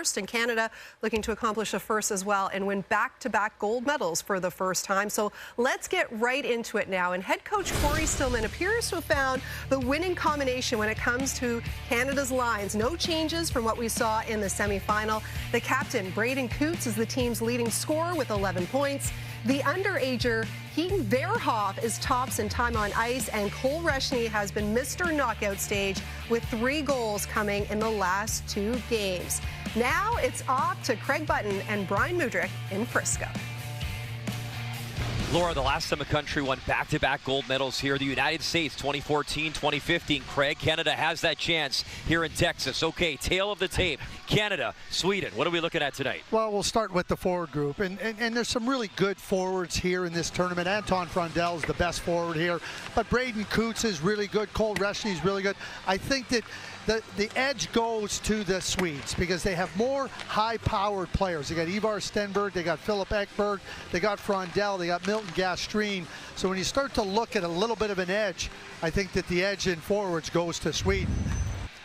and Canada looking to accomplish a first as well and win back-to-back gold medals for the first time. So let's get right into it now. And head coach Corey Stillman appears to have found the winning combination when it comes to Canada's lines. No changes from what we saw in the semifinal. The captain, Braden Coots, is the team's leading scorer with 11 points. The underager, Keaton Verhoff, is tops in time on ice, and Cole Reshny has been Mr. Knockout stage with 3 goals coming in the last 2 games. Now it's off to Craig Button and Brian Mudryk in Frisco. Laura, the last time a country won back-to-back gold medals here, the United States, 2014, 2015. Craig, Canada has that chance here in Texas. Okay, tail of the tape, Canada, Sweden. What are we looking at tonight? Well, we'll start with the forward group, and there's some really good forwards here in this tournament. Anton Frondell is the best forward here, but Braden Coots is really good. Cole Reshny is really good. I think that the edge goes to the Swedes because they have more high-powered players. They got Ivar Stenberg, they got Philip Ekberg, they got Frondell, they got Milton Gastreen. So when you start to look at a little bit of an edge, I think that the edge in forwards goes to Sweden.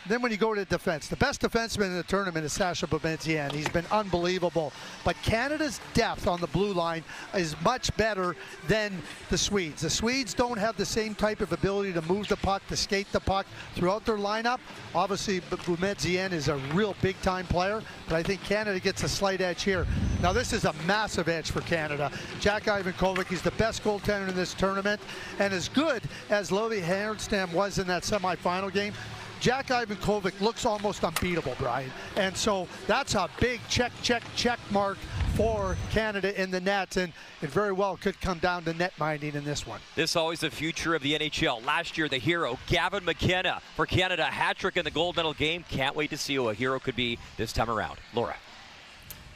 Then when you go to defense, the best defenseman in the tournament is Sasha Bobensian. He's been unbelievable. But Canada's depth on the blue line is much better than the Swedes. The Swedes don't have the same type of ability to move the puck, to skate the puck throughout their lineup. Obviously, Bobensian is a real big-time player, but I think Canada gets a slight edge here. Now, this is a massive edge for Canada. Jack Ivankovic, he's the best goaltender in this tournament, and as good as Lovi Herenstam was in that semifinal game, Jack Ivankovic looks almost unbeatable, Brian. And so that's a big check mark for Canada in the net, and it very well could come down to net minding in this one. This always the future of the NHL. Last year, the hero, Gavin McKenna, for Canada, hat-trick in the gold medal game. Can't wait to see who a hero could be this time around. Laura.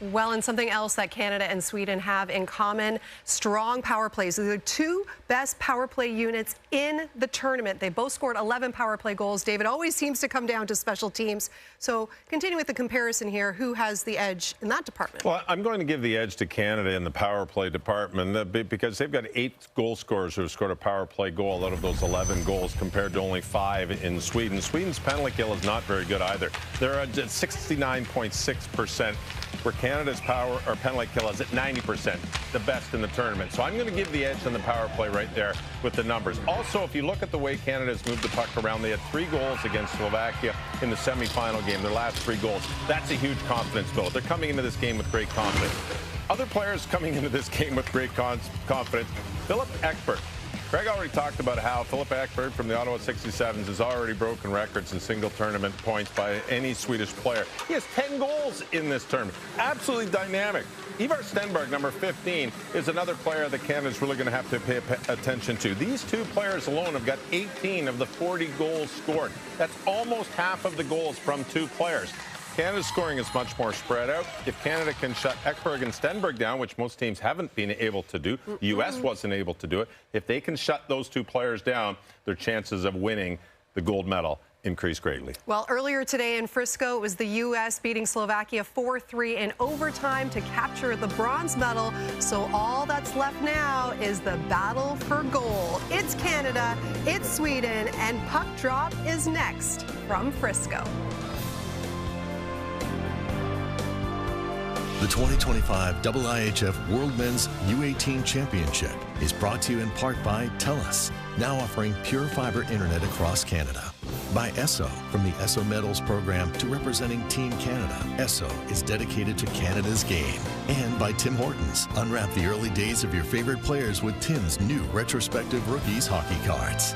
Well, and something else that Canada and Sweden have in common, strong power plays. They're the 2 best power play units in the tournament. They both scored 11 power play goals. David, always seems to come down to special teams. So continue with the comparison here. Who has the edge in that department? Well, I'm going to give the edge to Canada in the power play department because they've got 8 goal scorers who have scored a power play goal out of those 11 goals compared to only 5 in Sweden. Sweden's penalty kill is not very good either. They're at 69.6%. where Canada's power or penalty kill is at 90%, the best in the tournament. So I'm going to give the edge on the power play right there with the numbers. Also, if you look at the way Canada's moved the puck around, they had 3 goals against Slovakia in the semifinal game, their last 3 goals. That's a huge confidence build. They're coming into this game with great confidence. Other players coming into this game with great confidence, Philip Ekberg. Craig already talked about how Philip Ekberg from the Ottawa 67s has already broken records in single tournament points by any Swedish player. He has 10 goals in this tournament. Absolutely dynamic. Ivar Stenberg, number 15, is another player that Canada's really going to have to pay attention to. These 2 players alone have got 18 of the 40 goals scored. That's almost half of the goals from 2 players. Canada's scoring is much more spread out. If Canada can shut Ekberg and Stenberg down, which most teams haven't been able to do, the U.S. wasn't able to do it, if they can shut those 2 players down, their chances of winning the gold medal increase greatly. Well, earlier today in Frisco, it was the U.S. beating Slovakia 4-3 in overtime to capture the bronze medal. So all that's left now is the battle for gold. It's Canada, it's Sweden, and puck drop is next from Frisco. The 2025 IIHF World Men's U18 Championship is brought to you in part by TELUS, now offering pure fiber internet across Canada. By ESSO, from the ESSO Medals program to representing Team Canada, ESSO is dedicated to Canada's game. And by Tim Hortons, unwrap the early days of your favorite players with Tim's new retrospective rookies hockey cards.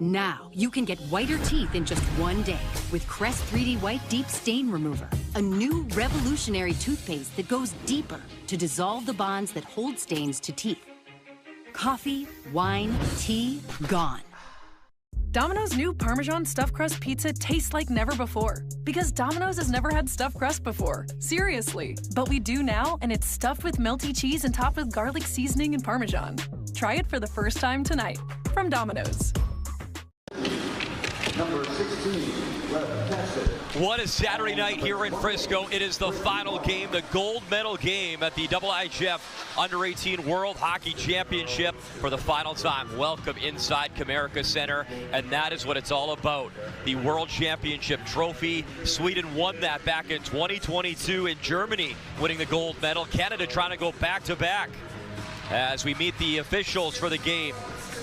Now, you can get whiter teeth in just one day with Crest 3D White Deep Stain Remover, a new revolutionary toothpaste that goes deeper to dissolve the bonds that hold stains to teeth. Coffee, wine, tea, gone. Domino's new Parmesan Stuffed Crust Pizza tastes like never before. Because Domino's has never had stuffed crust before. Seriously. But we do now, and it's stuffed with melty cheese and topped with garlic seasoning and Parmesan. Try it for the first time tonight from Domino's. Number 16, What a Saturday night here in Frisco. It is the final game, the gold medal game at the IIHF Under-18 World Hockey Championship for the final time. Welcome inside Comerica Center, and that is what it's all about. The World Championship trophy. Sweden won that back in 2022 in Germany, winning the gold medal. Canada trying to go back-to-back. As we meet the officials for the game,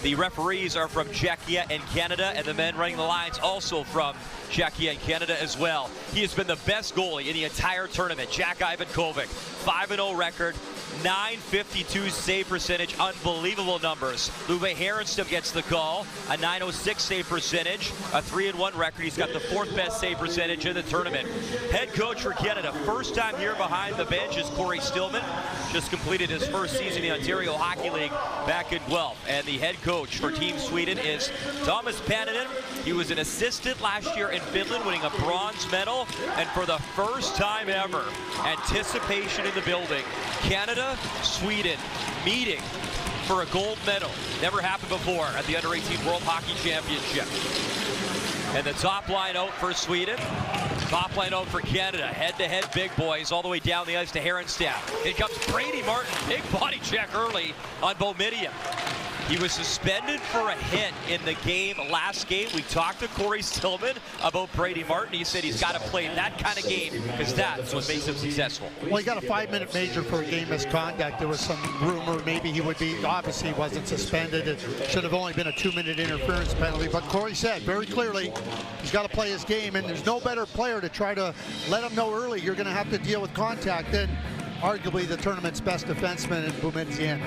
the referees are from Czechia and Canada, and the men running the lines also from Czechia and Canada as well. He has been the best goalie in the entire tournament. Jack Ivankovic, 5-0 record, .952 save percentage, unbelievable numbers. Luve Herenstam gets the call, a .906 save percentage, a 3-1 record. He's got the 4th best save percentage in the tournament. Head coach for Canada, first time here behind the bench, is Corey Stillman. Just completed his first season in the Ontario Hockey League back in Guelph. And the head coach for Team Sweden is Thomas Pannanen. He was an assistant last year in Finland, winning a bronze medal. And for the first time ever, anticipation in the building. Canada, Sweden meeting for a gold medal. Never happened before at the Under-18 World Hockey Championship. And the top line out for Sweden. Top line out for Canada. Head-to-head big boys all the way down the ice to Herenstam. In comes Brady Martin. Big body check early on Boumediene. He was suspended for a hit in the game, last game. We talked to Corey Stillman about Brady Martin. He said he's got to play that kind of game because that's what makes him successful. Well, he got a 5-minute major for a game misconduct. There was some rumor maybe he would be, obviously he wasn't suspended. It should have only been a 2-minute interference penalty. But Corey said very clearly he's got to play his game, and there's no better player to try to let him know early you're going to have to deal with contact than arguably the tournament's best defenseman in Boumediene.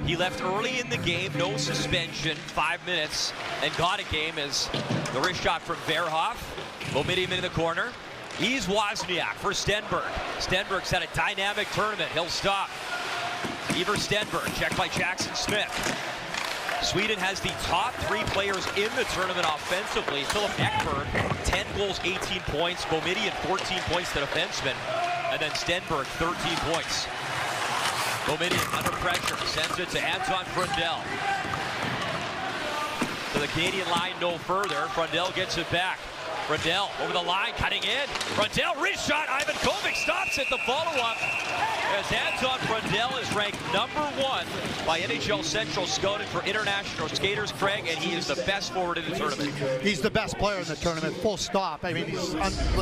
He left early in the game, no suspension, 5 minutes, and got a game as the wrist shot from Verhoff. Boumediene in the corner. He's Wozniak for Stenberg. Stenberg's had a dynamic tournament. He'll stop. Ivar Stenberg, checked by Jackson Smith. Sweden has the top 3 players in the tournament offensively. Philip Ekberg, 10 goals, 18 points. Boumediene, 14 points to defenseman. And then Stenberg, 13 points. Boumediene under pressure, sends it to Anton Frundell. To the Canadian line, no further. Frundell gets it back. Frundell over the line, cutting in. Frundell, wrist shot. Ivankovic stops it. The follow-up as Anton Frundell is ranked #1 by NHL Central Scouting for international skaters, Craig, and he is the best forward in the tournament. He's the best player in the tournament, full stop. I mean, he's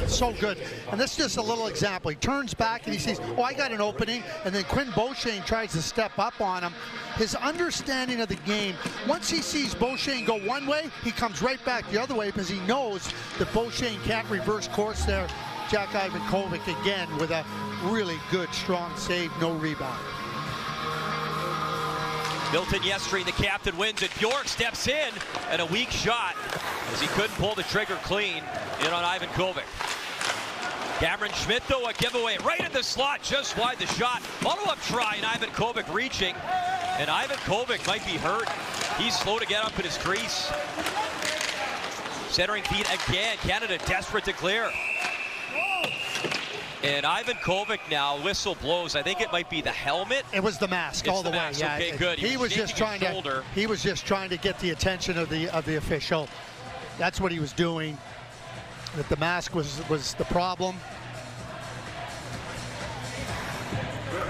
so good. And this is just a little example. He turns back and he sees, oh, I got an opening, and then Quinn Beauchesne tries to step up on him. His understanding of the game, once he sees Beauchesne go one way, he comes right back the other way because he knows that Beauchesne can't reverse course there. Jack Ivankovic again with a really good, strong save, no rebound. Milton Jestring, the captain, wins it. Bjork steps in, and a weak shot as he couldn't pull the trigger clean in on Ivankovic. Cameron Schmidt, though, a giveaway right in the slot, just wide the shot. Follow-up try, and Ivankovic reaching. And Ivankovic might be hurt. He's slow to get up in his crease. Centering feed again. Canada desperate to clear. And Ivankovic now, whistle blows. I think it might be the helmet. It was the mask all the way. Yeah, okay, good. He was just trying to. He was just trying to get the attention of the official. That's what he was doing. That the mask was the problem.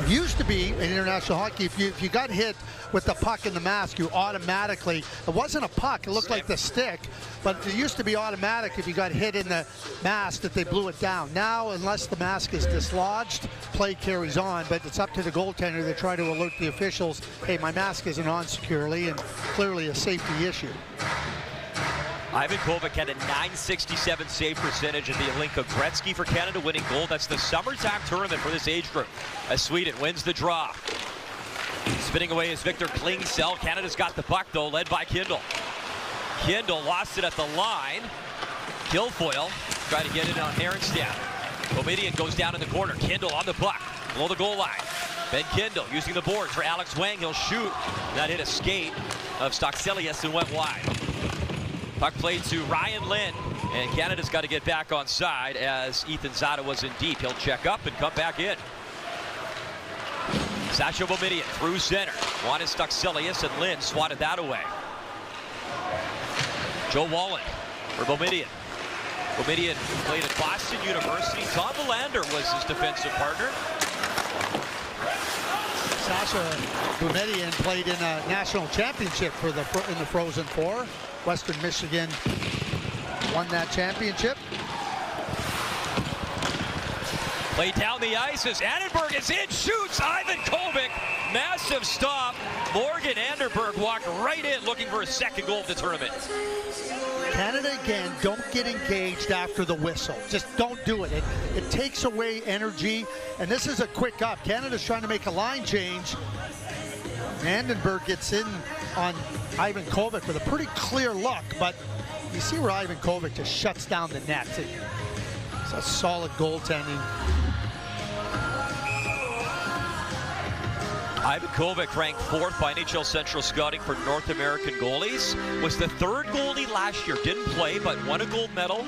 It used to be in international hockey, if you got hit with the puck in the mask, you automatically, it wasn't a puck, it looked like the stick, but it used to be automatic if you got hit in the mask that they blew it down. Now, unless the mask is dislodged, play carries on, but it's up to the goaltender to try to alert the officials, hey, my mask isn't on securely, and clearly a safety issue. Ivankovic had a .967 save percentage at the Alinka Gretzky for Canada, winning gold. That's the summertime tournament for this age group, as Sweden wins the draw. Spinning away is Victor Klingsell. Canada's got the puck, though, led by Kindle. Kindle lost it at the line. Guilfoyle trying to get it on Herenstam. Boumediene goes down in the corner. Kindle on the puck, below the goal line. Ben Kindle using the boards for Alex Wang. He'll shoot. That hit a skate of Stockselius and went wide. Puck played to Ryan Lynn, and Canada's got to get back on side as Ethan Zada was in deep. He'll check up and come back in. Sasha Boumediene through center. Wanted Stockselius, and Lynn swatted that away. Joe Wallen for Boumediene. Boumediene played at Boston University. Tom Belander was his defensive partner. Sasha Boumediene played in a national championship in the Frozen Four. Western Michigan won that championship. Play down the ice as Annenberg is in, shoots, Ivan Kovic, massive stop. Morgan Annenberg walked right in looking for his second goal of the tournament. Canada, again, don't get engaged after the whistle. Just don't do it. It takes away energy, and this is a quick up. Canada's trying to make a line change. Annenberg gets in on Ivan Kovic with a pretty clear look, but you see where Ivan Kovic just shuts down the net. It's a solid goaltending. Ivan Kovic, ranked 4th by NHL Central Scouting for North American goalies, was the 3rd goalie last year. Didn't play, but won a gold medal.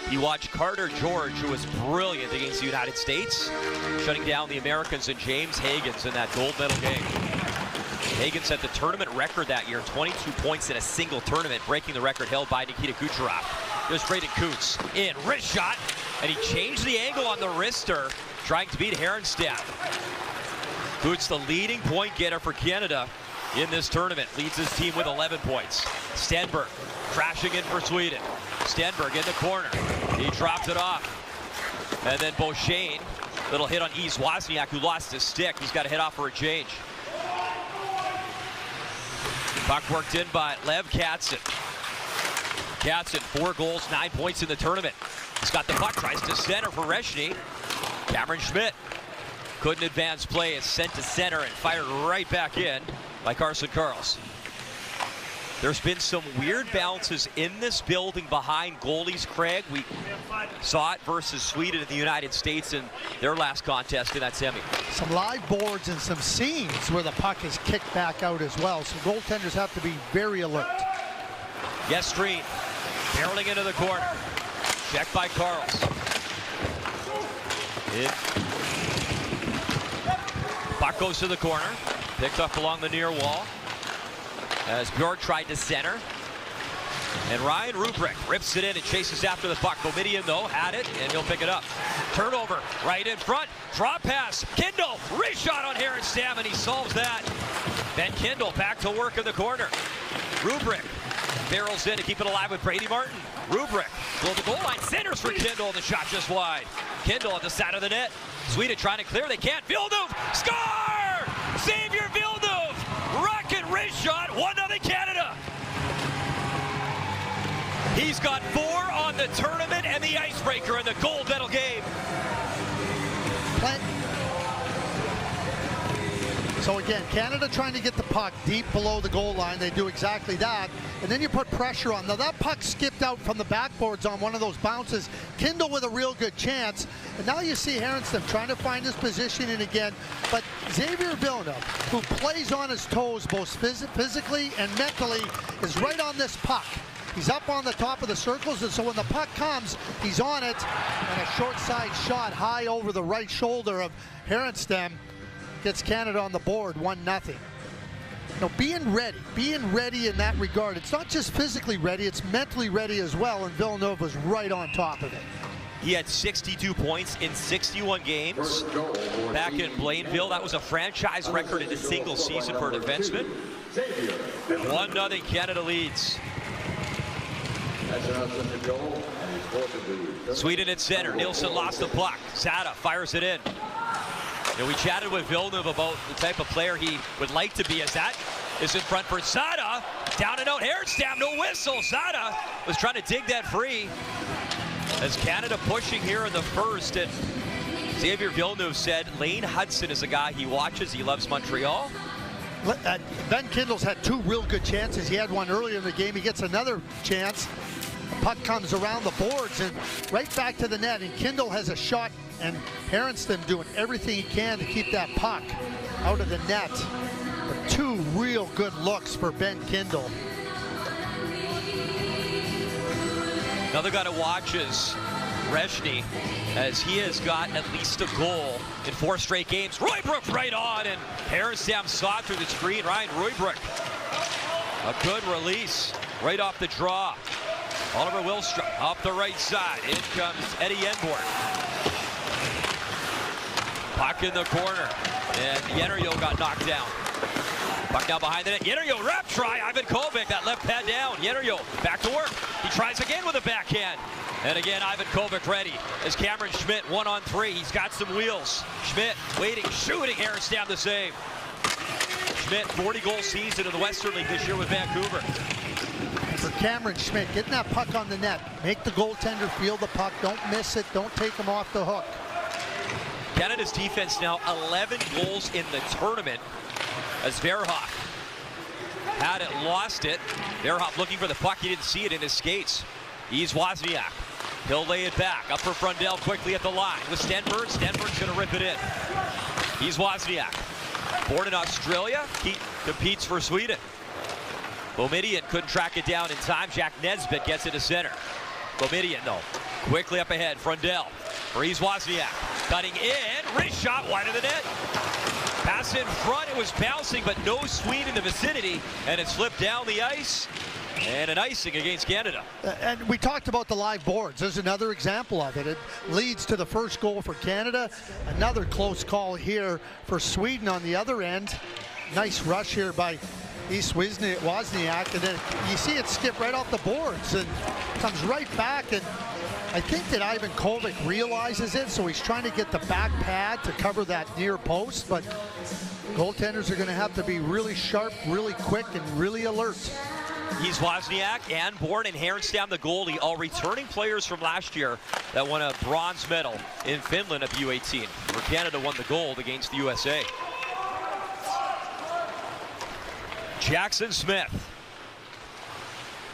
You watch Carter George, who was brilliant against the United States, shutting down the Americans, and James Higgins in that gold medal game. Higgins set the tournament record that year, 22 points in a single tournament, breaking the record held by Nikita Kucherov. Here's Braden Coots in, wrist shot, and he changed the angle on the wrister, trying to beat Herenstam. Coots, the leading point getter for Canada in this tournament, leads his team with 11 points. Stenberg crashing in for Sweden. Stenberg in the corner. He dropped it off. And then Beauchene, little hit on Yves Wozniak, who lost his stick. He's got to hit off for a change. Puck worked in by Lev Katzin. Katzin, 4 goals, 9 points in the tournament. He's got the puck, tries to center for Reshny. Cameron Schmidt couldn't advance play, is sent to center and fired right back in by Carson Karls. There's been some weird bounces in this building behind goalies, Craig. We saw it versus Sweden in the United States in their last contest in that semi. Some live boards and some scenes where the puck is kicked back out as well. So goaltenders have to be very alert. Gestreen barreling into the corner. Checked by Karls. Puck goes to the corner. Picked up along the near wall as Bjork tried to center. And Ryan Rubrick rips it in and chases after the puck. Boumediene, though, had it, and he'll pick it up. Turnover right in front. Drop pass. Kindle, reshot on Herenstam, and he solves that. Ben Kindle back to work in the corner. Rubrick barrels in to keep it alive with Brady Martin. Rubrick below the goal line, centers for Kindle. The shot just wide. Kindle at the side of the net. Sweden trying to clear. They can't. Villeneuve, score! Xavier Villeneuve, rocket wrist shot. 1-0 Canada. He's got 4 on the tournament and the icebreaker in the gold medal game. So again, Canada trying to get the puck deep below the goal line. They do exactly that. And then you put pressure on. Now that puck skipped out from the backboards on one of those bounces. Kindle with a real good chance. And now you see Herenstam trying to find his positioning again. But Xavier Villeneuve, who plays on his toes both physically and mentally, is right on this puck. He's up on the top of the circles, and so when the puck comes, he's on it. And a short side shot high over the right shoulder of Herenstam gets Canada on the board, 1-0. Now, being ready in that regard. It's not just physically ready, it's mentally ready as well, and Villeneuve was right on top of it. He had 62 points in 61 games back in Blainville. That was a franchise record in a single season for a defenseman. 1-0 Canada leads. Sweden at center. Nilsson lost the puck. Sada fires it in. You know, we chatted with Villeneuve about the type of player he would like to be, as that is in front for Sada. Down and out, Herenstam, no whistle. Sada was trying to dig that free. As Canada pushing here in the first, and Xavier Villeneuve said Lane Hudson is a guy he watches. He loves Montreal. Ben Kindle's had 2 real good chances. He had one earlier in the game. He gets another chance. The puck comes around the boards and right back to the net, and Kindle has a shot, and Herenstam doing everything he can to keep that puck out of the net. But 2 real good looks for Ben Kindle. Another guy to watch is Reshny, as he has got at least a goal in 4 straight games. Roybrook right on, and Herenstam saw through the screen. Ryan Roybrook, a good release right off the draw. Oliver Wilstrom up the right side. In comes Eddie Enborn. Puck in the corner. And Yennerjo got knocked down. Puck down behind the net. Yennerjo, wrap try. Ivan Kovic, that left pad down. Yennerjo back to work. He tries again with a backhand. And again, Ivan Kovic ready as Cameron Schmidt 1-on-3. He's got some wheels. Schmidt waiting, shooting. Harris down the save. Schmidt, 40-goal season in the Western League this year with Vancouver. For Cameron Schmidt, getting that puck on the net. Make the goaltender feel the puck. Don't miss it. Don't take him off the hook. Canada's defense now 11 goals in the tournament as Verhoff had it, lost it. Verhoff looking for the puck. He didn't see it in his skates. He's Wozniak. He'll lay it back. Up for Frundell quickly at the line with Stenberg. Stenberg's going to rip it in. He's Wozniak. Born in Australia, he competes for Sweden. Boumedienne couldn't track it down in time. Jack Nesbitt gets it to center. Boumedienne, though, quickly up ahead. Frundell. Breeze Wozniak. Cutting in. Wrist shot wide of the net. Pass in front. It was bouncing, but no Swede in the vicinity. And it slipped down the ice. And an icing against Canada. And we talked about the live boards. There's another example of it. It leads to the first goal for Canada. Another close call here for Sweden on the other end. Nice rush here by East Wozniak. And then you see it skip right off the boards and comes right back. And I think that Ivan Kovic realizes it, so he's trying to get the back pad to cover that near post. But goaltenders are going to have to be really sharp, really quick, and really alert. He's Wozniak, Enborn, and Härenstam, the goalie, all returning players from last year that won a bronze medal in Finland at the U18, where Canada won the gold against the USA. Jackson Smith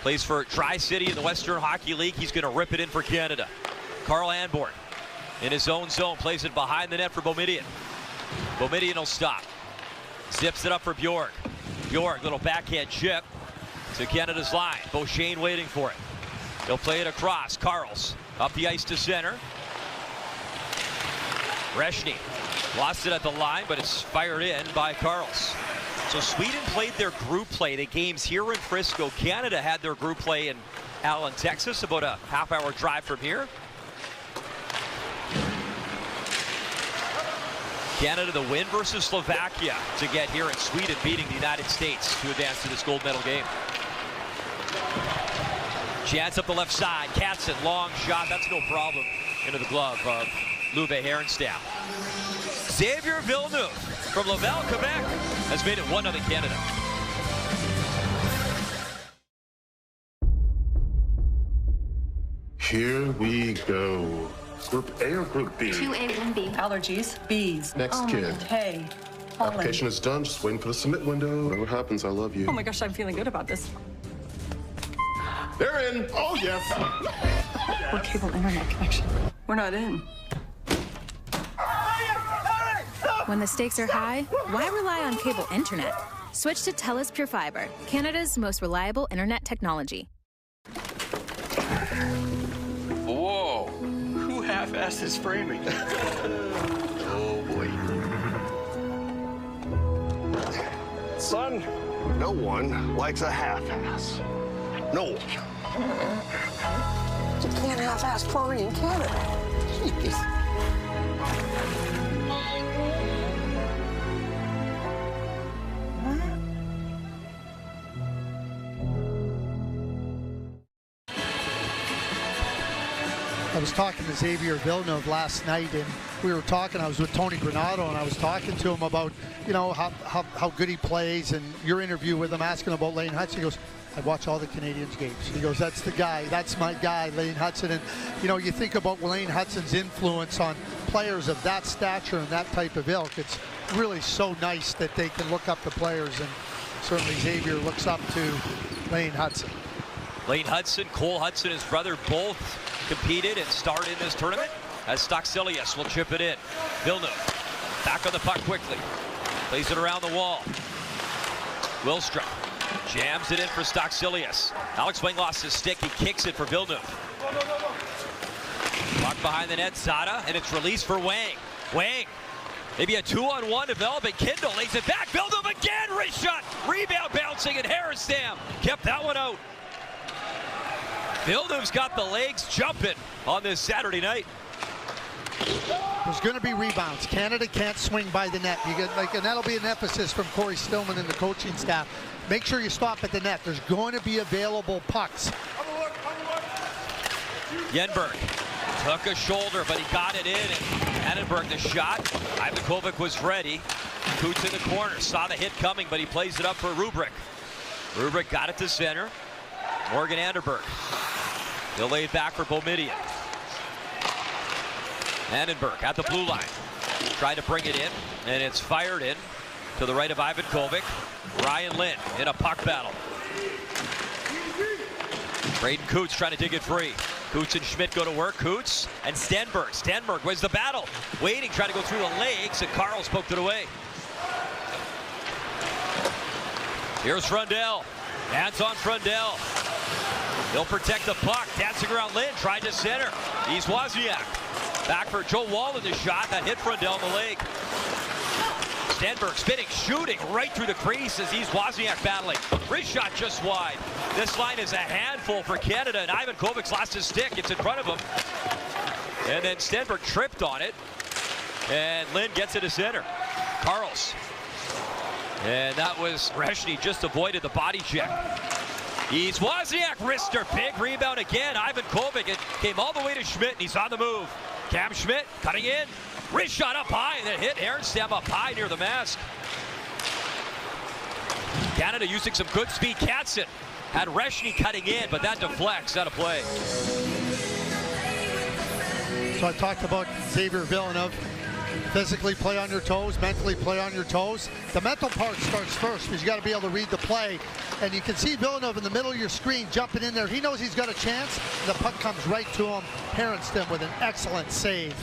plays for Tri-City in the Western Hockey League. He's going to rip it in for Canada. Carl Enborn in his own zone, plays it behind the net for Boumedienne. Boumedienne will stop. Zips it up for Bjork. Bjork, little backhand chip to Canada's line. Beauchene waiting for it. He'll play it across. Karls up the ice to center. Reshny lost it at the line, but it's fired in by Karls. So Sweden played their group play, the games here in Frisco. Canada had their group play in Allen, Texas, about a half-hour drive from here. Canada the win versus Slovakia to get here, and Sweden beating the United States to advance to this gold medal game. Chance up the left side. Katzen, long shot. That's no problem. Into the glove of Lube Härenstam. Xavier Villeneuve from Laval, Quebec has made it 1-0 Canada. Here we go. Group A or Group B? 2A, 1B. Allergies, B's. Next kid. Hey. Application is done. Just waiting for the submit window. Whatever happens, I love you. Oh my gosh, I'm feeling good about this. They're in. Oh, yes. We're cable internet connection. We're not in. When the stakes are high, why rely on cable internet? Switch to TELUS Pure Fiber, Canada's most reliable internet technology. Whoa. Who half-assed his framing? Oh, boy. Son, no one likes a half-ass. No one. You can't half-ass plumbing in Canada. Jeez. I was talking to Xavier Villeneuve last night, and we were talking. I was with Tony Granato, and I was talking to him about, you know, how good he plays, and your interview with him, asking about Lane Hudson. He goes, I watch all the Canadians games. He goes, that's the guy. That's my guy, Lane Hudson. And, you know, you think about Lane Hudson's influence on players of that stature and that type of ilk. It's really so nice that they can look up to players, and certainly Xavier looks up to Lane Hudson. Lane Hudson, Cole Hudson, his brother, both competed and starred in this tournament, as Stockselius will chip it in. Villeneuve back on the puck quickly. Plays it around the wall. Wilstrom jams it in for Stockselius. Alex Wang lost his stick. He kicks it for Villeneuve. Puck behind the net, Zada, and it's released for Wang. Wang, maybe a 2-on-1 developing. Kindle lays it back. Villeneuve again, wrist shot. Rebound bouncing, and Härenstam kept that one out. Villeneuve's got the legs jumping on this Saturday night. There's going to be rebounds. Canada can't swing by the net. You get and that'll be an emphasis from Corey Stillman and the coaching staff. Make sure you stop at the net. There's going to be available pucks. Yenberg took a shoulder, but he got it in. And Annenberg the shot. Ivankovic was ready. Coots in the corner. Saw the hit coming, but he plays it up for Rubrick. Rubrick got it to center. Morgan Annenberg. He'll lay it back for Boumediene. Annenberg at the blue line. Trying to bring it in, and it's fired in to the right of Ivankovic. Ryan Lynn in a puck battle. Braden Coots trying to dig it free. Coots and Schmidt go to work. Coots and Stenberg. Stenberg wins the battle. Waiting, trying to go through the legs, and Carl's poked it away. Here's Frundell. Anton Frundell. He'll protect the puck. Dancing around Lynn. Tried to center. He's Wozniak. Back for Joe Wallen, the shot that hit Frundell in the leg. Stenberg spinning, shooting right through the crease as he's Wozniak battling. Wrist shot just wide. This line is a handful for Canada, and Ivankovic's lost his stick. It's in front of him. And then Stenberg tripped on it. And Lynn gets it to center. Carls. And that was Reshny, just avoided the body check. He's Wozniak, wrister, big rebound again. Ivankovic, it came all the way to Schmidt, and he's on the move. Cam Schmidt cutting in. Wrist shot up high, and it hit Aronstam up high near the mask. Canada using some good speed. Katzen had Reshny cutting in, but that deflects out of play. So I talked about Xavier Villeneuve. Physically play on your toes, mentally play on your toes. The mental part starts first because you got to be able to read the play. And you can see Villeneuve in the middle of your screen jumping in there. He knows he's got a chance. The puck comes right to him. Aronstam with an excellent save.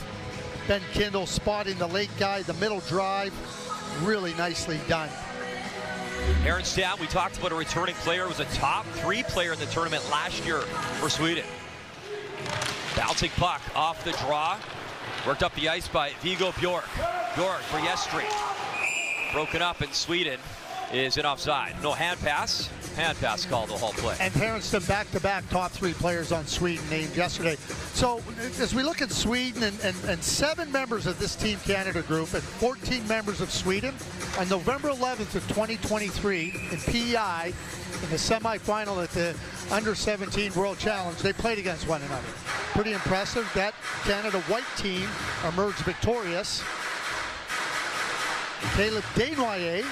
Ben Kindle spotting the late guy, the middle drive. Really nicely done. Aronstam, we talked about a returning player, was a top 3 player in the tournament last year for Sweden. Bouncing puck off the draw. Worked up the ice by Viggo Bjork. Bjork for Yestri. Broken up, and Sweden is in offside. No hand pass. Hand pass called the whole play. And Aronstam back-to-back top 3 players on Sweden named yesterday. So as we look at Sweden and 7 members of this Team Canada group and 14 members of Sweden, on November 11th of 2023 in PEI, in the semifinal at the Under-17 World Challenge, they played against one another. Pretty impressive. That Canada white team emerged victorious. Caleb Desnoyers,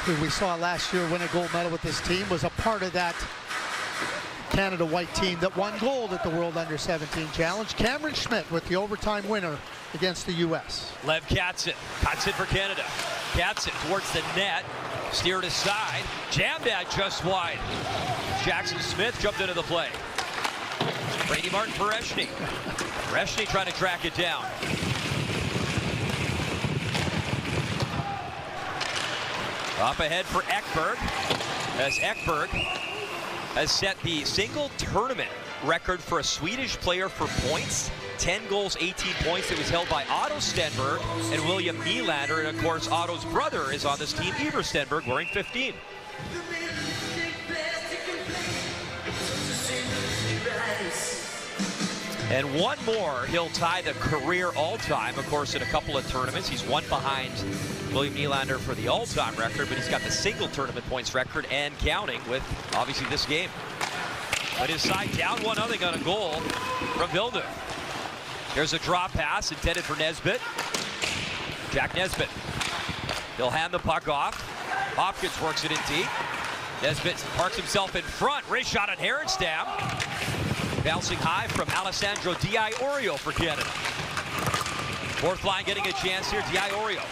who we saw last year win a gold medal with this team, was a part of that Canada white team that won gold at the World Under-17 Challenge. Cameron Schmidt with the overtime winner against the U.S. Lev Katzen cuts it for Canada. Katzen towards the net, steered aside, jammed at just wide. Jackson Smith jumped into the play. Brady Martin for Reshny. Reshny trying to track it down. Up ahead for Ekberg, as Ekberg has set the single tournament record for a Swedish player for points. 10 goals, 18 points. It was held by Otto Stenberg and William Nylander. And of course, Otto's brother is on this team, Iver Stenberg, wearing 15. And one more, he'll tie the career all-time, of course, in a couple of tournaments. He's one behind William Nylander for the all-time record, but he's got the single tournament points record and counting with, obviously, this game. But his side down 1-0 on a goal from Villeneuve. Here's a draw pass intended for Nesbitt. Jack Nesbitt. He'll hand the puck off. Hopkins works it in deep. Nesbitt parks himself in front. Wrist shot on Aronstam. Bouncing high from Alessandro Di Iorio for Canada. Fourth line getting a chance here. Di Iorio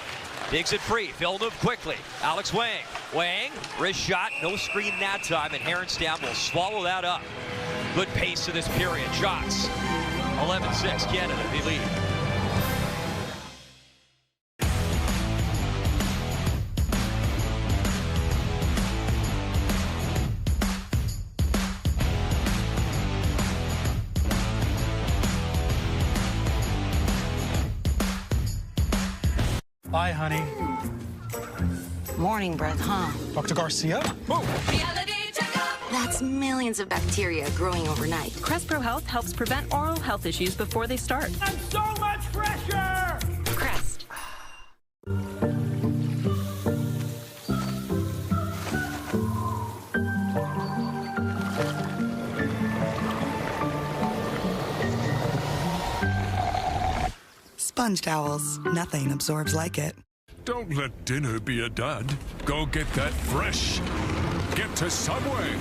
digs it free. Villeneuve quickly. Alex Wang. Wang, wrist shot, no screen that time, and Aronstam will swallow that up. Good pace to this period. Shots. 11-6, Canada, they lead. Bye, honey. Morning breath, huh? Dr. Garcia? Reality checkup. That's millions of bacteria growing overnight. Crest Pro Health helps prevent oral health issues before they start. I'm so much fresher! Crest. Sponge towels. Nothing absorbs like it. Don't let dinner be a dud. Go get that fresh. Get to Subway.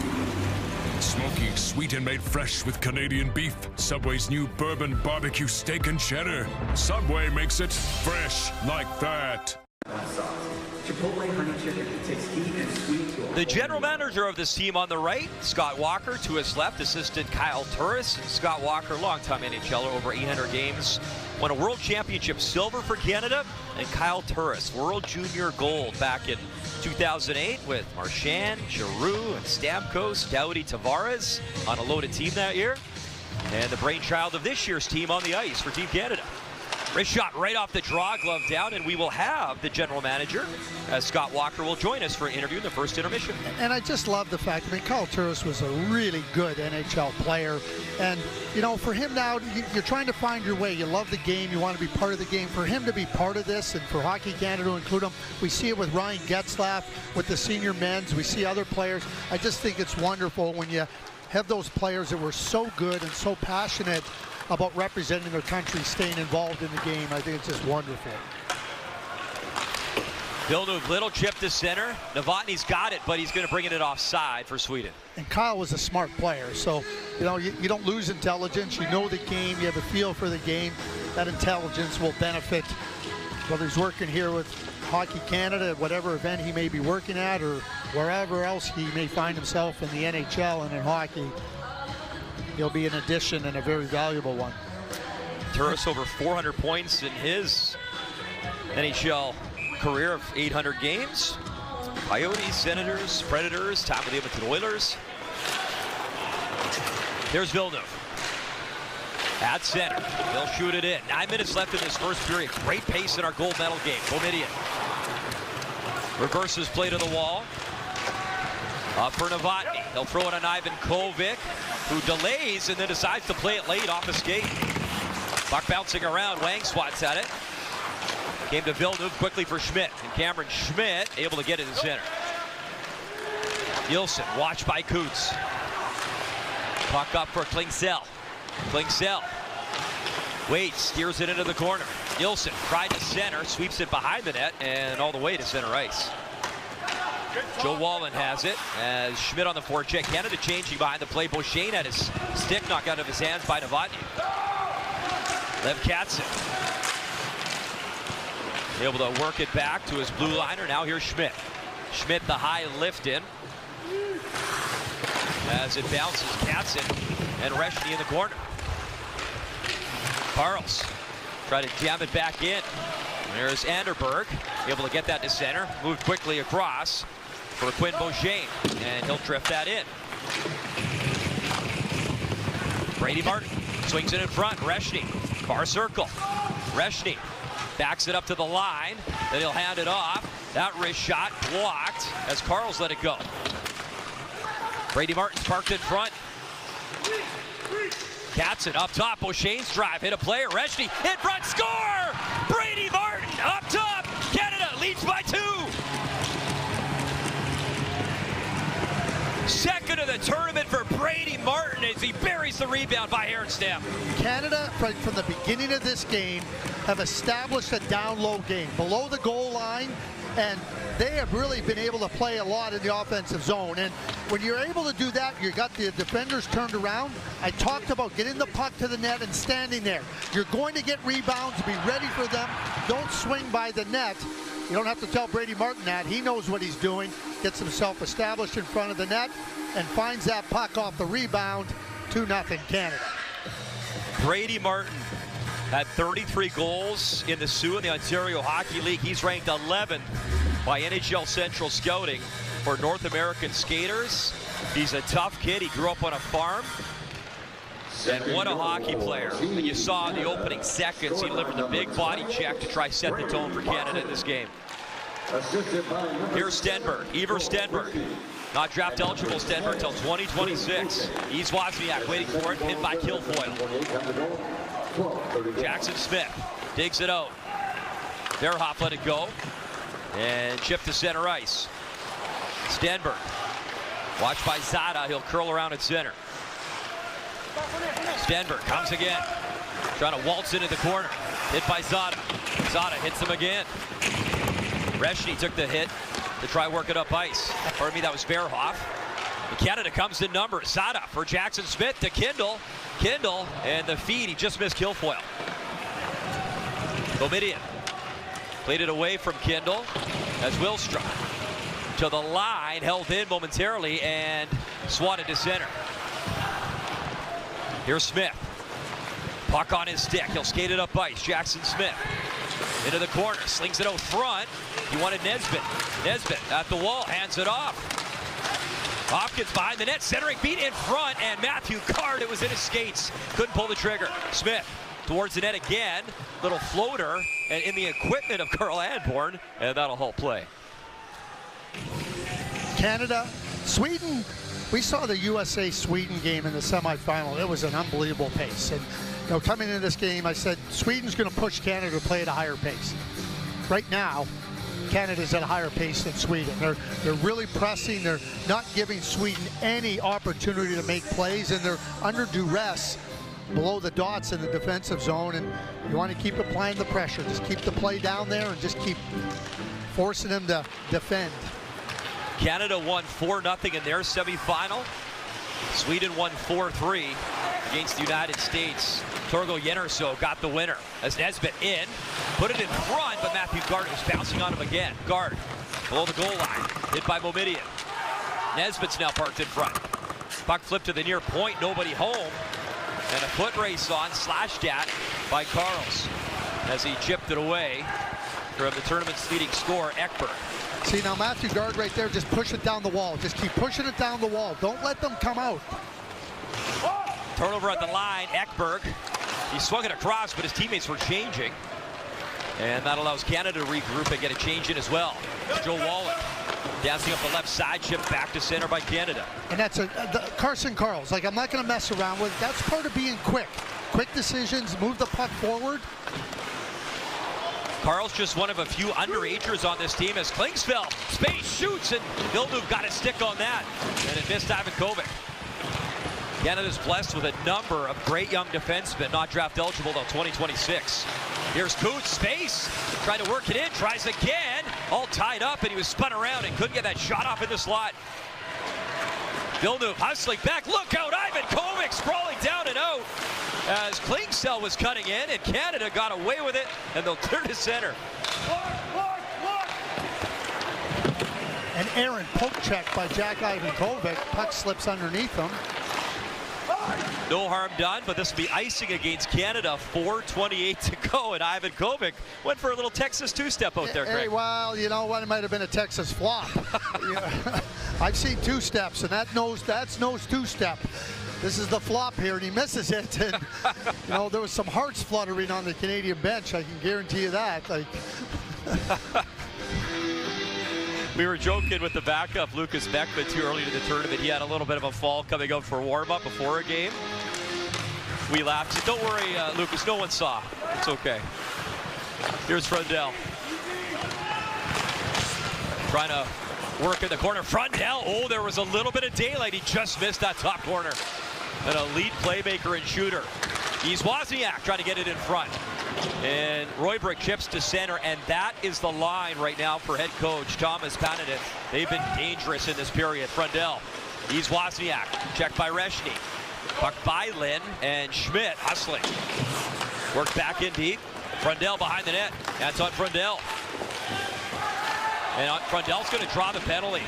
Smoky, sweet, and made fresh with Canadian beef. Subway's new bourbon barbecue steak and cheddar. Subway makes it fresh like that. Chipotle honey chicken. It tastes heat and sweet to The general manager of this team on the right, Scott Walker. To his left, assistant Kyle Turris. Scott Walker, longtime NHLer, over 800 games. Won a World Championship silver for Canada. And Kyle Turris, World Junior gold back in 2008 with Marchand, Giroux, and Stamkos, Doughty, Tavares on a loaded team that year. And the brainchild of this year's team on the ice for Team Canada. Wrist shot right off the draw, glove down, and we will have the general manager, as Scott Walker will join us for an interview in the first intermission. And I just love the fact, Kyle Turris was a really good NHL player. And, you know, for him now, you're trying to find your way. You love the game. You want to be part of the game. For him to be part of this, and for Hockey Canada to include him, we see it with Ryan Getzlaf, with the senior men's. We see other players. I just think it's wonderful when you have those players that were so good and so passionate about representing their country, staying involved in the game. I think it's just wonderful. Villeneuve, little chip to center. Novotny's got it, but he's going to bring it offside for Sweden. And Kyle was a smart player, so you know you don't lose intelligence. You know the game. You have a feel for the game. That intelligence will benefit whether he's working here with Hockey Canada, at whatever event he may be working at, or wherever else he may find himself in the NHL and in hockey. He'll be an addition and a very valuable one. Turris over 400 points in his NHL career of 800 games. Coyotes, Senators, Predators, time with the Edmonton Oilers. Here's Villeneuve. At center, they'll shoot it in. 9 minutes left in this first period. Great pace in our gold medal game. Boumedian reverses play to the wall. Up for Novotny. They'll throw it on Ivan Kovic, who delays and then decides to play it late off the skate. Puck bouncing around. Wang swats at it. Came to Villeneuve quickly for Schmidt. And Cameron Schmidt able to get it in center. Nielsen watched by Coots. Puck up for Klingsell. Klingsell waits, steers it into the corner. Nielsen tried to center, sweeps it behind the net and all the way to center ice. Joe Wallen has it as Schmidt on the forecheck. Canada changing behind the play. Beauchene had his stick knocked out of his hands by Novotny. Lev Katzin able to work it back to his blue liner. Now here's Schmidt. Schmidt the high lift in. As it bounces, Katzin and Reshny in the corner. Carls try to jam it back in. There's Anderberg, able to get that to center. Moved quickly across for Quinn Beauchene, and he'll drift that in. Brady Martin swings it in front. Reshny, far circle. Reshny backs it up to the line. Then he'll hand it off. That wrist shot blocked as Carls let it go. Brady Martin's parked in front. Katzin up top. Beauchene's drive. Hit a player. Reshny in front. Score! Brady Martin up top. Canada leads by 2. Second of the tournament for Brady Martin as he buries the rebound by Herenstam. Canada, from the beginning of this game, have established a down-low game below the goal line, and they have really been able to play a lot in the offensive zone. And when you're able to do that, you got the defenders turned around. I talked about getting the puck to the net and standing there. You're going to get rebounds. Be ready for them. Don't swing by the net. You don't have to tell Brady Martin that. He knows what he's doing. Gets himself established in front of the net and finds that puck off the rebound. 2-0 Canada. Brady Martin had 33 goals in the Sioux in the Ontario Hockey League. He's ranked 11th by NHL Central Scouting for North American skaters. He's a tough kid. He grew up on a farm. And what a hockey player. And you saw in the opening seconds, he delivered the big body check to try set the tone for Canada in this game. Here's Stenberg, Iver Stenberg. Not draft eligible, Stenberg, until 2026. East Wozniak waiting for it, pinned by Kilfoyle. Jackson Smith digs it out. Verhoff let it go. And chip to center ice. Stenberg. Watched by Zada. He'll curl around at center. Stenberg comes again. Trying to waltz into the corner. Hit by Zada. Zada hits him again. Reshny took the hit to try work it up ice. Pardon me, that was Verhoff. And Canada comes in numbers. Zada for Jackson Smith to Kindle. Kindle and the feed. He just missed Kilfoyle. Bomidian played it away from Kindle as Willstruck to the line, held in momentarily and swatted to center. Here's Smith. Puck on his stick. He'll skate it up ice. Jackson Smith into the corner. Slings it out front. He wanted Nesbitt. Nesbitt at the wall. Hands it off. Hopkins behind the net. Centering beat in front. And Matthew Card. It was in his skates. Couldn't pull the trigger. Smith towards the net again. Little floater. And in the equipment of Carl Anborn. And that'll halt play. Canada, Sweden. We saw the USA-Sweden game in the semifinal. It was an unbelievable pace. And you know, coming into this game, I said Sweden's going to push Canada to play at a higher pace. Right now, Canada's at a higher pace than Sweden. They're really pressing. They're not giving Sweden any opportunity to make plays, and they're under duress below the dots in the defensive zone. And you want to keep applying the pressure. Just keep the play down there and just keep forcing them to defend. Canada won 4-0 in their semifinal. Sweden won 4-3 against the United States. Torgo Jennerso got the winner as Nesbitt in, put it in front, but Matthew Gard was bouncing on him again. Gard below the goal line, hit by Bomidian. Nesbitt's now parked in front. Puck flipped to the near point, nobody home, and a foot race on, slashed at by Carls as he chipped it away from the tournament's leading scorer, Ekberg. See, now Matthew Gard right there, just push it down the wall. Just keep pushing it down the wall. Don't let them come out. Turnover at the line, Ekberg. He swung it across, but his teammates were changing. And that allows Canada to regroup and get a change in as well. Joe Wallen dancing up the left side, chipped back to center by Canada. And that's Carson Carls. Like, I'm not going to mess around with it. That's part of being quick. Quick decisions, move the puck forward. Carl's just one of a few underagers on this team as Klingsfeld space shoots, and Villeneuve got a stick on that, and it missed Ivan Kovic. Canada's blessed with a number of great young defensemen, not draft eligible till 2026. Here's Coots, space, trying to work it in, tries again, all tied up, and he was spun around and couldn't get that shot off in the slot. Villeneuve hustling back, look out, Ivan Kovic sprawling down and out as Klingsfeld was cutting in, and Canada got away with it, and they'll clear to center. An errant poke check by Jack Ivan Kovic. Puck slips underneath him. No harm done, but this will be icing against Canada. 4:28 to go, and Ivan Kovic went for a little Texas two-step out there, Greg. Hey, well, you know what? It might have been a Texas flop. I've seen two-steps, and that's nose two-step. This is the flop here, and he misses it. And you know, there was some hearts fluttering on the Canadian bench. I can guarantee you that. Like. We were joking with the backup, Lucas Beckman, too early to the tournament. He had a little bit of a fall coming out for warm-up before a game. We laughed. Said, don't worry, Lucas, no one saw. It's okay. Here's Frundell. Trying to work in the corner. Frundell, oh, there was a little bit of daylight. He just missed that top corner. An elite playmaker and shooter. He's Wozniak trying to get it in front. And Roybrick chips to center, and that is the line right now for head coach Thomas Paninen. They've been dangerous in this period. Frundell, he's Wozniak, checked by Reshny. Puck by Lynn, and Schmidt hustling. Worked back in deep. Frundell behind the net. That's on Frundell. And Frundell's going to draw the penalty.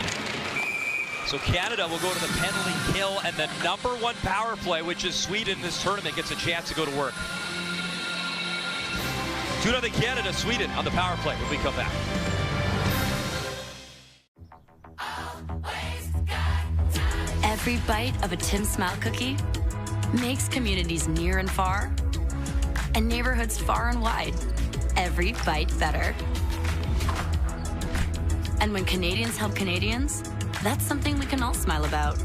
So Canada will go to the penalty kill, and the #1 power play, which is Sweden in this tournament, gets a chance to go to work. 2-0 Canada, Sweden on the power play when we come back. Every bite of a Tim Smile cookie makes communities near and far, and neighborhoods far and wide, every bite better. And when Canadians help Canadians, That's something we can all smile about.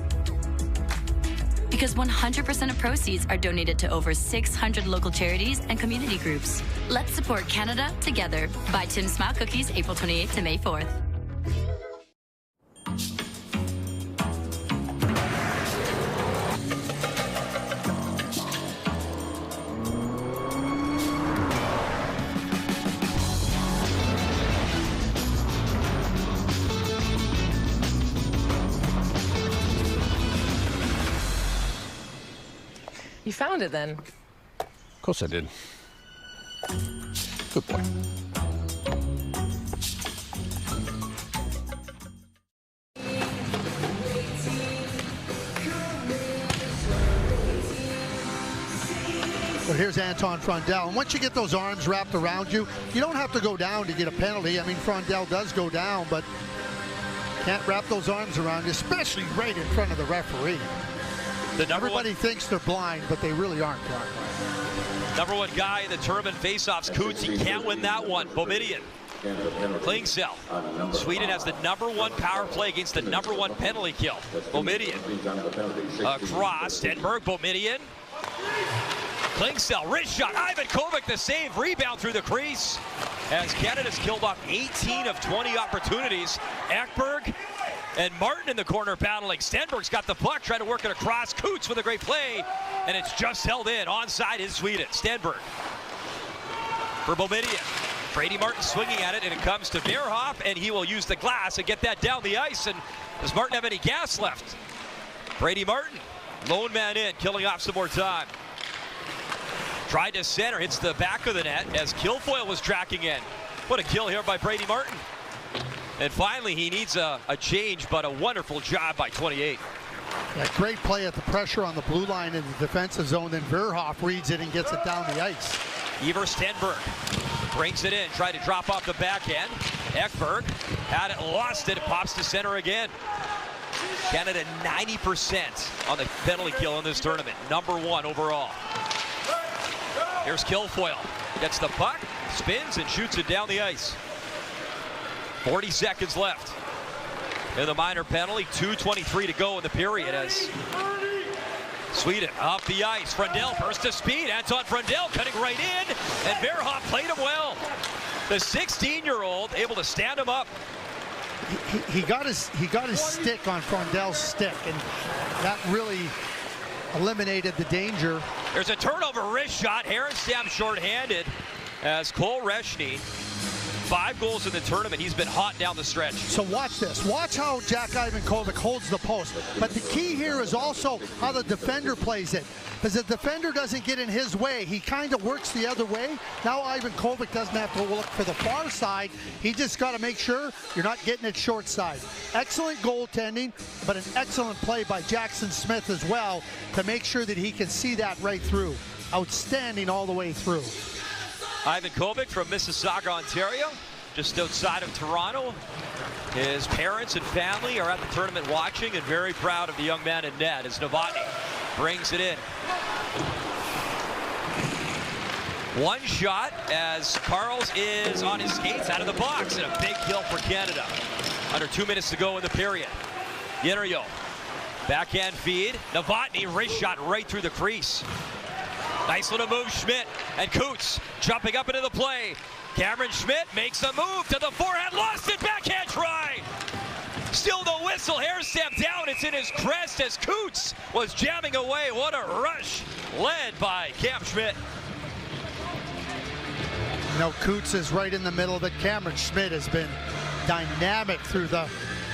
Because 100% of proceeds are donated to over 600 local charities and community groups. Let's support Canada together. Buy Tim Smile cookies April 28th to May 4th. You found it then? Of course I did. Good boy. Well, here's Anton Frondell. And once you get those arms wrapped around you, you don't have to go down to get a penalty. I mean, Frondell does go down, but can't wrap those arms around you, especially right in front of the referee. Everybody thinks they're blind, but they really aren't blind. #1 guy in the tournament faceoffs, Coots. He can't win that one. Boumedienne. Klingsell. Sweden has the #1 power play against the #1 penalty kill. Boumedienne. Across. Stenberg. Boumedienne. Klingsell. Wrist shot. Ivan Kovic the save. Rebound through the crease. As Canada's killed off 18 of 20 opportunities. Ekberg and Martin in the corner battling. Stenberg's got the puck, trying to work it across. Coots with a great play, and it's just held in. Onside is Sweden. Stenberg for Boumedienne. Brady Martin swinging at it, and it comes to Verhoff, and he will use the glass and get that down the ice. And does Martin have any gas left? Brady Martin, lone man in, killing off some more time. Tried to center, hits the back of the net as Kilfoyle was tracking in. What a kill here by Brady Martin. And finally, he needs a change, but a wonderful job by 28. Yeah, great play at the pressure on the blue line in the defensive zone. Then Verhoff reads it and gets it down the ice. Iver Stenberg brings it in, tried to drop off the backhand. Ekberg had it, lost it, pops to center again. Canada 90% on the penalty kill in this tournament. #1 overall. Here's Kilfoyle. Gets the puck, spins, and shoots it down the ice. 40 seconds left in the minor penalty. 2:23 to go in the period as Sweden up the ice. Frondell first to speed. Anton Frondell cutting right in, and Verhoff played him well. The 16-year-old able to stand him up. He got his stick on Frondell's stick, and that really eliminated the danger. There's a turnover wrist shot. Herenstam shorthanded as Cole Reshny. 5 goals in the tournament. He's been hot down the stretch. So watch this. Watch how Jack Ivan Kovic holds the post. But the key here is also how the defender plays it. Because the defender doesn't get in his way. He kind of works the other way. Now Ivan Kovic doesn't have to look for the far side. He just got to make sure you're not getting it short side. Excellent goaltending, but an excellent play by Jackson Smith as well to make sure that he can see that right through. Outstanding all the way through. Ivan Kovic from Mississauga, Ontario, just outside of Toronto. His parents and family are at the tournament watching and very proud of the young man in net as Novotny brings it in. One shot as Carls is on his skates out of the box, and a big kill for Canada. Under 2 minutes to go in the period. Yennerio, backhand feed. Novotny, wrist shot right through the crease. Nice little move, Schmidt and Coots jumping up into the play. Cameron Schmidt makes a move to the forehand, lost it, backhand try. Still no whistle, Herenstam down, it's in his crest as Coots was jamming away. What a rush, led by Cam Schmidt. You know, Coots is right in the middle of it. Cameron Schmidt has been dynamic through the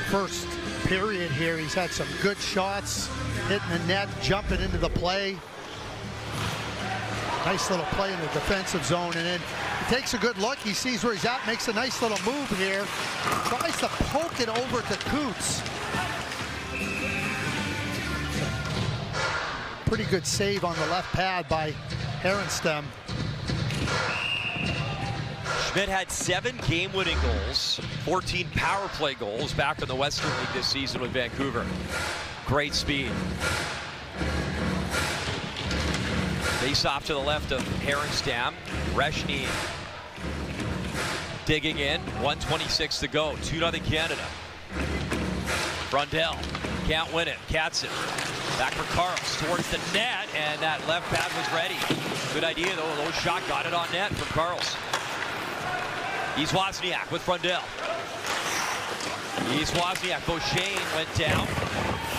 first period here. He's had some good shots, hitting the net, jumping into the play. Nice little play in the defensive zone, and then he takes a good look. He sees where he's at, makes a nice little move here. Tries to poke it over to Coots. Pretty good save on the left pad by Herenstam. Schmidt had 7 game-winning goals, 14 power play goals back in the Western League this season with Vancouver. Great speed. Face off to the left of Herenstam. Reshny digging in. 1:26 to go. 2-0 Canada. Brundell can't win it. Katzen back for Karls towards the net, and that left pad was ready. Good idea, though. A low shot got it on net from Karls. He's Wozniak with Brundell. He's Wozniak. Beauchene went down.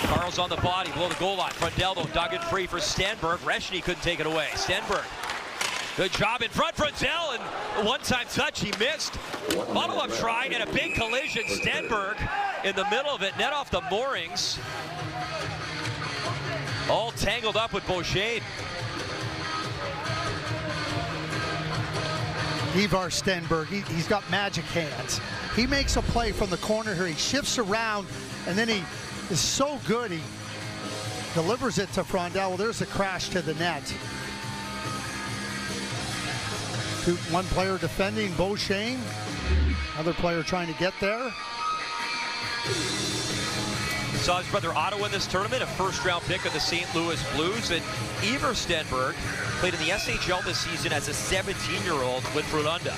Karls on the body below the goal line. Brundell, though, dug it free for Stenberg. Reshny couldn't take it away. Stenberg. Good job in front. Brundell, and a one-time touch. He missed. Follow-up try and a big collision. Stenberg in the middle of it. Net off the moorings. All tangled up with Beauchene. Ivar Stenberg, he's got magic hands. He makes a play from the corner here. He shifts around, and then he is so good. He delivers it to Frondel. Well, there's a crash to the net. One player defending Beauchene. Another player trying to get there. Saw his brother Otto in this tournament, a first-round pick of the St. Louis Blues, and Ivar Stenberg played in the SHL this season as a 17-year-old with Frölunda.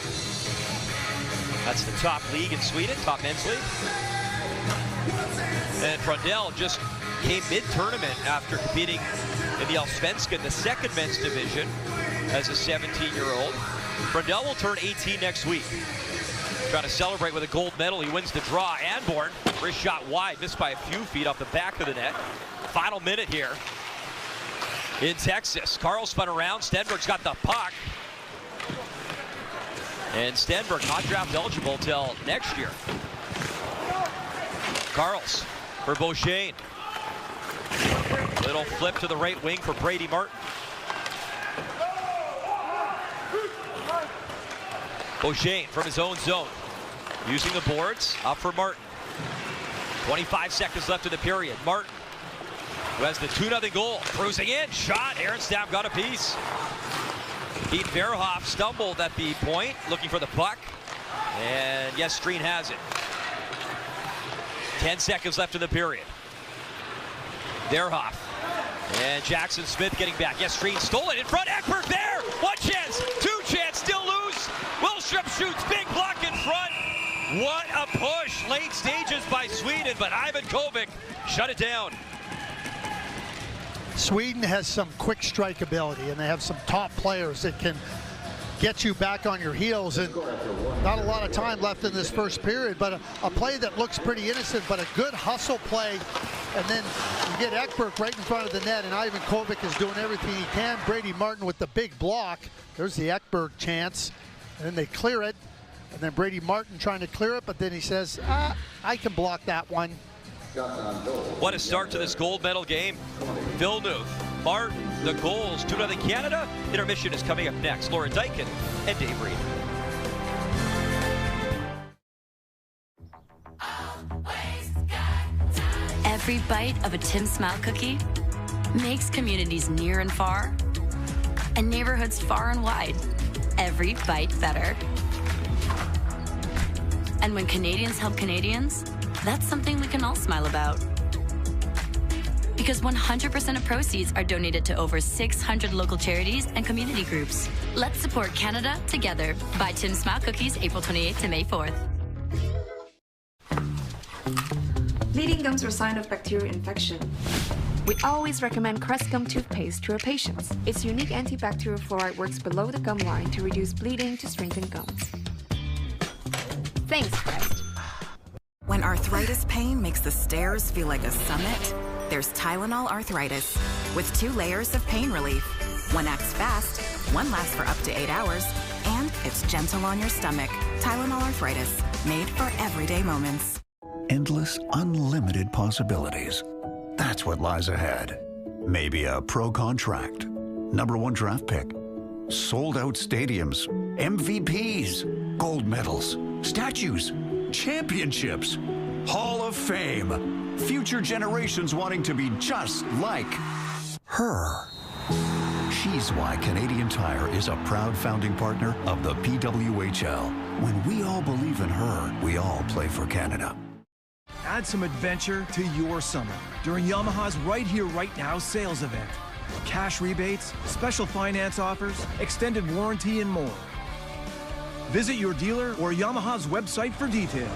That's the top league in Sweden, top men's league. And Frondell just came mid-tournament after competing in the Allsvenskan, the second men's division, as a 17-year-old. Frondell will turn 18 next week. Trying to celebrate with a gold medal. He wins the draw. Anborn, wrist shot wide, missed by a few feet off the back of the net. Final minute here in Texas. Karls spun around. Stenberg's got the puck. And Stenberg not draft eligible till next year. Karls for Beauchene. Little flip to the right wing for Brady Martin. Beauchene from his own zone. Using the boards, up for Martin. 25 seconds left in the period. Martin, who has the 2-0 goal, cruising in, shot, Aronstam got a piece. Pete Verhoff stumbled at the point, looking for the puck. And yes, Streen has it. 10 seconds left in the period. Verhoff. And Jackson Smith getting back. Yes, Streen stole it in front. Ekberg there. One chance, two chance, still loose. Willström shoots, big block in front. What a push. Late stages by Sweden, but Ivan Kovic shut it down. Sweden has some quick strike ability, and they have some top players that can get you back on your heels. And not a lot of time left in this first period, but a play that looks pretty innocent, but a good hustle play. And then you get Ekberg right in front of the net, and Ivan Kovic is doing everything he can. Brady Martin with the big block. There's the Ekberg chance. And then they clear it. And then Brady Martin trying to clear it, but then he says, I can block that one. What a start to this gold medal game. Villeneuve, Martin, the goals, 2-0 Canada. Intermission is coming up next. Laura Dykin and Dave Reed. Every bite of a Tim Smile cookie makes communities near and far and neighborhoods far and wide every bite better. And when Canadians help Canadians, that's something we can all smile about. Because 100% of proceeds are donated to over 600 local charities and community groups. Let's support Canada together. Buy Tim Smile cookies April 28th to May 4th. Bleeding gums are a sign of bacterial infection. We always recommend Crest Gum toothpaste to our patients. Its unique antibacterial fluoride works below the gum line to reduce bleeding to strengthen gums. Thanks, Crest. When arthritis pain makes the stairs feel like a summit, there's Tylenol Arthritis with 2 layers of pain relief. One acts fast, one lasts for up to 8 hours, and it's gentle on your stomach. Tylenol Arthritis, made for everyday moments. Endless, unlimited possibilities. That's what lies ahead. Maybe a pro contract, #1 draft pick, sold out stadiums, MVPs, gold medals, statues, championships, Hall of Fame, future generations wanting to be just like her. She's why Canadian Tire is a proud founding partner of the PWHL. When we all believe in her, we all play for Canada. Add some adventure to your summer during Yamaha's Right Here, Right Now sales event. Cash rebates, special finance offers, extended warranty, and more. Visit your dealer or Yamaha's website for details.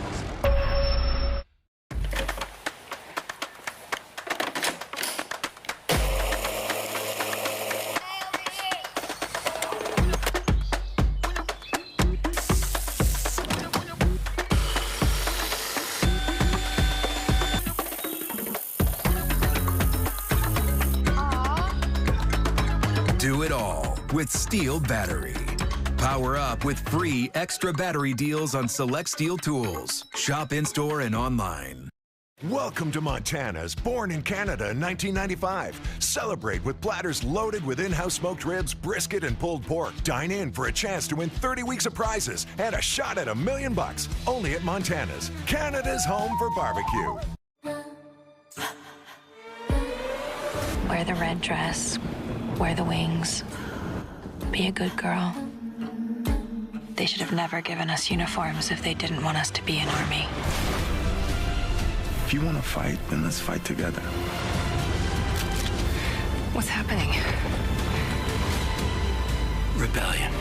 with Steel Battery. Power up with free extra battery deals on select Steel tools. Shop in-store and online. Welcome to Montana's Born in Canada in 1995. Celebrate with platters loaded with in-house smoked ribs, brisket, and pulled pork. Dine in for a chance to win 30 weeks of prizes and a shot at $1 million. Only at Montana's, Canada's home for barbecue. Wear the red dress, wear the wings, be a good girl. They should have never given us uniforms if they didn't want us to be an army. If you want to fight, then let's fight together. What's happening? Rebellion.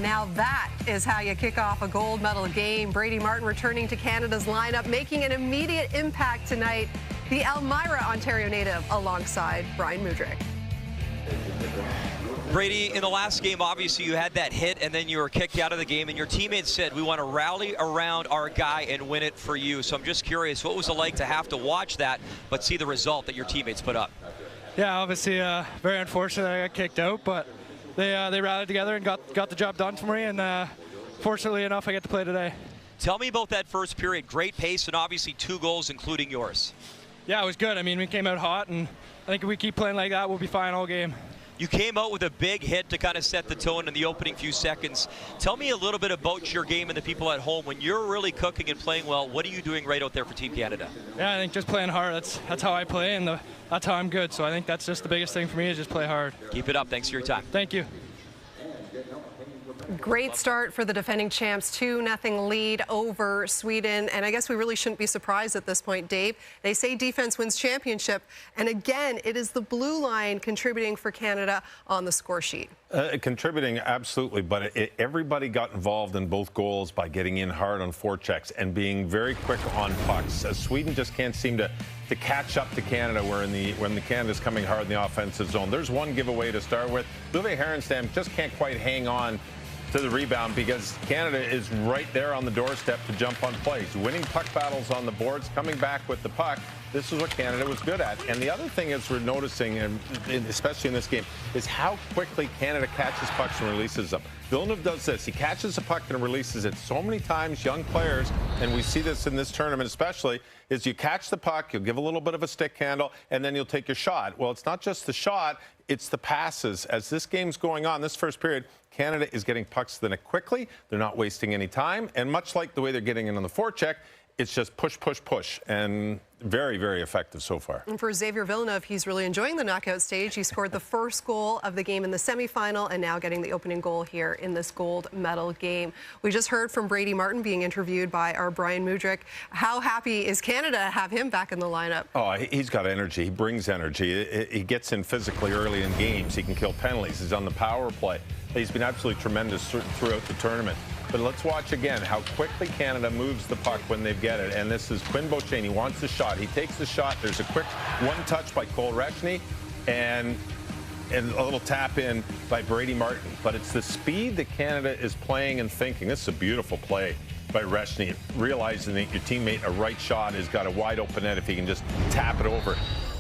Now that is how you kick off a gold medal game. Brady Martin returning to Canada's lineup, making an immediate impact tonight. The Elmira, Ontario native, alongside Brian Mudryk. Brady, in the last game, obviously you had that hit and then you were kicked out of the game, and your teammates said, we want to rally around our guy and win it for you. So I'm just curious, what was it like to have to watch that but see the result that your teammates put up? Yeah, obviously very unfortunate I got kicked out, but they rallied together and got the job done for me, and fortunately enough, I get to play today. Tell me about that first period. Great pace and obviously 2 goals, including yours. Yeah, it was good. I mean, we came out hot, and I think if we keep playing like that, we'll be fine all game. You came out with a big hit to kind of set the tone in the opening few seconds. Tell me a little bit about your game and the people at home. When you're really cooking and playing well, what are you doing right out there for Team Canada? Yeah, I think just playing hard. That's how I play, and that's how I'm good. So I think that's just the biggest thing for me is just play hard. Keep it up. Thanks for your time. Thank you. Great start for the defending champs, 2-0 lead over Sweden. And I guess we really shouldn't be surprised at this point, Dave. They say defense wins championship. And again, it is the blue line contributing for Canada on the score sheet. Contributing, absolutely. But everybody got involved in both goals by getting in hard on forechecks and being very quick on pucks. Sweden just can't seem to catch up to Canada when the Canada's coming hard in the offensive zone. There's one giveaway to start with. Luve Herenstam just can't quite hang on to the rebound because Canada is right there on the doorstep to jump on plays. Winning puck battles on the boards, coming back with the puck. This is what Canada was good at. And the other thing is we're noticing, and especially in this game, is how quickly Canada catches pucks and releases them. Villeneuve does this. He catches a puck and releases it so many times. Young players, and we see this in this tournament especially, is you catch the puck, you'll give a little bit of a stick handle, and then you'll take your shot. Well, it's not just the shot, it's the passes. As this game's going on, this first period, Canada is getting pucks to the net quickly. They're not wasting any time. And much like the way they're getting in on the forecheck, it's just push, push, push. And very, very effective so far. And for Xavier Villeneuve, he's really enjoying the knockout stage. He scored the first goal of the game in the semifinal and now getting the opening goal here in this gold medal game. We just heard from Brady Martin being interviewed by our Brian Mudryk. How happy is Canada to have him back in the lineup? Oh, he's got energy. He brings energy. He gets in physically early in games. He can kill penalties. He's on the power play. He's been absolutely tremendous throughout the tournament. But let's watch again how quickly Canada moves the puck when they get it. And this is Quinn Beauchesne. He wants the shot. He takes the shot. There's a quick one-touch by Cole Reshny and a little tap in by Brady Martin. But it's the speed that Canada is playing and thinking. This is a beautiful play by Reshny, realizing that your teammate, a right shot, has got a wide open net if he can just tap it over.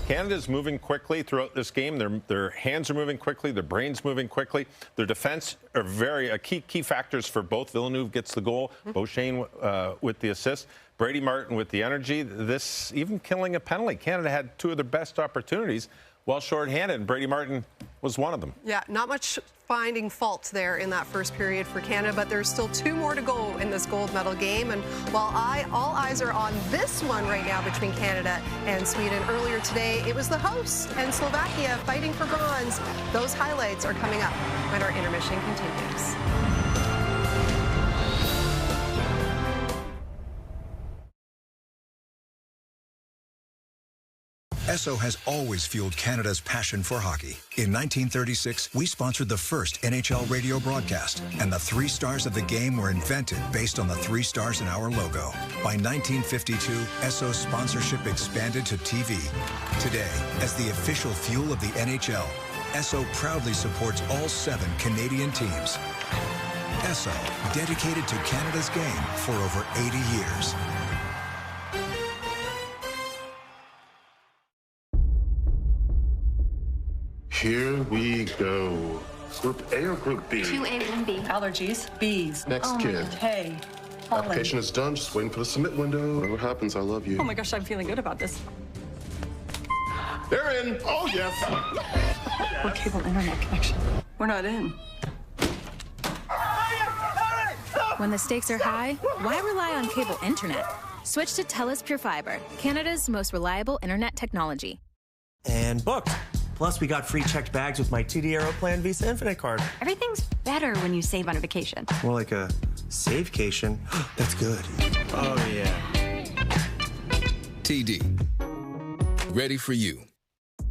Canada's moving quickly throughout this game. Their hands are moving quickly. Their brains moving quickly. Their defense are very key factors for both. Villeneuve gets the goal. Beauchesne with the assist. Brady Martin with the energy. This even killing a penalty. Canada had 2 of their best opportunities while shorthanded, and Brady Martin was one of them. Yeah, not much finding fault there in that first period for Canada, but there's still 2 more to go in this gold medal game. And while all eyes are on this one right now between Canada and Sweden, earlier today it was the hosts and Slovakia fighting for bronze. Those highlights are coming up when our intermission continues. Esso has always fueled Canada's passion for hockey. In 1936, we sponsored the first NHL radio broadcast, and the 3 stars of the game were invented based on the 3 stars in our logo. By 1952, Esso's sponsorship expanded to TV. Today, as the official fuel of the NHL, Esso proudly supports all 7 Canadian teams. Esso, dedicated to Canada's game for over 80 years. Here we go. Group A or Group B? 2A, 1B. Allergies, B's. Next kid. Hey. Application is done. Just waiting for the submit window. Whatever happens, I love you. Oh my gosh, I'm feeling good about this. They're in. Oh, yes. We're cable internet connection. We're not in. When the stakes are high, why rely on cable internet? Switch to TELUS Pure Fiber, Canada's most reliable internet technology. And booked. Plus, we got free checked bags with my TD Aeroplan Visa Infinite card. Everything's better when you save on a vacation. More like a save-cation. That's good. Oh, yeah. TD. Ready for you.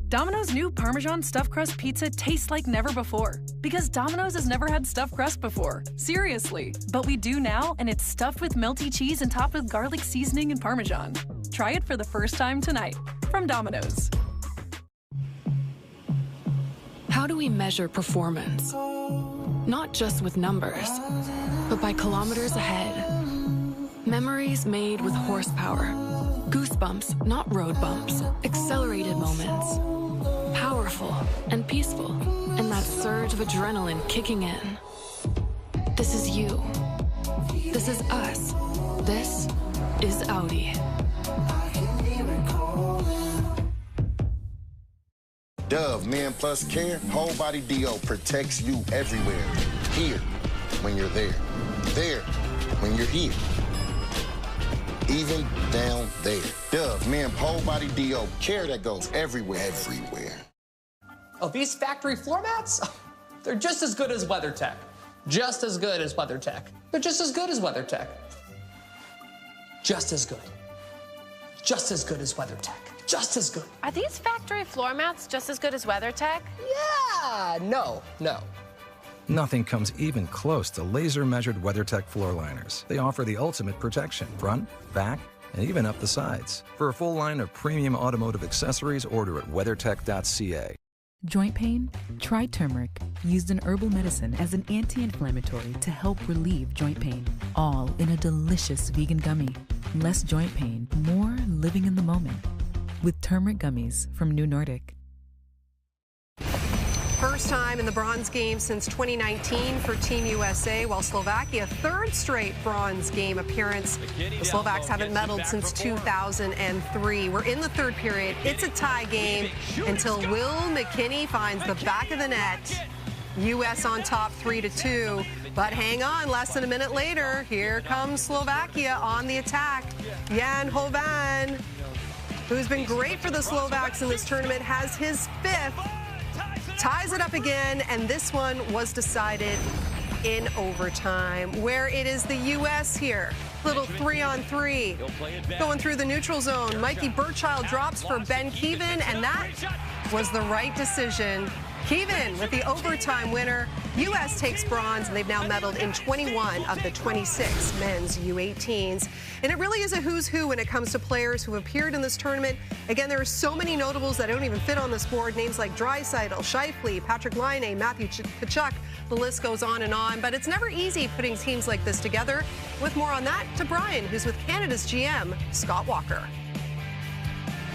Domino's new Parmesan stuffed crust pizza tastes like never before. Because Domino's has never had stuffed crust before. Seriously. But we do now, and it's stuffed with melty cheese and topped with garlic seasoning and Parmesan. Try it for the first time tonight. From Domino's. How do we measure performance? Not just with numbers, but by kilometers ahead. Memories made with horsepower. Goosebumps, not road bumps. Accelerated moments. Powerful and peaceful. And that surge of adrenaline kicking in. This is you. This is us. This is Audi. Dove Men Plus Care Whole Body DO protects you everywhere. Here, when you're there. There, when you're here. Even down there. Dove Men Whole Body DO. Care that goes everywhere. Everywhere. Oh, these factory floor mats? They're just as good as WeatherTech. Just as good as WeatherTech. They're just as good as WeatherTech. Just as good. Just as good as WeatherTech. Just as good. Are these factory floor mats just as good as WeatherTech? Yeah, no. Nothing comes even close to laser-measured WeatherTech floor liners. They offer the ultimate protection, front, back, and even up the sides. For a full line of premium automotive accessories, order at weathertech.ca. Joint pain? Try turmeric, used in herbal medicine as an anti-inflammatory to help relieve joint pain. All in a delicious vegan gummy. Less joint pain, more living in the moment. With turmeric gummies from New Nordic. First time in the bronze game since 2019 for Team USA, while Slovakia, 3rd straight bronze game appearance. The Slovaks haven't medaled since 2003. We're in the 3rd period. It's a tie game until Will McKinney finds the back of the net. U.S. on top 3-2. But hang on, less than a minute later, here comes Slovakia on the attack. Jan Hovan, who's been great for the Slovaks in this tournament, has his 5th, ties it up again, and this one was decided in overtime, where it is the U.S. here. Little 3-on-3 going through the neutral zone. Mikey Burchild drops for Ben Keevan, and that was the right decision. Keevan with the overtime winner. U.S. takes bronze, and they've now medaled in 21 of the 26 men's U18s. And it really is a who's who when it comes to players who appeared in this tournament. Again, there are so many notables that don't even fit on this board. Names like Draisaitl, Scheifele, Patrick Laine, Matthew Tkachuk. The list goes on. But it's never easy putting teams like this together. With more on that, to Brian, who's with Canada's GM, Scott Walker.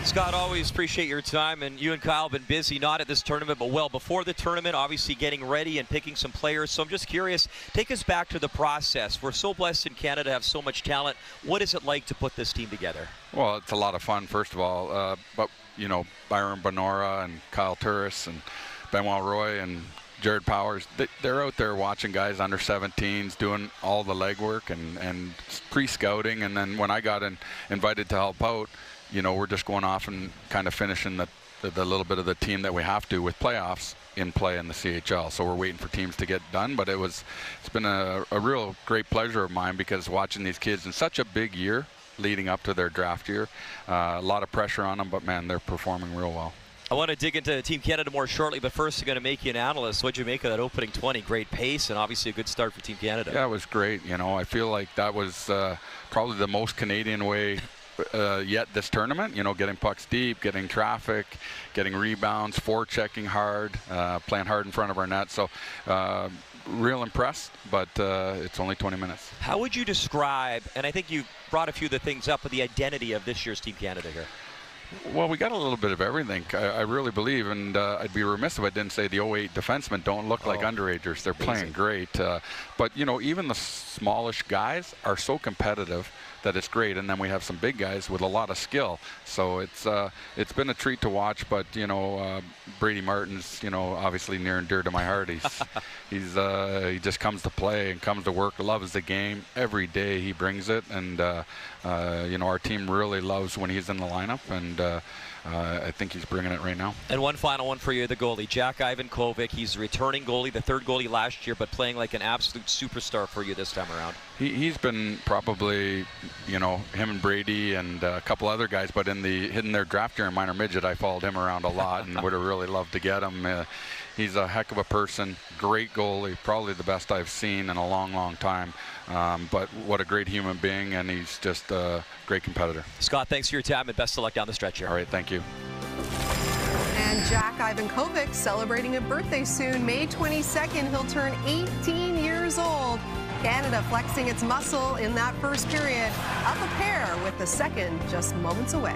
Scott, always appreciate your time, and you and Kyle have been busy, not at this tournament, but well before the tournament, obviously getting ready and picking some players. So I'm just curious, take us back to the process. We're so blessed in Canada to have so much talent. What is it like to put this team together? Well, it's a lot of fun, first of all. But, you know, Byron Bonora and Kyle Turris and Benoit Roy and Jared Powers, they're out there watching guys under 17s, doing all the legwork and pre-scouting. And then when I got invited to help out, you know, we're just going off and kind of finishing the little bit of the team that we have to with playoffs in play in the CHL. So we're waiting for teams to get done, but it's been a real great pleasure of mine, because watching these kids in such a big year, leading up to their draft year. A lot of pressure on them, but man, they're performing real well. I want to dig into Team Canada more shortly, but first I'm going to make you an analyst. What'd you make of that opening 20? Great pace and obviously a good start for Team Canada. Yeah, it was great. You know, I feel like that was probably the most Canadian way yet this tournament. You know, getting pucks deep, getting traffic, getting rebounds, forechecking hard, playing hard in front of our net. So real impressed, but it's only 20 minutes. How would you describe, and I think you brought a few of the things up, with the identity of this year's Team Canada here? Well, we got a little bit of everything, I really believe, and I'd be remiss if I didn't say the 08 defensemen don't look like underagers. They're playing great. But, you know, even the smallish guys are so competitive that it's great. And then we have some big guys with a lot of skill. So it's been a treat to watch. But, you know, Brady Martin's, you know, obviously near and dear to my heart. He just comes to play and comes to work, loves the game. Every day he brings it. And, you know, our team really loves when he's in the lineup. And I think he's bringing it right now. And one final one for you, the goalie, Jack Ivankovic. He's a returning goalie, the third goalie last year, but playing like an absolute superstar for you this time around. He's been probably, you know, him and Brady and a couple other guys, but in their draft year in minor midget, I followed him around a lot and would have really loved to get him. He's a heck of a person, great goalie, probably the best I've seen in a long, long time. But what a great human being, and he's just a great competitor. Scott, thanks for your time, and best of luck down the stretch here. All right, thank you. And Jack Ivankovic celebrating a birthday soon. May 22nd, he'll turn 18 years old. Canada flexing its muscle in that first period. Up a pair with the second just moments away.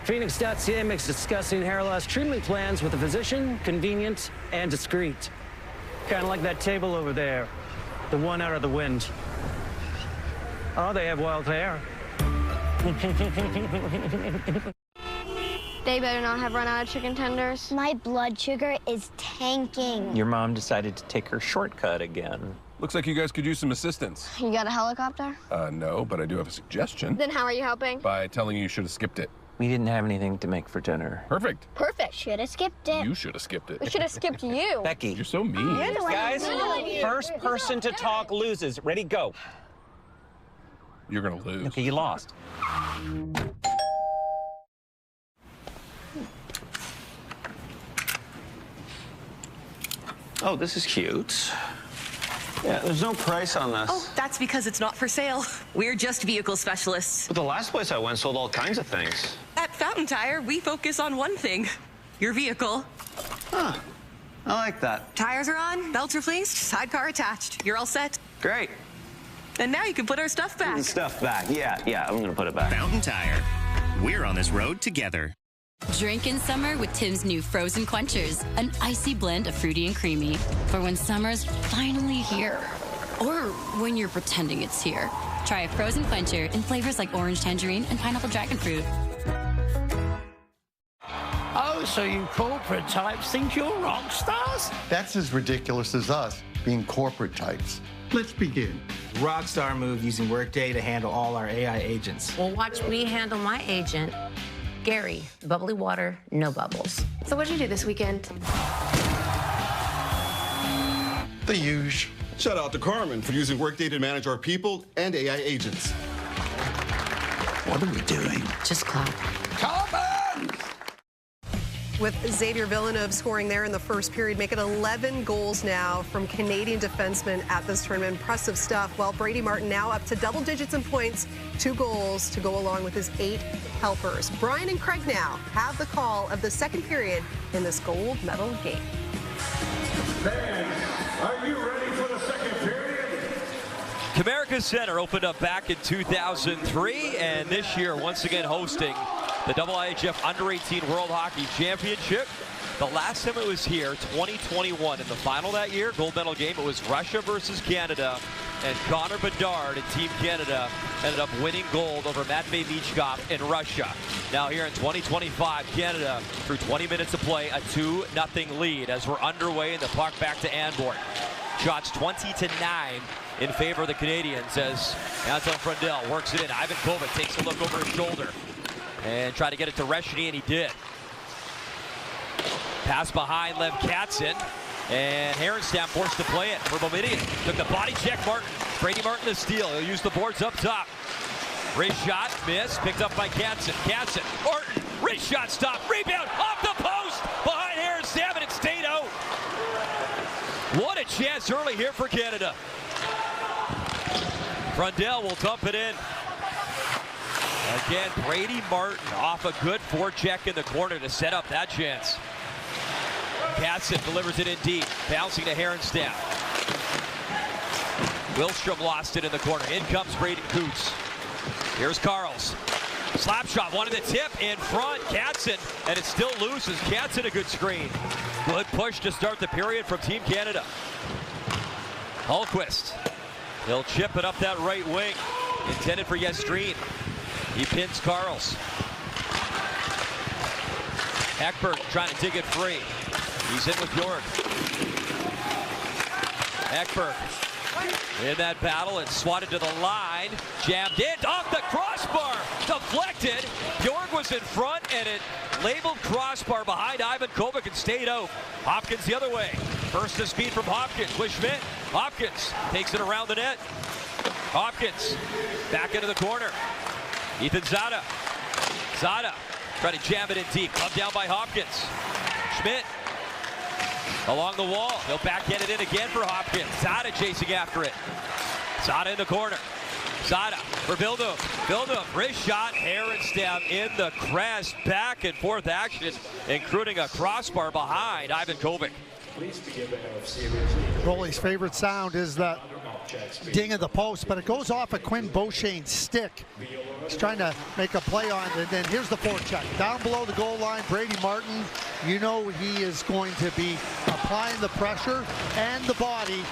Phoenix.ca makes discussing hair loss treatment plans with a physician convenient and discreet. Kind of like that table over there, the one out of the wind. Oh, they have wild hair. They better not have run out of chicken tenders. My blood sugar is tanking. Your mom decided to take her shortcut again. Looks like you guys could use some assistance. You got a helicopter? No, but I do have a suggestion. Then how are you helping? By telling you should have skipped it. We didn't have anything to make for dinner. Perfect. Perfect. Should have skipped it. You should have skipped it. We should have skipped you. Becky. You're so mean. You're the one Guys, who first person to talk loses. Ready, go. You're going to lose. Okay, you lost. Oh, this is cute. Yeah, there's no price on this. Oh, that's because it's not for sale. We're just vehicle specialists. But the last place I went sold all kinds of things. At Fountain Tire, we focus on one thing, your vehicle. Huh. I like that. Tires are on, belts replaced, sidecar attached. You're all set. Great. And now you can put our stuff back. Stuff back. Yeah, I'm gonna put it back. Fountain Tire. We're on this road together. Drink in summer with Tim's new Frozen Quenchers, an icy blend of fruity and creamy for when summer's finally here. Or when you're pretending it's here. Try a Frozen Quencher in flavors like orange tangerine and pineapple dragon fruit. Oh, so you corporate types think you're rock stars? That's as ridiculous as us being corporate types. Let's begin. Rockstar move using Workday to handle all our AI agents. Well, watch me handle my agent. Gary, bubbly water, no bubbles. So what'd you do this weekend? The huge. Shout out to Carmen for using Workday to manage our people and AI agents. What are we doing? Just clap. Carmen! With Xavier Villeneuve scoring there in the first period, making 11 goals now from Canadian defensemen at this tournament. Impressive stuff. While Brady Martin now up to double digits in points, 2 goals to go along with his 8 helpers. Brian and Craig now have the call of the second period in this gold medal game. Fans, are you ready for the second period? Comerica Center opened up back in 2003, and this year once again hosting the IIHF Under-18 World Hockey Championship. The last time it was here, 2021, in the final that year, gold medal game, it was Russia versus Canada, and Connor Bedard and Team Canada ended up winning gold over Matvei Michkov in Russia. Now here in 2025, Canada, through 20 minutes of play, a 2-0 lead as we're underway, and the puck back to Anborn. Shots 20-9 in favor of the Canadians as Anton Frundell works it in. Ivankovic takes a look over his shoulder and try to get it to Reshny, and he did. Pass behind Lev Katzin. And Heronstam forced to play it for Bomidian. Took the body check, Martin. Brady Martin to steal. He'll use the boards up top. Wrist shot, miss, picked up by Katzen. Katzen, Martin, wrist shot, stop, rebound, off the post, behind Heronstam, and it stayed out. What a chance early here for Canada. Brundell will dump it in. Again, Brady Martin off a good forecheck in the corner to set up that chance. Katzen delivers it in deep, bouncing to Heronstam. Wilstrom lost it in the corner. In comes Brady Coots. Here's Carls. Slap shot, wanted the tip in front. Katzen, and it still loses. Katzen a good screen. Good push to start the period from Team Canada. Hultquist. He'll chip it up that right wing. Intended for Yestreen. He pins Carls. Ekberg trying to dig it free. He's in with Bjork. Ekberg in that battle and swatted to the line. Jammed in off the crossbar. Deflected. Bjork was in front and it labeled crossbar behind Ivan Kovic and stayed out. Hopkins the other way. Burst of speed from Hopkins with Schmidt. Hopkins takes it around the net. Hopkins back into the corner. Ethan Zada. Zada trying to jam it in deep. Clubbed down by Hopkins. Schmidt along the wall. He'll backhand it in again for Hopkins. Zada chasing after it. Zada in the corner. Zada for Bildum. Bildum, wrist shot. Heronstam in the crest. Back and forth action, including a crossbar behind Ivan Kovic. Goalie's favorite sound is the ding of the post, but it goes off of Quinn Beauchene's stick. He's trying to make a play on it, and then here's the forecheck. Down below the goal line, Brady Martin, you know he is going to be applying the pressure and the body,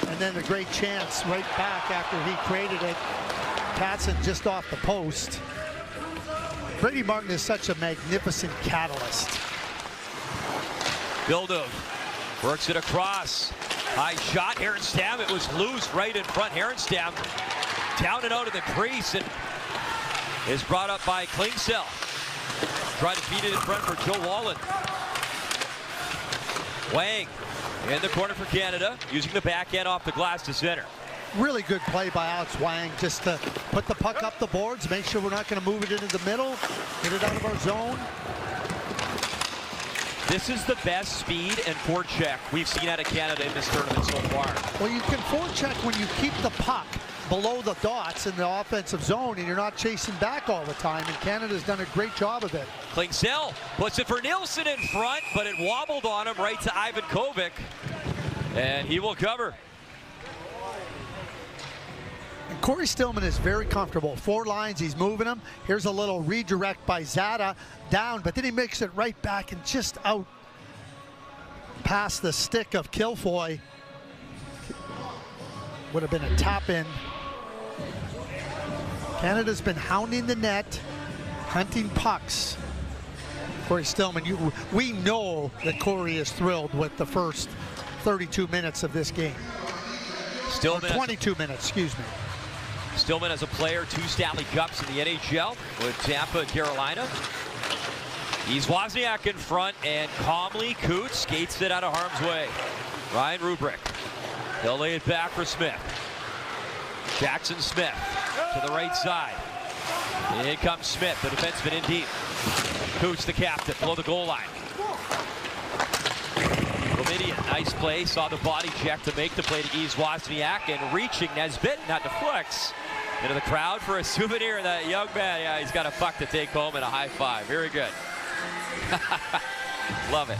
and then a great chance right back after he created it. Katzen just off the post. Brady Martin is such a magnificent catalyst. Bildum works it across. High shot, Heronstam. It was loose right in front. Heronstam down and out of the crease and is brought up by Klingsell. Tried to feed it in front for Joe Wallen. Wang in the corner for Canada, using the backhand off the glass to center. Really good play by Alex Wang, just to put the puck up the boards, make sure we're not going to move it into the middle, get it out of our zone. This is the best speed and forecheck we've seen out of Canada in this tournament so far. Well, you can forecheck when you keep the puck below the dots in the offensive zone and you're not chasing back all the time, and Canada's done a great job of it. Klingsell puts it for Nilsson in front, but it wobbled on him right to Ivan Kovic, and he will cover. And Corey Stillman is very comfortable. 4 lines, he's moving them. Here's a little redirect by Zada down, but then he makes it right back and just out past the stick of Kilfoy. Would have been a tap in. Canada's been hounding the net, hunting pucks. Corey Stillman, we know that Corey is thrilled with the first 32 minutes of this game. Stillman, 22 minutes, excuse me. Stillman as a player, 2 Stanley Cups in the NHL with Tampa and Carolina. He's Wozniak in front, and calmly Coots skates it out of harm's way. Ryan Rubrick. He'll lay it back for Smith. Jackson Smith to the right side. In comes Smith, the defenseman in deep. Coots, the captain, below the goal line. Bomidian, nice play, saw the body check to make the play to ease Wozniak, and reaching Nesbitt, not deflects. Into the crowd for a souvenir. That young man, yeah, he's got a puck to take home and a high five. Very good. Love it.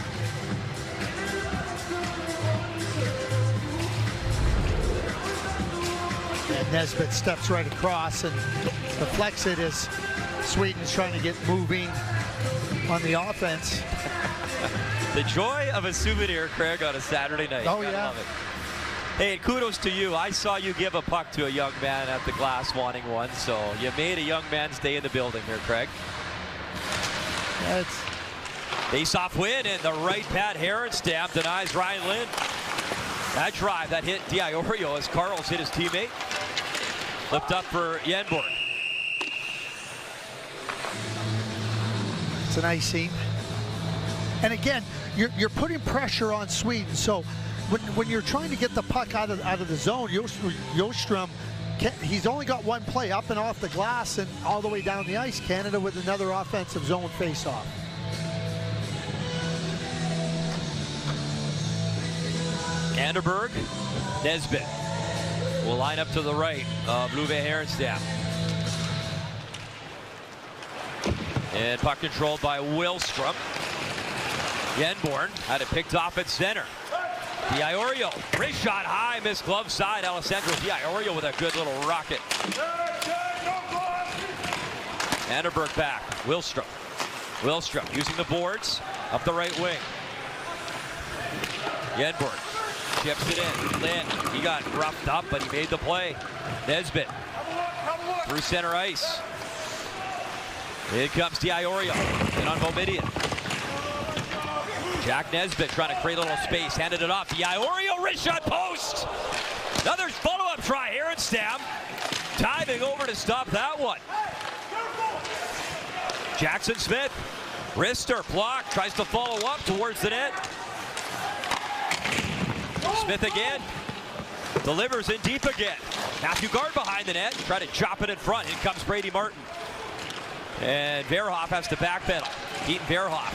And Nesbitt steps right across and deflects it as Sweden's trying to get moving on the offense. The joy of a souvenir, Craig, on a Saturday night. Oh, yeah. Love it. Hey, kudos to you. I saw you give a puck to a young man at the glass wanting one, so you made a young man stay in the building here, Craig. Yeah, face-off win, and the right pad Heronstam denies Ryan Lind. That drive, that hit Diorio as Carls hit his teammate. Flipped up for Yenborg. It's an icing. And again, you're putting pressure on Sweden. So when you're trying to get the puck out of the zone, Ljungström, he's only got one play, up and off the glass and all the way down the ice. Canada with another offensive zone face-off. Anderberg, Nesbitt will line up to the right of Luve Herenstam. And puck controlled by Willström. Yenborn had it picked off at center. Diorio, wrist shot high, missed glove side. Alessandro Diorio with a good little rocket. Anderberg back, Willström. Willström using the boards up the right wing. Yenborn chips it in. Lynn, he got roughed up, but he made the play. Nesbitt through center ice. Here comes Diorio in on Bomidian. Jack Nesbitt trying to create a little space, handed it off. Diorio, wrist shot, post. Another follow-up try. Herenstam diving over to stop that one. Jackson Smith, wrister, block, tries to follow up towards the net. Smith again, delivers in deep again. Matthew Guard behind the net, try to chop it in front. In comes Brady Martin. And Verhoff has to backpedal. Keaton Verhoff.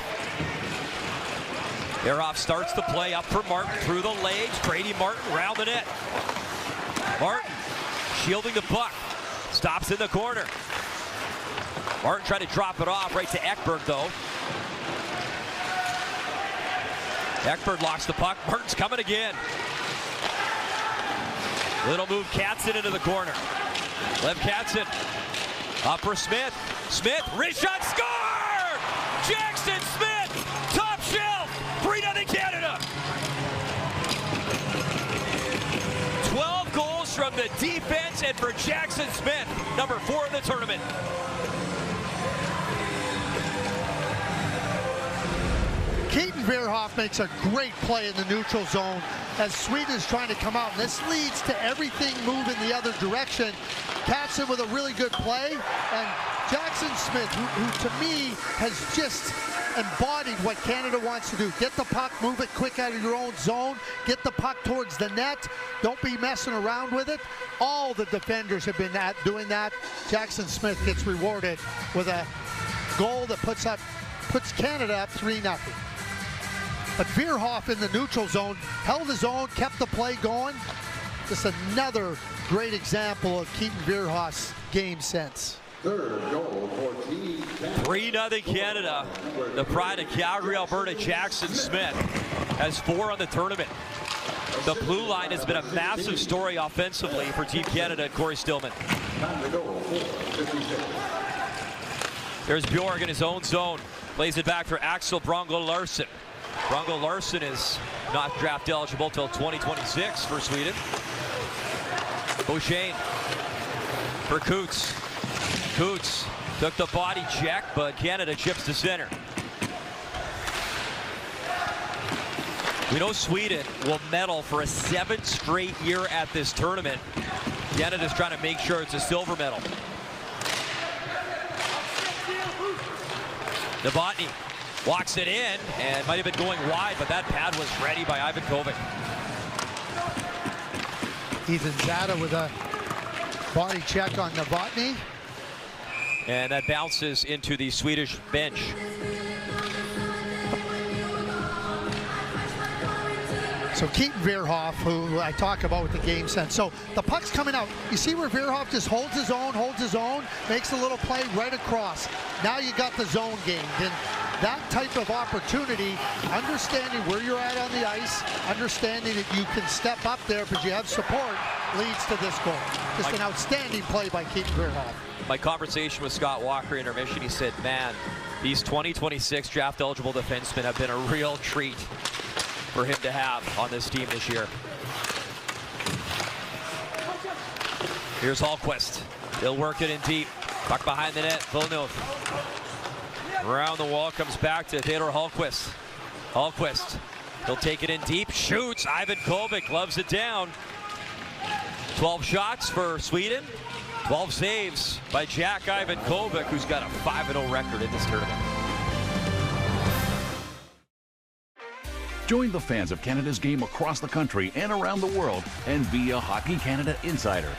Verhoff starts the play up for Martin through the legs. Brady Martin round the net. Martin shielding the puck. Stops in the corner. Martin tried to drop it off right to Ekberg though. Ekberg locks the puck. Martin's coming again. Little move, Katzen into the corner. Lev Katzen up for Smith. Smith, wrist shot, score! Jackson Smith, top shelf, 3-0 Canada. 12 goals from the defense and for Jackson Smith, number 4 in the tournament. Keaton Verhoff makes a great play in the neutral zone as Sweden is trying to come out. And this leads to everything moving the other direction. Katzen with a really good play, and Jackson Smith, who to me has just embodied what Canada wants to do. Get the puck, move it quick out of your own zone, get the puck towards the net, don't be messing around with it. All the defenders have been doing that. Jackson Smith gets rewarded with a goal that puts Canada up 3-0. But Verhoff in the neutral zone held his own, kept the play going. Just another great example of Keaton Verhoff's game sense. Third goal for Team 3-0 Canada. The pride of Calgary, Alberta, Jackson Smith has 4 on the tournament. The blue line has been a massive story offensively for Team Canada and Corey Stillman. There's Bjorg in his own zone. Plays it back for Axel Brongo Larson. Brongo Larson is not draft eligible till 2026 for Sweden. Beauchene for Coots. Coots took the body check, but Canada chips to center. We know Sweden will medal for a 7th straight year at this tournament. Canada's trying to make sure it's a silver medal. Novotny walks it in and might have been going wide, but that pad was ready by Ivan Kovic. Ethan Zada with a body check on Novotny. And that bounces into the Swedish bench. So Keaton Verhoff, who I talk about with the game sense. So the puck's coming out. You see where Verhoff just holds his own, makes a little play right across. Now you got the zone gained. And that type of opportunity, understanding where you're at on the ice, understanding that you can step up there because you have support, leads to this goal. Just an outstanding play by Keaton Verhoff. My conversation with Scott Walker intermission, he said, man, these 2026 draft eligible defensemen have been a real treat for him to have on this team this year. Here's Hallquist. He'll work it in deep. Puck behind the net, Villeneuve. Around the wall, comes back to Theodor Hallquist. Hallquist, he'll take it in deep, shoots. Ivan Kovic loves it down. 12 shots for Sweden. 12 saves by Jack Ivan Kovic, who's got a 5-0 record in this tournament. Join the fans of Canada's game across the country and around the world and be a Hockey Canada insider.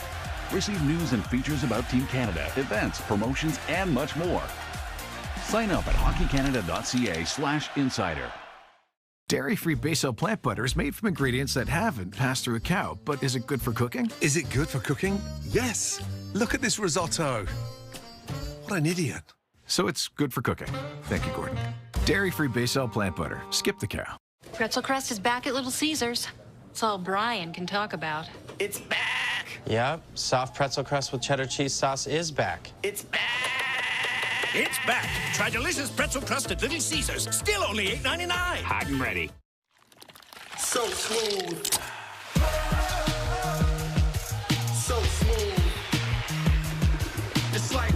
Receive news and features about Team Canada, events, promotions, and much more. Sign up at hockeycanada.ca/insider. Dairy-free Baso plant butter is made from ingredients that haven't passed through a cow, but is it good for cooking? Is it good for cooking? Yes. Look at this risotto. What an idiot. So it's good for cooking. Thank you, Gordon. Dairy-free Baso plant butter. Skip the cow. Pretzel crust is back at Little Caesars. It's all Brian can talk about. It's back! Yep, soft pretzel crust with cheddar cheese sauce is back. It's back! It's back. Try delicious pretzel crust at Little Caesars. Still only $8.99. Hot and ready. So smooth. So smooth. It's like,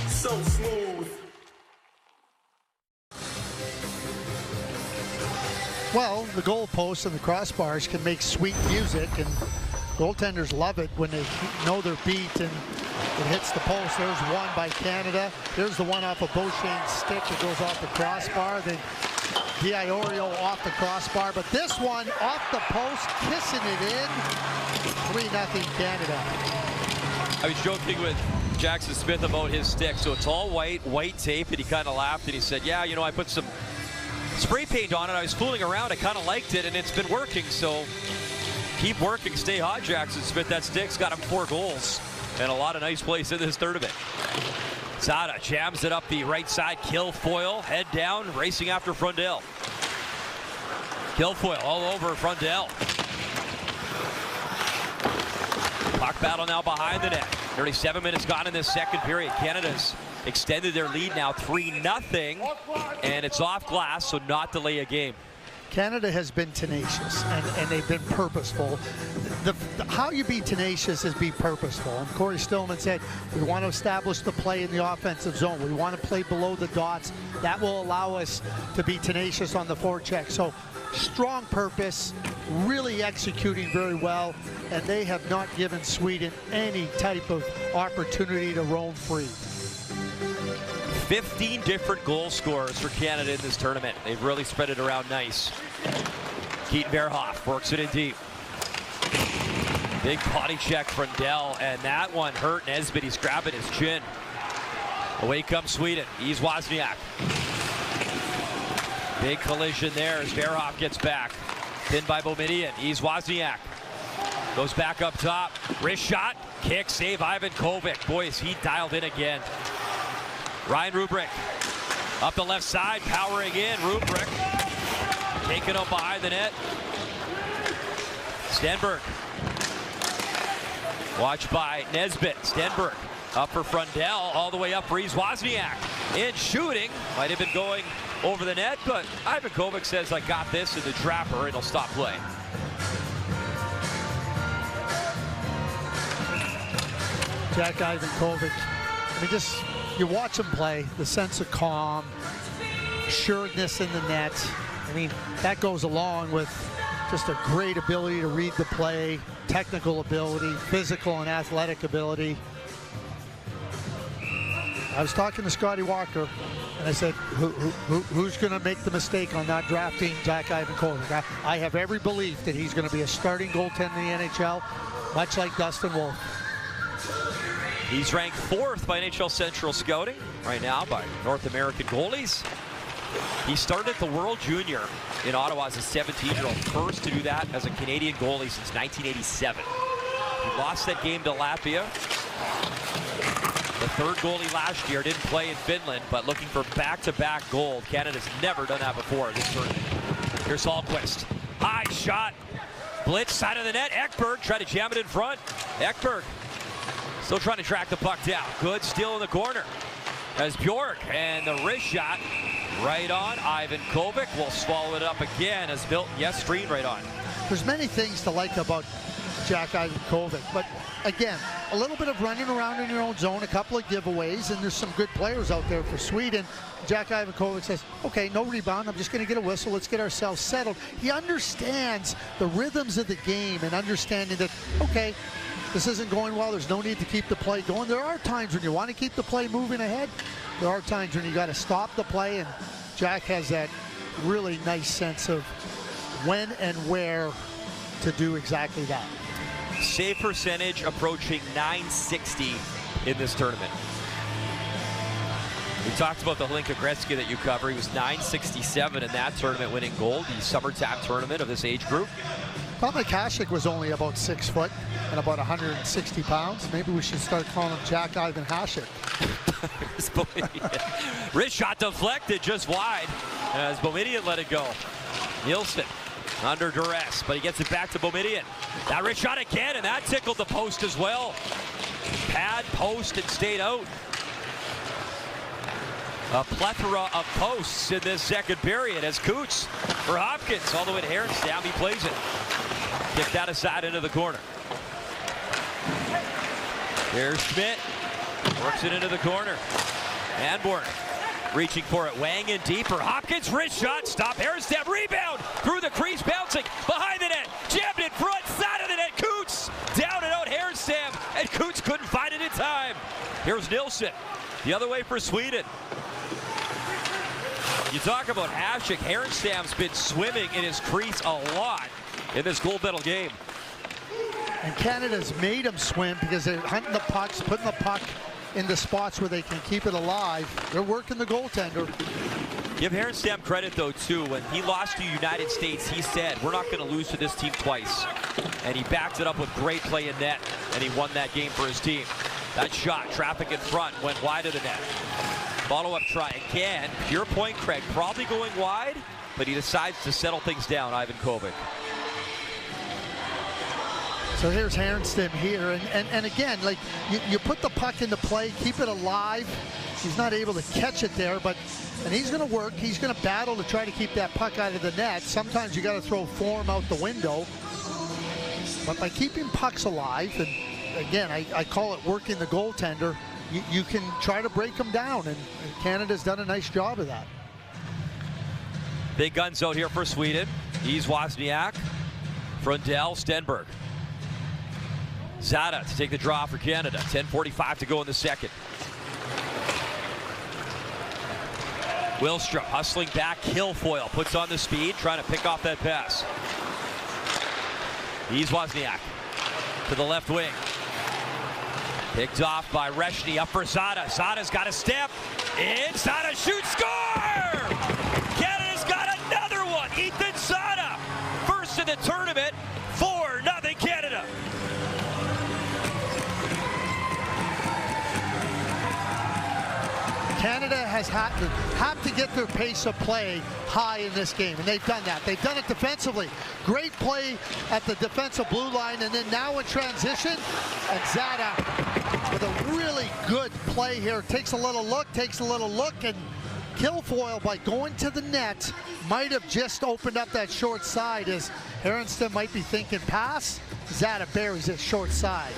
so smooth. Well, the goalposts and the crossbars can make sweet music, and goaltenders love it when they know they're beat and it hits the post. There's one by Canada. There's the one off of Beauchene's stick that goes off the crossbar. Then Diorio off the crossbar. But this one off the post, kissing it in. 3-0 Canada. I was joking with Jackson Smith about his stick. So it's all white tape, and he kind of laughed and he said, yeah, you know, I put some spray paint on it. I was fooling around. I kind of liked it, and it's been working. So keep working, stay hot, Jackson Smith. That stick's got him 4 goals and a lot of nice plays in this tournament. Sada jams it up the right side. Kilfoyle, head down, racing after Frundell. Kilfoyle all over Frundell. Puck battle now behind the net. 37 minutes gone in this second period. Canada's extended their lead now 3-0, and it's off glass, so not delay a game. Canada has been tenacious, and they've been purposeful. How you be tenacious is be purposeful. And Corey Stillman said, we want to establish the play in the offensive zone. We want to play below the dots. That will allow us to be tenacious on the forecheck. So strong purpose, really executing very well, and they have not given Sweden any type of opportunity to roam free. 15 different goal scorers for Canada in this tournament. They've really spread it around nice. Keaton Verhoff works it in deep. Big body check Frundell, and that one hurt Nesbitt. He's grabbing his chin. Away comes Sweden. He's Wozniak. Big collision there as Verhoff gets back. Pinned by Boumediene. He's Wozniak. Goes back up top. Wrist shot. Kick. Save Ivan Kovic. Boy, is he dialed in again. Ryan Rubrick up the left side, powering in. Rubrick taking him behind the net. Stenberg. Watched by Nesbitt. Stenberg up for Frundell, all the way up for Wozniak. In shooting, might have been going over the net, but Ivan Kovic says, I got this, in the trapper, and he'll stop play. Jack Ivan Kovic, I mean, just, you watch him play, the sense of calm, assuredness in the net. I mean, that goes along with just a great ability to read the play, technical ability, physical and athletic ability. I was talking to Scotty Walker, and I said, who's going to make the mistake on not drafting Jack Ivan Kovic? I have every belief that he's going to be a starting goaltender in the NHL, much like Dustin Wolf. He's ranked 4th by NHL Central Scouting right now by North American goalies. He started the World Junior in Ottawa as a 17-year-old, first to do that as a Canadian goalie since 1987. He lost that game to Latvia. The 3rd goalie last year, didn't play in Finland, but looking for back-to-back gold. Canada's never done that before this tournament. Here's Hallquist. High shot. Blitz, side of the net. Ekberg tried to jam it in front. Ekberg still trying to track the puck down. Good steal in the corner. As Bjork, and the wrist shot right on. Ivan Kovic will swallow it up again as Milton Yestreen right on. There's many things to like about Jack Ivan Kovic, but again, a little bit of running around in your own zone, a couple of giveaways, and there's some good players out there for Sweden. Jack Ivan Kovic says, okay, no rebound, I'm just going to get a whistle, let's get ourselves settled. He understands the rhythms of the game and understanding that, okay, this isn't going well, there's no need to keep the play going. There are times when you want to keep the play moving ahead. There are times when you got to stop the play and Jack has that really nice sense of when and where to do exactly that. Save percentage approaching .960 in this tournament. We talked about the Hlinka Gretzky that you cover. He was .967 in that tournament, winning gold, the summer tap tournament of this age group. Dominik Hasek was only about 6 foot and about 160 pounds. Maybe we should start calling him Jack Ivan Hasek. Wrist shot deflected just wide as Boumediene let it go. Nielsen under duress, but he gets it back to Boumediene. That wrist shot again, and that tickled the post as well. Pad, post, and stayed out. A plethora of posts in this second period as Coots for Hopkins all the way to Herenstam. He plays it. Kick that aside into the corner. Here's Schmidt. Works it into the corner. Anborn reaching for it. Wang in deep for Hopkins. Wrist shot. Stop. Herenstam. Rebound. Through the crease. Bouncing. Behind the net. Jammed in front. Side of the net. Coots. Down and out. Herenstam. And Coots couldn't find it in time. Here's Nilsson. The other way for Sweden. You talk about Hasek. Herenstam's been swimming in his crease a lot in this gold medal game. And Canada's made him swim because they're hunting the pucks, putting the puck in the spots where they can keep it alive. They're working the goaltender. Give Herenstam credit, though, too. When he lost to United States, he said, we're not going to lose to this team twice. And he backed it up with great play in net, and he won that game for his team. That shot, traffic in front, went wide of the net. Follow-up try again. Your point, Craig, probably going wide, but he decides to settle things down, Ivan Kovic. So here's Herenstam here, and again, like you put the puck into play, keep it alive. He's not able to catch it there, and he's going to work. He's going to battle to try to keep that puck out of the net. Sometimes you got to throw form out the window, but by keeping pucks alive, and again, I call it working the goaltender. You can try to break them down, and Canada's done a nice job of that. Big guns out here for Sweden. He's Wozniak, Frundell, Stenberg. Zada to take the draw for Canada. 10:45 to go in the second. Willstrom hustling back. Kilfoyle puts on the speed, trying to pick off that pass. He's Wozniak to the left wing. Picked off by Reshny, up for Zada. Zada's got a step. In, Zada shoots, score! Canada's got another one. Ethan Zada, first in the tournament, 4-0 Canada. Canada has had to get their pace of play high in this game, and they've done that. They've done it defensively. Great play at the defensive blue line, and then now in transition, and Zada with a really good play here. Takes a little look, and Kilfoyle, by going to the net, might have just opened up that short side as Herenstam might be thinking pass. Zada buries it short side.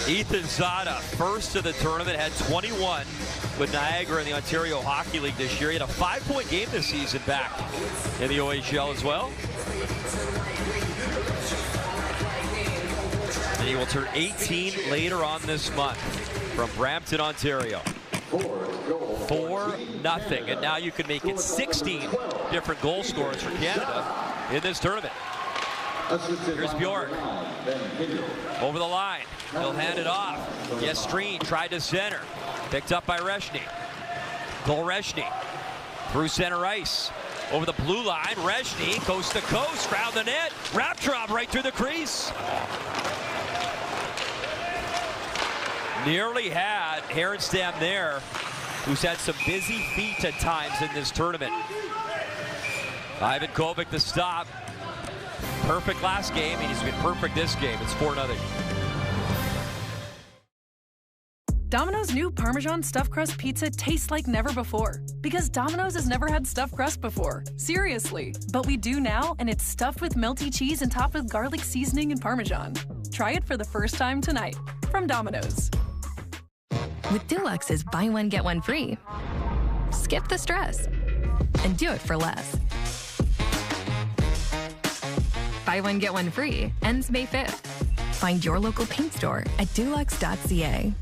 Ethan Zada, first of the tournament, had 21 with Niagara in the Ontario Hockey League this year. He had a 5-point game this season back in the OHL as well. And he will turn 18 later on this month from Brampton, Ontario. 4-0. And now you can make it 16 different goal scorers for Canada in this tournament. Here's Bjork. Over the line. He'll hand it off. Yestreen tried to center. Picked up by Reshny. Golreshny through center ice. Over the blue line. Reshny coast to coast. Round the net. Wrap drop right through the crease. Nearly had Herenstam there, who's had some busy feet at times in this tournament. Ivan Kovic the stop. Perfect last game, and he's been perfect this game. It's 4-0. Domino's new Parmesan Stuffed Crust Pizza tastes like never before. Because Domino's has never had stuffed crust before. Seriously. But we do now, and it's stuffed with melty cheese and topped with garlic seasoning and Parmesan. Try it for the first time tonight. From Domino's. With Deluxe's buy one, get one free, skip the stress and do it for less. Buy one, get one free ends May 5th. Find your local paint store at Deluxe.ca.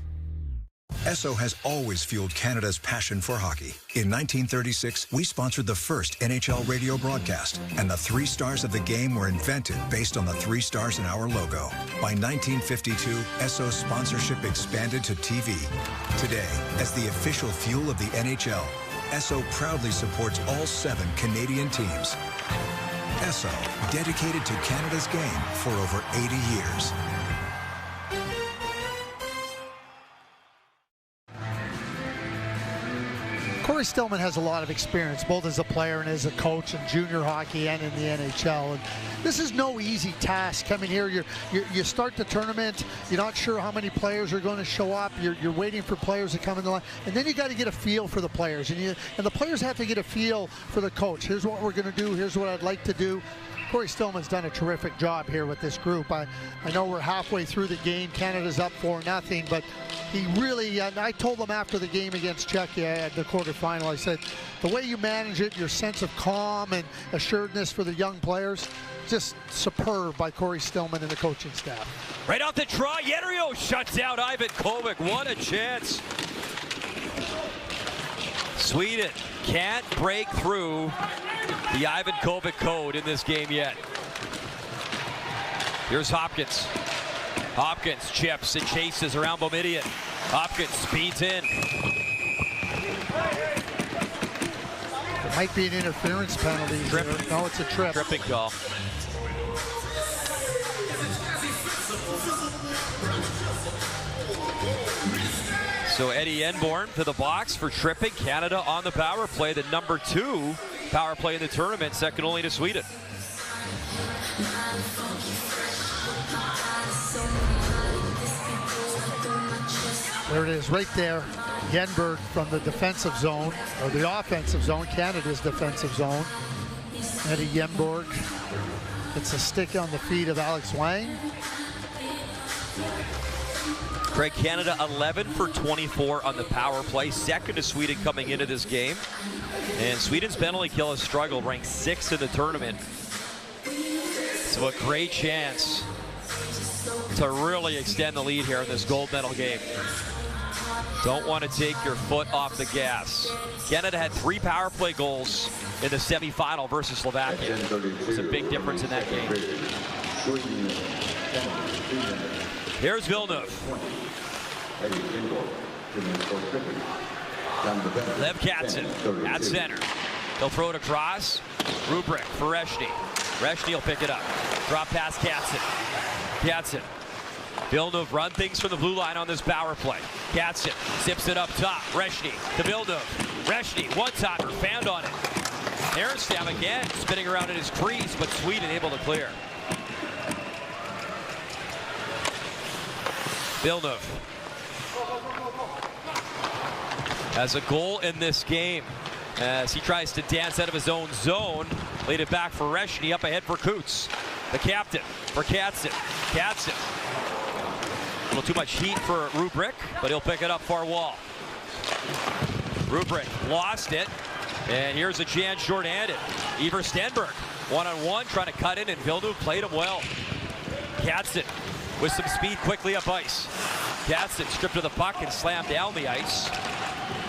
Esso has always fueled Canada's passion for hockey. In 1936, we sponsored the first NHL radio broadcast, and the 3 stars of the game were invented based on the 3 stars in our logo. By 1952, Esso's sponsorship expanded to TV. Today, as the official fuel of the NHL, Esso proudly supports all 7 Canadian teams. Esso, dedicated to Canada's game for over 80 years. Corey Stillman has a lot of experience, both as a player and as a coach in junior hockey and in the NHL. And this is no easy task. Coming here, you start the tournament, you're not sure how many players are going to show up. You're waiting for players to come in the line, and then you got to get a feel for the players, and the players have to get a feel for the coach. Here's what we're going to do. Here's what I'd like to do. Corey Stillman's done a terrific job here with this group. I know we're halfway through the game. Canada's up 4-0, but he really, and I told him after the game against Czechia at the quarterfinal, I said, the way you manage it, your sense of calm and assuredness for the young players, just superb by Corey Stillman and the coaching staff. Right off the draw, Yedrio shuts out Ivan Kovic. What a chance. Sweden can't break through the Ivan Kovic code in this game yet. Here's Hopkins. Hopkins chips and chases around Boumediene. Hopkins speeds in. It might be an interference penalty. No, it's a trip. Tripping call. So Eddie Enborn to the box for tripping. Canada on the power play, the number 2 power play in the tournament, second only to Sweden. There it is, right there. Yenberg from the defensive zone, or the offensive zone, Canada's defensive zone. Eddie Yenberg gets a stick on the feet of Alex Wang. Craig, Canada 11 for 24 on the power play, second to Sweden coming into this game. And Sweden's penalty kill has struggled, ranked 6th in the tournament. So a great chance to really extend the lead here in this gold medal game. Don't want to take your foot off the gas. Canada had 3 power play goals in the semifinal versus Slovakia. There's a big difference in that game. Here's Villeneuve. Lev Katzin at center. He'll throw it across. Rubrick for Reshny. Reshny will pick it up. Drop pass Katzin. Katzin. Villeneuve run things from the blue line on this power play. Katzin zips it up top. Reshny to Villeneuve. Reshny, one-timer, found on it. Aronstam again, spinning around in his crease, but Sweden able to clear. Villeneuve has a goal in this game as he tries to dance out of his own zone. Laid it back for Reshny, up ahead for Coots. The captain for Katzin. Katzin. A little too much heat for Rubrick, but he'll pick it up far wall. Rubrick lost it, and here's a chance short-handed. Iver Stenberg, one-on-one, trying to cut in, and Villeneuve played him well. Katzin with some speed quickly up ice. Katzin stripped of the puck and slammed down the ice.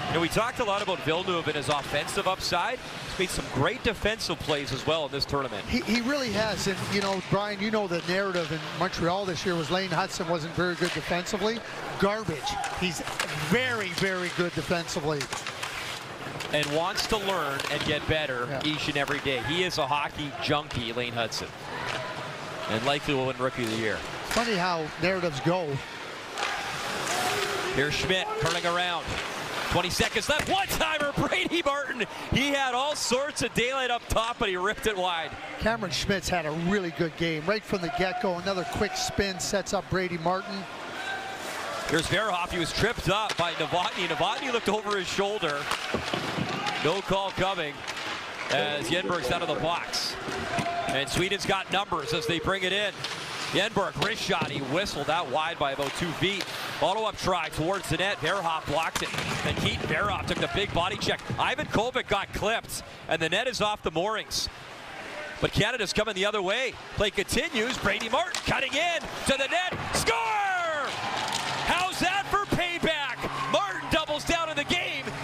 You know, we talked a lot about Villeneuve and his offensive upside. He's made some great defensive plays as well in this tournament. He really has, and you know, Brian, you know the narrative in Montreal this year was Lane Hudson wasn't very good defensively. Garbage. He's very, very good defensively. And wants to learn and get better each and every day. He is a hockey junkie, Lane Hudson. And likely will win Rookie of the Year. Funny how narratives go. Here's Schmidt turning around. 20 seconds left. One-timer, Brady Martin. He had all sorts of daylight up top, but he ripped it wide. Cameron Schmidt's had a really good game. Right from the get-go, another quick spin sets up Brady Martin. Here's Verhoff. He was tripped up by Novotny. Novotny looked over his shoulder. No call coming as Yenberg's out of the box. And Sweden's got numbers as they bring it in. Yenberg, wrist shot. He whistled out wide by about 2 feet. Follow-up try towards the net. Verhoff blocked it. And Keaton Verhoff took the big body check. Ivan Kovic got clipped, and the net is off the moorings. But Canada's coming the other way. Play continues. Brady Martin cutting in to the net. Score! How's that for payback? Martin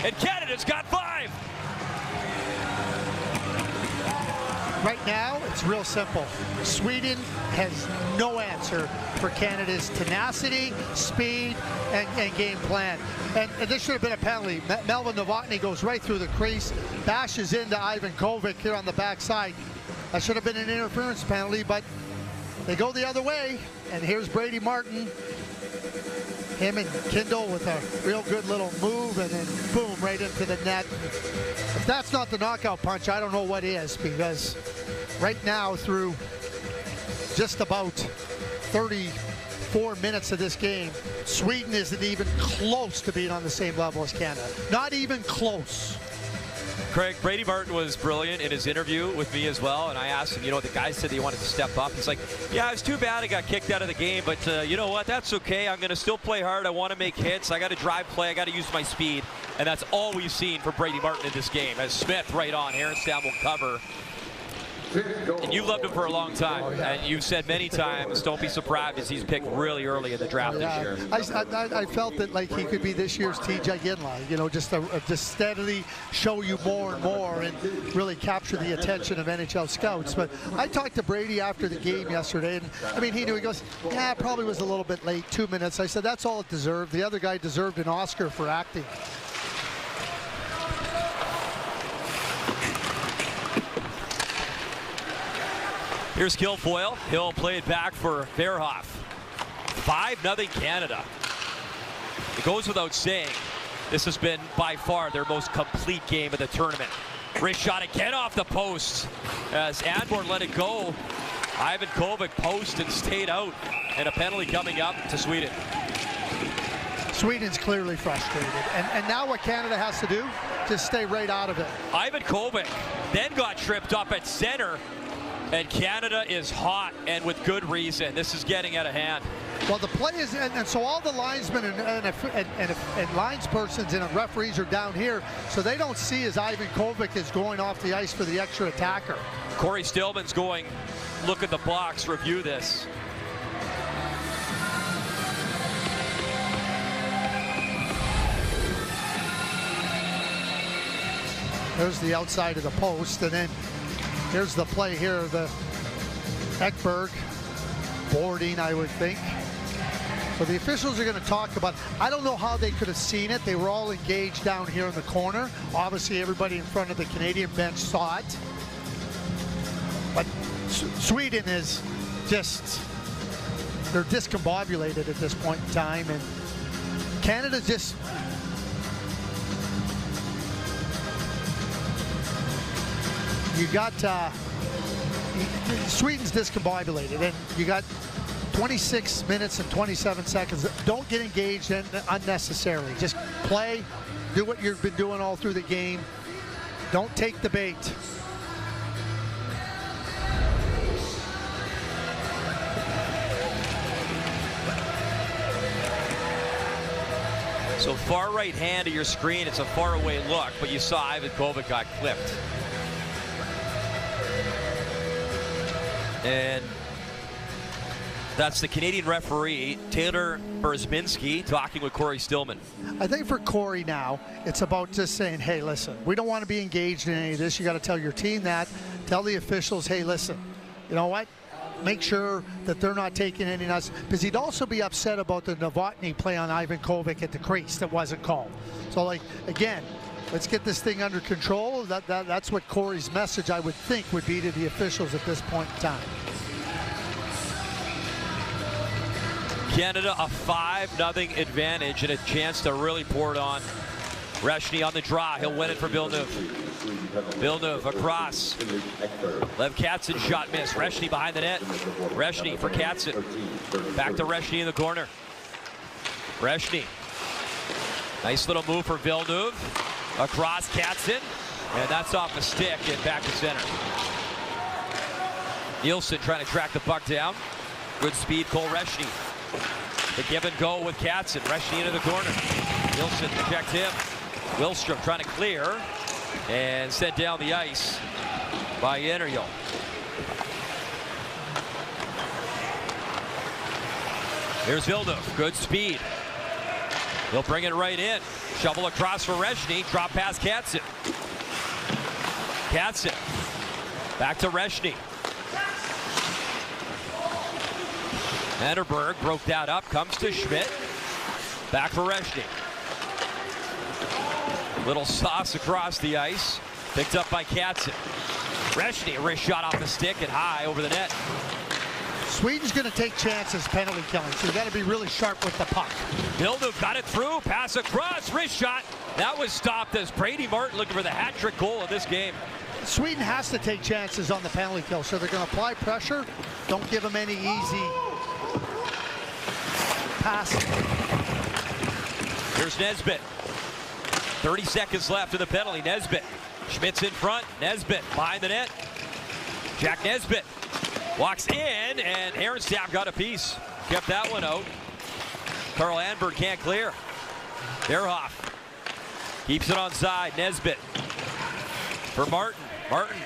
and Canada's got 5. Right now, it's real simple. Sweden has no answer for Canada's tenacity, speed, and game plan. And this should have been a penalty. Melvin Novotny goes right through the crease, bashes into Ivan Kovic here on the backside. That should have been an interference penalty, but they go the other way. And here's Brady Martin. Him and Kindle with a real good little move, and then boom, right into the net. If that's not the knockout punch, I don't know what is, because right now through just about 34 minutes of this game, Sweden isn't even close to being on the same level as Canada. Not even close. Craig, Brady Martin was brilliant in his interview with me as well, and I asked him, the guy said he wanted to step up. He's like, yeah, it's too bad I got kicked out of the game, but you know what, that's okay. I'm going to still play hard. I want to make hits. I got to drive play. I got to use my speed, and that's all we've seen for Brady Martin in this game. As Smith right on, Harrenstown will cover. And you loved him for a long time, and you've said many times, don't be surprised as he's picked really early in the draft this year. I felt that like he could be this year's TJ Ginla, just steadily show you more and more and really capture the attention of NHL scouts. But I talked to Brady after the game yesterday, and I mean, he knew. He goes, yeah, probably was a little bit late, 2 minutes. I said, that's all it deserved. The other guy deserved an Oscar for acting. Here's Guilfoyle. He'll play it back for Verhoff. 5-0 Canada. It goes without saying, this has been by far their most complete game of the tournament. Wrist shot again off the post as Anborn let it go. Ivan Kovic post and stayed out, and a penalty coming up to Sweden. Sweden's clearly frustrated, and now what Canada has to do, just stay right out of it. Ivan Kovic then got tripped up at center. And Canada is hot, and with good reason. This is getting out of hand. Well, the play is, and so all the linesmen and linespersons and referees are down here, so they don't see as Ivan Kovic is going off the ice for the extra attacker. Corey Stillman's going, look at the box, review this. There's the outside of the post, and then here's the play here, the Ekberg boarding, I would think. So the officials are going to talk about, I don't know how they could have seen it. They were all engaged down here in the corner. Obviously, everybody in front of the Canadian bench saw it. But Sweden is just, they're discombobulated at this point in time. And Canada just, you got Sweden's discombobulated, and you got 26 minutes and 27 seconds. Don't get engaged in unnecessarily. Just play, do what you've been doing all through the game. Don't take the bait. So far right hand of your screen, it's a far away look, but you saw Ivan Kovic got clipped. And that's the Canadian referee, Taylor Berzminski, talking with Corey Stillman. I think for Corey now, it's about just saying, hey, listen, we don't want to be engaged in any of this. You got to tell your team that. Tell the officials, hey, listen, you know what? Make sure that they're not taking any nuts. Because he'd also be upset about the Novotny play on Ivan Kovic at the crease that wasn't called. So, like, again, let's get this thing under control. That's what Corey's message, I would think, would be to the officials at this point in time. Canada a 5-0 advantage and a chance to really pour it on. Reshny on the draw. He'll win it for Villeneuve. Villeneuve across. Lev Katzen shot miss. Reshny behind the net. Reshny for Katzen. Back to Reshny in the corner. Reshny. Nice little move for Villeneuve. Across Katzen. And that's off the stick and back to center. Nielsen trying to track the puck down. Good speed, Cole Reshny. The give and go with Katzen. Reshny into the corner. Nielsen to check him. Wilstrom trying to clear and sent down the ice by Yeneriel. Here's Villeneuve. Good speed. He'll bring it right in. Shovel across for Reshny. Drop pass Katzen. Katzen. Back to Reshny. Vanderberg broke that up. Comes to Schmidt. Back for Reshny. Little sauce across the ice. Picked up by Katzen. Reshny, a wrist shot off the stick and high over the net. Sweden's going to take chances penalty killing, so you got to be really sharp with the puck. Bildu got it through. Pass across. Wrist shot. That was stopped as Brady Martin looking for the hat-trick goal in this game. Sweden has to take chances on the penalty kill, so they're going to apply pressure. Don't give them any easy passing. Here's Nesbitt. 30 seconds left in the penalty. Nesbitt. Schmidt's in front. Nesbitt behind the net. Jack Nesbitt walks in, and Aronstam got a piece. Kept that one out. Carl Anberg can't clear. Beerhoff keeps it on side. Nesbitt for Martin. Martin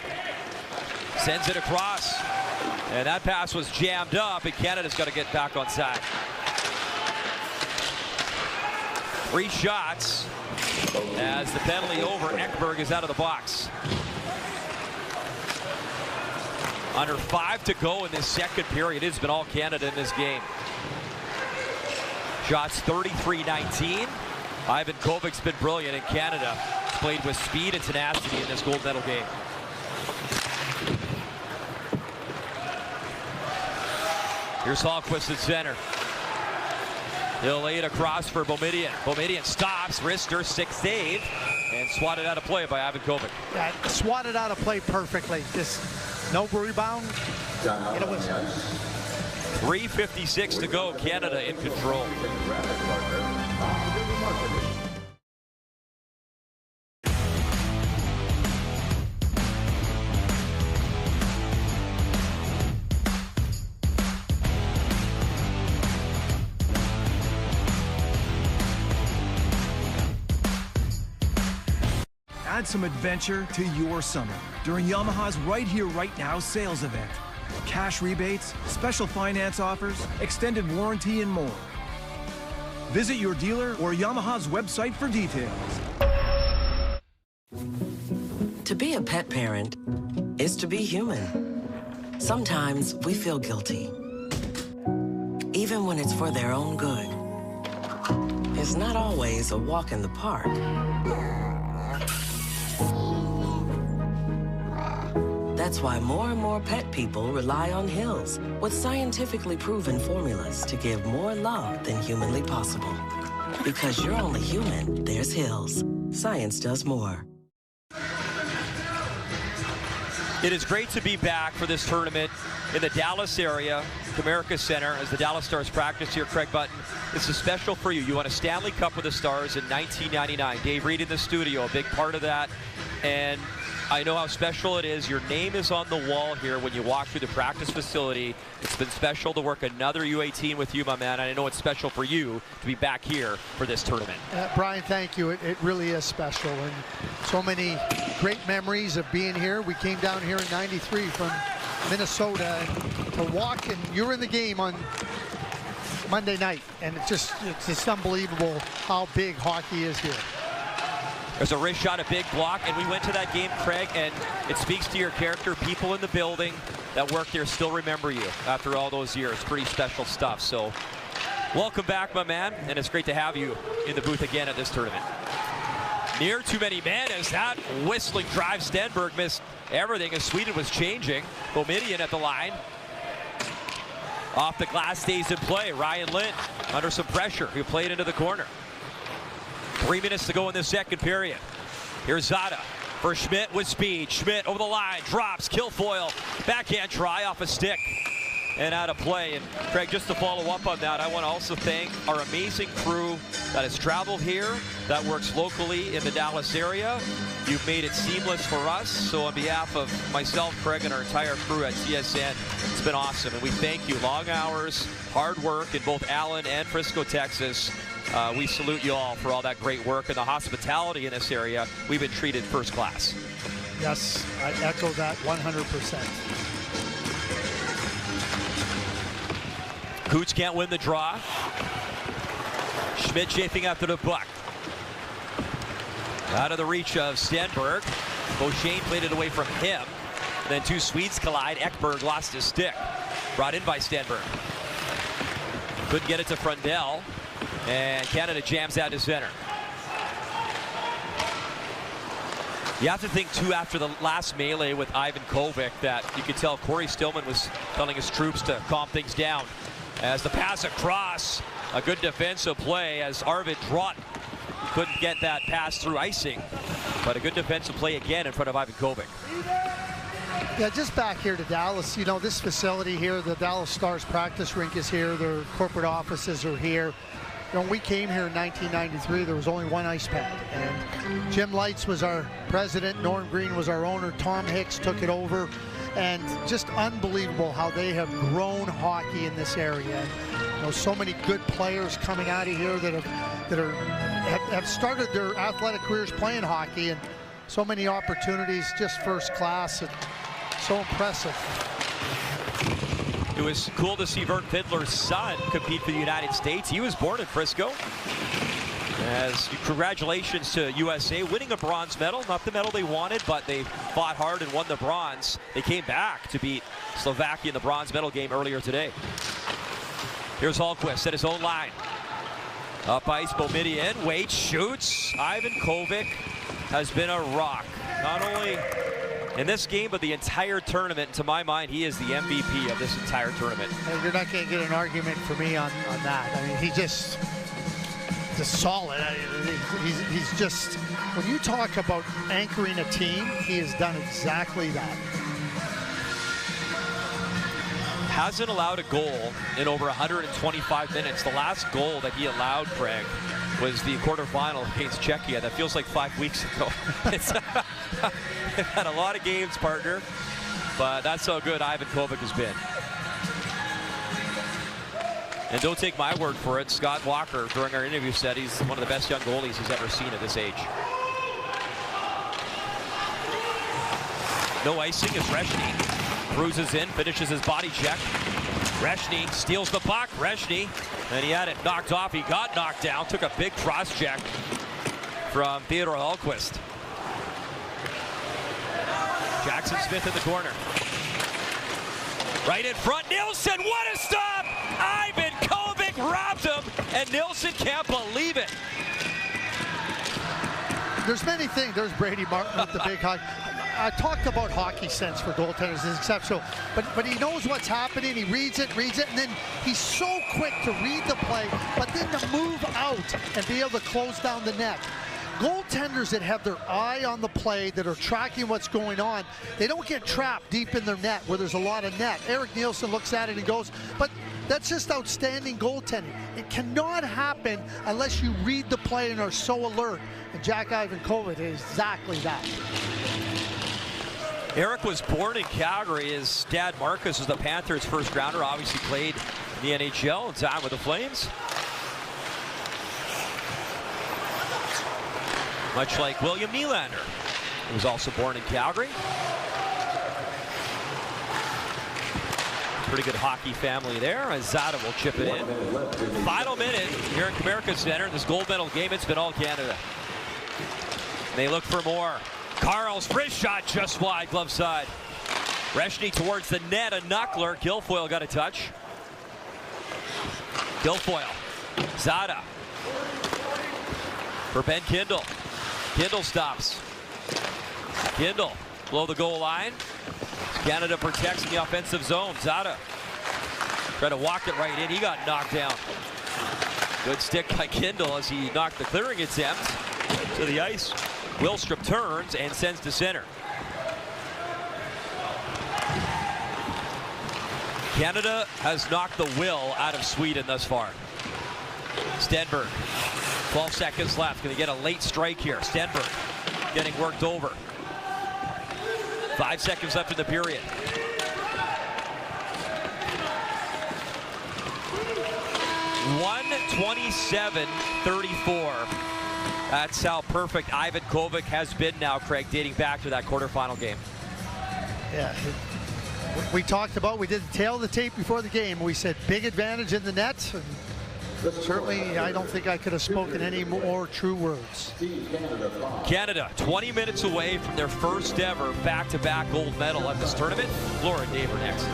sends it across. And that pass was jammed up, and Canada's got to get back on side. 3 shots as the penalty over. Ekberg is out of the box. Under 5 to go in this second period. It's been all Canada in this game. Shots 33-19. Ivan Kovic's been brilliant, and Canada has played with speed and tenacity in this gold medal game. Here's Hallquist at center. He'll lay it across for Boumediene. Boumediene stops, wrister, 6 save, and swatted out of play by Ivan Kovic. Yeah, swatted out of play perfectly. Just no rebound. It was 3:56 to go. Canada in control. Add some adventure to your summer during Yamaha's Right Here, Right Now sales event. Cash rebates, special finance offers, extended warranty, and more. Visit your dealer or Yamaha's website for details. To be a pet parent is to be human. Sometimes we feel guilty, even when it's for their own good. It's not always a walk in the park. That's why more and more pet people rely on Hill's with scientifically proven formulas to give more love than humanly possible. Because you're only human, there's Hill's. Science does more. It is great to be back for this tournament in the Dallas area, Comerica Center, as the Dallas Stars practice here. Craig Button, this is special for you. You won a Stanley Cup with the Stars in 1999. Dave Reed in the studio, a big part of that. And I know how special it is. Your name is on the wall here when you walk through the practice facility. It's been special to work another U18 with you, my man. And I know it's special for you to be back here for this tournament. Brian, thank you. It really is special. And so many great memories of being here. We came down here in '93 from Minnesota to walk, and you were in the game on Monday night. And it's just unbelievable how big hockey is here. There's a wrist shot, a big block, and we went to that game, Craig, and it speaks to your character. People in the building that work there still remember you after all those years. Pretty special stuff. So welcome back, my man, and it's great to have you in the booth again at this tournament. Near too many men as that whistling drive. Stenberg missed everything as Sweden was changing. Boumediene at the line. Off the glass, stays in play. Ryan Lind under some pressure. He played into the corner. 3 minutes to go in this second period. Here's Zada for Schmidt with speed. Schmidt over the line, drops, Kilfoyle, backhand try off a stick and out of play. And Craig, just to follow up on that, I want to also thank our amazing crew that has traveled here, that works locally in the Dallas area. You've made it seamless for us. So on behalf of myself, Craig, and our entire crew at TSN, it's been awesome. And we thank you. Long hours, hard work in both Allen and Frisco, Texas. We salute you all for all that great work and the hospitality in this area. We've been treated first class. Yes, I echo that 100%. Coots can't win the draw. Schmidt chafing after the puck. Out of the reach of Stenberg. Beauchene played it away from him. Then two Swedes collide. Ekberg lost his stick. Brought in by Stenberg. Couldn't get it to Frundell. And Canada jams out to center. You have to think, too, after the last melee with Ivan Kovic, that you could tell Corey Stillman was telling his troops to calm things down. As the pass across, a good defensive play as Arvid Drott couldn't get that pass through icing. But a good defensive play again in front of Ivan Kovic. Yeah, just back here to Dallas, you know, this facility here, the Dallas Stars practice rink is here, their corporate offices are here. You know, when we came here in 1993, there was only one ice pad, and Jim Lights was our president, Norm Green was our owner, Tom Hicks took it over, and just unbelievable how they have grown hockey in this area. And, you know, so many good players coming out of here that have started their athletic careers playing hockey, and so many opportunities, just first class, and so impressive. It was cool to see Vern Fiddler's son compete for the United States. He was born in Frisco. As congratulations to USA winning a bronze medal. Not the medal they wanted, but they fought hard and won the bronze. They came back to beat Slovakia in the bronze medal game earlier today. Here's Hallquist at his own line. Up ice, Boumediene, waits, shoots. Ivan Kovic has been a rock. Not only in this game, but the entire tournament. To my mind, he is the MVP of this entire tournament. And you're not going to get an argument for me on that. I mean, he's just solid. He's just, when you talk about anchoring a team, he has done exactly that. Hasn't allowed a goal in over 125 minutes. The last goal that he allowed, Craig, was the quarterfinal against Czechia. That feels like 5 weeks ago. They've had a lot of games, partner, but that's how good Ivan Kovic has been. And don't take my word for it. Scott Walker, during our interview, said he's one of the best young goalies he's ever seen at this age. No icing as Reshny cruises in, finishes his body check. Reshny steals the puck. Reshny, and he had it knocked off. He got knocked down, took a big cross check from Theodore Hallquist. Jackson Smith in the corner. Right in front, Nilsson, what a stop! Ivan Kovic robbed him, and Nilsson can't believe it. There's many things. There's Brady Martin with the big hug. I talked about hockey sense for goaltenders is exceptional, but he knows what's happening. He reads it, and then he's so quick to read the play, but then to move out and be able to close down the net. Goaltenders that have their eye on the play, that are tracking what's going on, they don't get trapped deep in their net where there's a lot of net. Eric Nielsen looks at it and goes, but that's just outstanding goaltending. It cannot happen unless you read the play and are so alert. And Jack-Ivan Kovic is exactly that. Eric was born in Calgary. His dad, Marcus, was the Panthers' first rounder. Obviously played in the NHL and time with the Flames. Much like William Nylander, who was also born in Calgary. Pretty good hockey family there. Zada will chip it in. Final minute here at Comerica Center. This gold medal game, it's been all Canada. They look for more. Carl's wrist shot just wide, glove side. Reshny towards the net, a knuckler. Guilfoyle got a touch. Guilfoyle. Zada. For Ben Kindle. Kindle stops. Kindle below the goal line. Canada protects the offensive zone. Zada tried to walk it right in. He got knocked down. Good stick by Kindle as he knocked the clearing attempt to the ice. Willstrop turns and sends to center. Canada has knocked the will out of Sweden thus far. Stenberg, 12 seconds left. Going to get a late strike here. Stenberg getting worked over. 5 seconds left in the period. (1:27:34). That's how perfect Ivan Kovic has been now, Craig, dating back to that quarterfinal game. Yeah, we talked about, we did the tail of the tape before the game. We said big advantage in the net. And Certainly, I don't think I could have spoken any more true words. Canada, 20 minutes away from their first ever back-to-back gold medal at this tournament. Laura and Dave are next.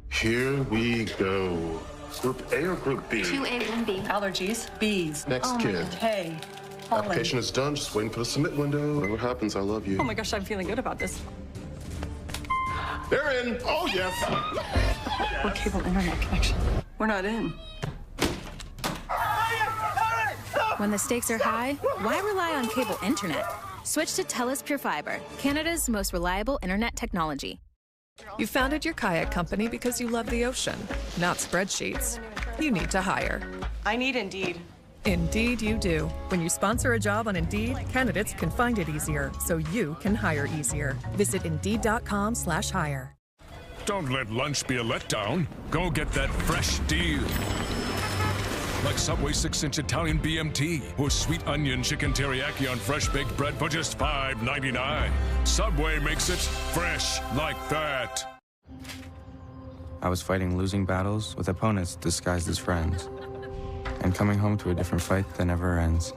Here we go. Group A or Group B? 2A and B. Allergies. B's. Next kid. Hey. Application is done. Just waiting for the submit window. Whatever happens, I love you. Oh my gosh, I'm feeling good about this. They're in. Oh, yes. We're cable internet connection. We're not in. When the stakes are high, why rely on cable internet? Switch to TELUS Pure Fiber, Canada's most reliable internet technology. You founded your kayak company because you love the ocean, not spreadsheets. You need to hire. I need Indeed. Indeed you do. When you sponsor a job on Indeed, candidates can find it easier, so you can hire easier. Visit Indeed.com/hire. Don't let lunch be a letdown. Go get that fresh deal. Like Subway 6-inch Italian BMT or sweet onion chicken teriyaki on fresh baked bread for just $5.99. Subway makes it fresh like that. I was fighting losing battles with opponents disguised as friends, and coming home to a different fight that never ends.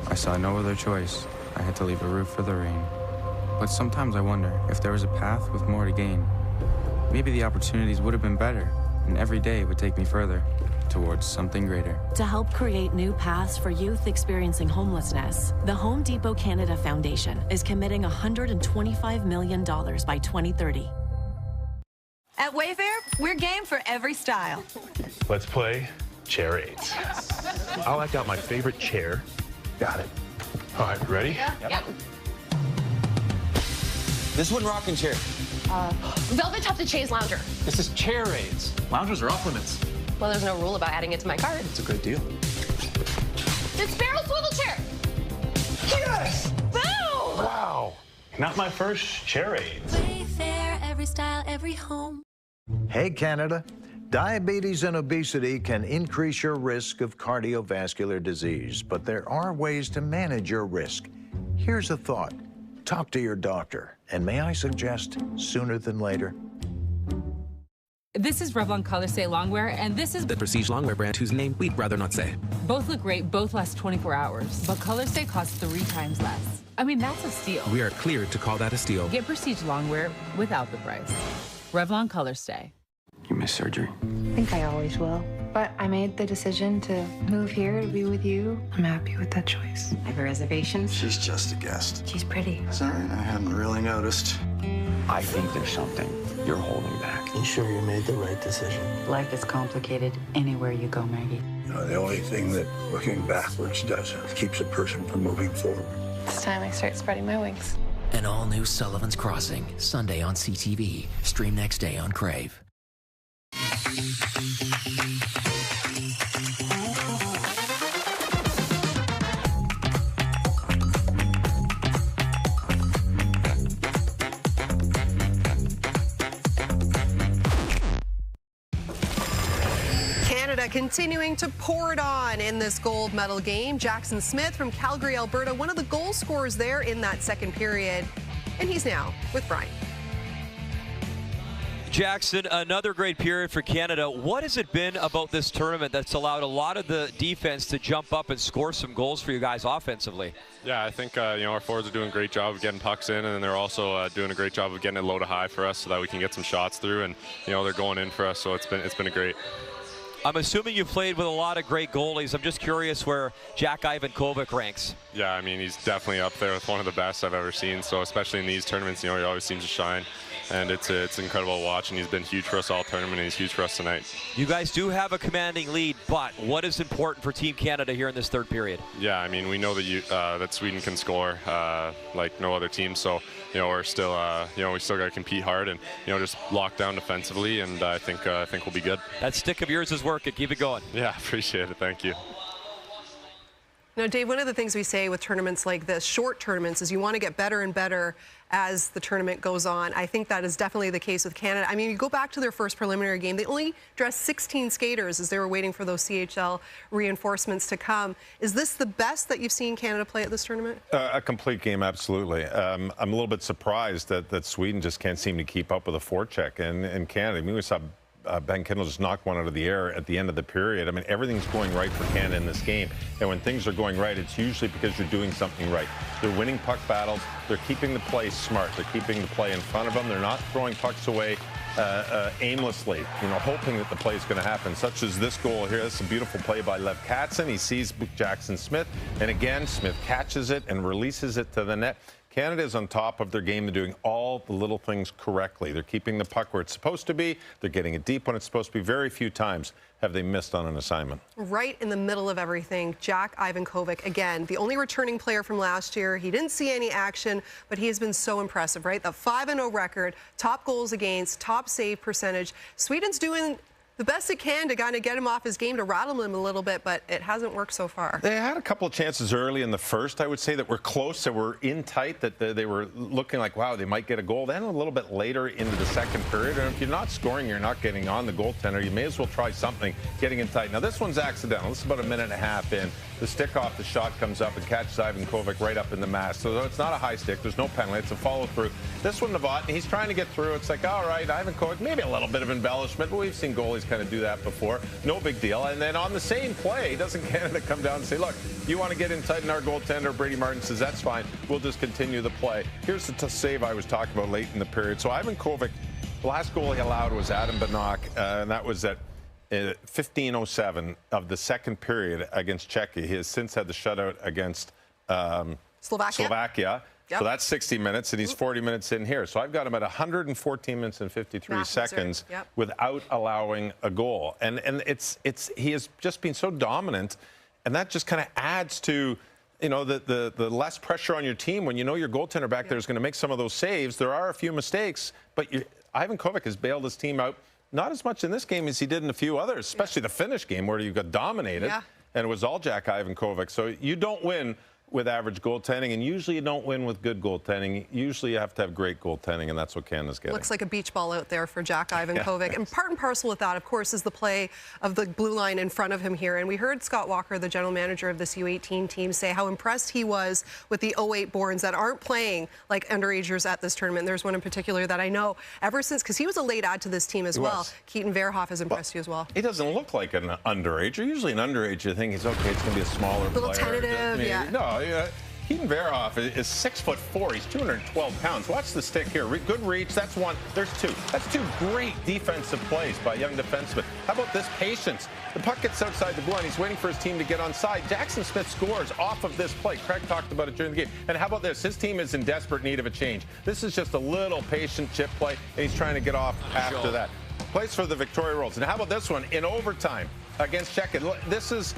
I saw no other choice. I had to leave a roof for the rain. But sometimes I wonder if there was a path with more to gain. Maybe the opportunities would have been better, and every day would take me further towards something greater. To help create new paths for youth experiencing homelessness, the Home Depot Canada Foundation is committing $125 million by 2030. At Wayfair, we're game for every style. Let's play charades. I'll act out my favorite chair. Got it. All right, ready? Yep. This one rocking chair. Velvet tufted chaise lounger. This is charades. Loungers are off limits. Well, there's no rule about adding it to my cart. It's a good deal. It's barrel swivel chair. Yes! Boom! Wow. Not my first charades. Wayfair, every style, every home. Hey, Canada. Diabetes and obesity can increase your risk of cardiovascular disease, but there are ways to manage your risk. Here's a thought. Talk to your doctor, and may I suggest sooner than later? This is Revlon Color Stay Longwear, and this is the prestige longwear brand whose name we'd rather not say. Both look great, both last 24 hours, but Color Stay costs 3 times less. I mean, that's a steal. We are cleared to call that a steal. Get prestige longwear without the price. Revlon Color Stay. You missed surgery. I think I always will. But I made the decision to move here to be with you. I'm happy with that choice. I have a reservation. She's just a guest. She's pretty. Sorry, I hadn't really noticed. I think there's something you're holding back. You sure you made the right decision? Life is complicated anywhere you go, Maggie. The only thing that looking backwards does is keeps a person from moving forward. It's time I start spreading my wings. An all-new Sullivan's Crossing, Sunday on CTV. Stream next day on Crave. Canada continuing to pour it on in this gold medal game. Jackson Smith from Calgary, Alberta, one of the goal scorers there in that second period. And he's now with Brian. Jackson, another great period for Canada. What has it been about this tournament that's allowed a lot of the defense to jump up and score some goals for you guys offensively? Yeah, I think our forwards are doing a great job of getting pucks in, and they're also doing a great job of getting it low to high for us so that we can get some shots through, and they're going in for us. So it's been a great. I'm assuming you've played with a lot of great goalies. I'm just curious where Jack Ivankovic ranks. Yeah, I mean, he's definitely up there with one of the best I've ever seen. So especially in these tournaments, he always seems to shine. And it's incredible to watch, and he's been huge for us all tournament, and he's huge for us tonight. You guys do have a commanding lead, but what is important for Team Canada here in this third period? Yeah, I mean, we know that that Sweden can score like no other team, so we're still we still got to compete hard and just lock down defensively, and I think we'll be good. That stick of yours is working. Keep it going. Yeah, appreciate it. Thank you. Now, Dave, one of the things we say with tournaments like this, short tournaments, is you want to get better and better as the tournament goes on. I think that is definitely the case with Canada. I mean, you go back to their first preliminary game, they only dressed 16 skaters as they were waiting for those CHL reinforcements to come. Is this the best that you've seen Canada play at this tournament? A complete game, absolutely. I'm a little bit surprised that Sweden just can't seem to keep up with a forecheck in Canada. I mean, we saw Ben Kendall just knocked one out of the air at the end of the period. I mean, everything's going right for Canada in this game. And when things are going right, it's usually because you're doing something right. They're winning puck battles. They're keeping the play smart. They're keeping the play in front of them. They're not throwing pucks away aimlessly, you know, hoping that the play is going to happen, such as this goal here. This is a beautiful play by Lev Katzen. He sees Jackson Smith, and again, Smith catches it and releases it to the net. Canada is on top of their game. They're doing all the little things correctly. They're keeping the puck where it's supposed to be. They're getting it deep when it's supposed to be. Very few times have they missed on an assignment. Right in the middle of everything, Jack Ivankovic, again, the only returning player from last year. He didn't see any action, but he has been so impressive, right? The 5-0 record, top goals against, top save percentage. Sweden's doing the best it can to kind of get him off his game, to rattle him a little bit, but it hasn't worked so far. They had a couple of chances early in the first, I would say, that were close, that were in tight, that they were looking like, wow, they might get a goal. Then a little bit later into the second period, and if you're not scoring, you're not getting on the goaltender, you may as well try something, getting in tight. Now, this one's accidental. This is about a minute and a half in. The stick off the shot comes up and catches Ivankovic right up in the mask. So it's not a high stick. There's no penalty. It's a follow-through. This one, Novotny, he's trying to get through. It's like, all right, Ivankovic, maybe a little bit of embellishment, but we've seen goalies kind of do that before. No big deal. And then on the same play, doesn't Canada come down and say, look, you want to get in tight in our goaltender? Brady Martin says, that's fine. We'll just continue the play. Here's the save I was talking about late in the period. So Ivankovic, the last goal he allowed was Adam Banach, and that was at 15:07 of the second period against Czechia. He has since had the shutout against Slovakia. Yep. So that's 60 minutes, and he's 40 minutes in here. So I've got him at 114 minutes and 53 seconds without allowing a goal. And he has just been so dominant, and that just kind of adds to, you know, the less pressure on your team when you know your goaltender back there is going to make some of those saves. There are a few mistakes, but Ivankovic has bailed his team out. Not as much in this game as he did in a few others, especially the Finnish game where you got dominated, and it was all Jack Ivankovic. So you don't win with average goaltending, and usually you don't win with good goaltending. Usually you have to have great goaltending, and that's what Canada's getting. Looks like a beach ball out there for Jack Ivankovic. Yeah. And part and parcel with that, of course, is the play of the blue line in front of him here. And we heard Scott Walker, the general manager of this U18 team, say how impressed he was with the 08-borns that aren't playing like underagers at this tournament. There's one in particular that I know ever since, because he was a late add to this team as well. Keaton Verhoff has impressed you as well. He doesn't look like an underager. Usually an underager, you think he's okay, it's going to be a smaller player. A little tentative, yeah. No, Keaton Verhoff is 6'4". He's 212 pounds. Watch the stick here. Good reach. That's one. There's two. That's two great defensive plays by young defensemen. How about this patience? The puck gets outside the blue line. He's waiting for his team to get onside. Jackson Smith scores off of this play. Craig talked about it during the game. And how about this? His team is in desperate need of a change. This is just a little patient chip play, and he's trying to get off after that. Plays for the Victoria Rolls. And how about this one? In overtime against Czechia. This is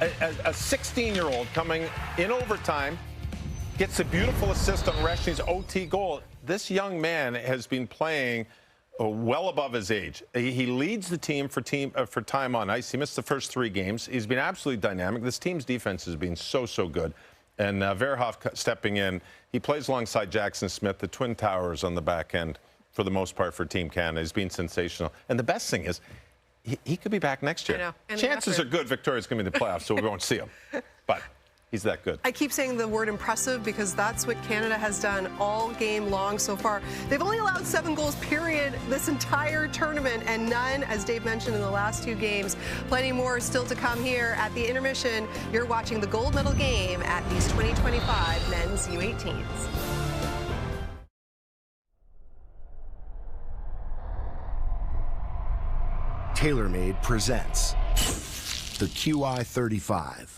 a 16-year-old coming in overtime, gets a beautiful assist on Reshny's OT goal. This young man has been playing well above his age. He leads the team for time on ice. He missed the first 3 games. He's been absolutely dynamic. This team's defense has been so good. And Verhoff stepping in. He plays alongside Jackson Smith, the Twin Towers on the back end for the most part for Team Canada. He's been sensational. And the best thing is, he could be back next year. Chances are good Victoria's going to be in the playoffs, so we won't see him. But he's that good. I keep saying the word impressive because that's what Canada has done all game long so far. They've only allowed 7 goals, period, this entire tournament, and none, as Dave mentioned, in the last 2 games. Plenty more still to come here at the intermission. You're watching the gold medal game at these 2025 men's U18s. TaylorMade presents the QI35,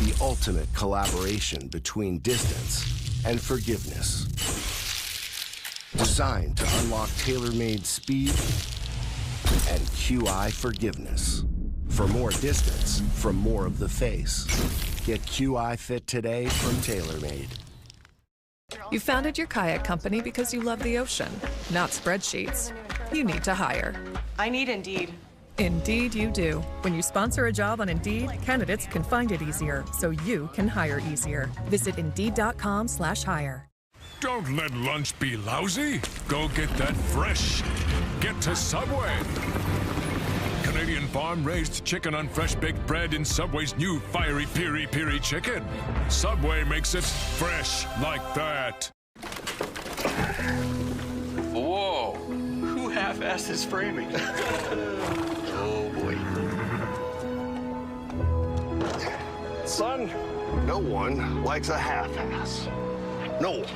the ultimate collaboration between distance and forgiveness. Designed to unlock TaylorMade speed and QI forgiveness. For more distance from more of the face. Get QI Fit today from TaylorMade. You founded your kayak company because you love the ocean, not spreadsheets. You need to hire. I need Indeed. Indeed you do. When you sponsor a job on Indeed, candidates can find it easier, so you can hire easier. Visit Indeed.com/hire. Don't let lunch be lousy. Go get that fresh. Get to Subway. Canadian farm-raised chicken on fresh baked bread in Subway's new fiery piri-piri chicken. Subway makes it fresh like that. Whoa. Who half-assed his framing? Oh, boy. Son, no one likes a half-ass. No one.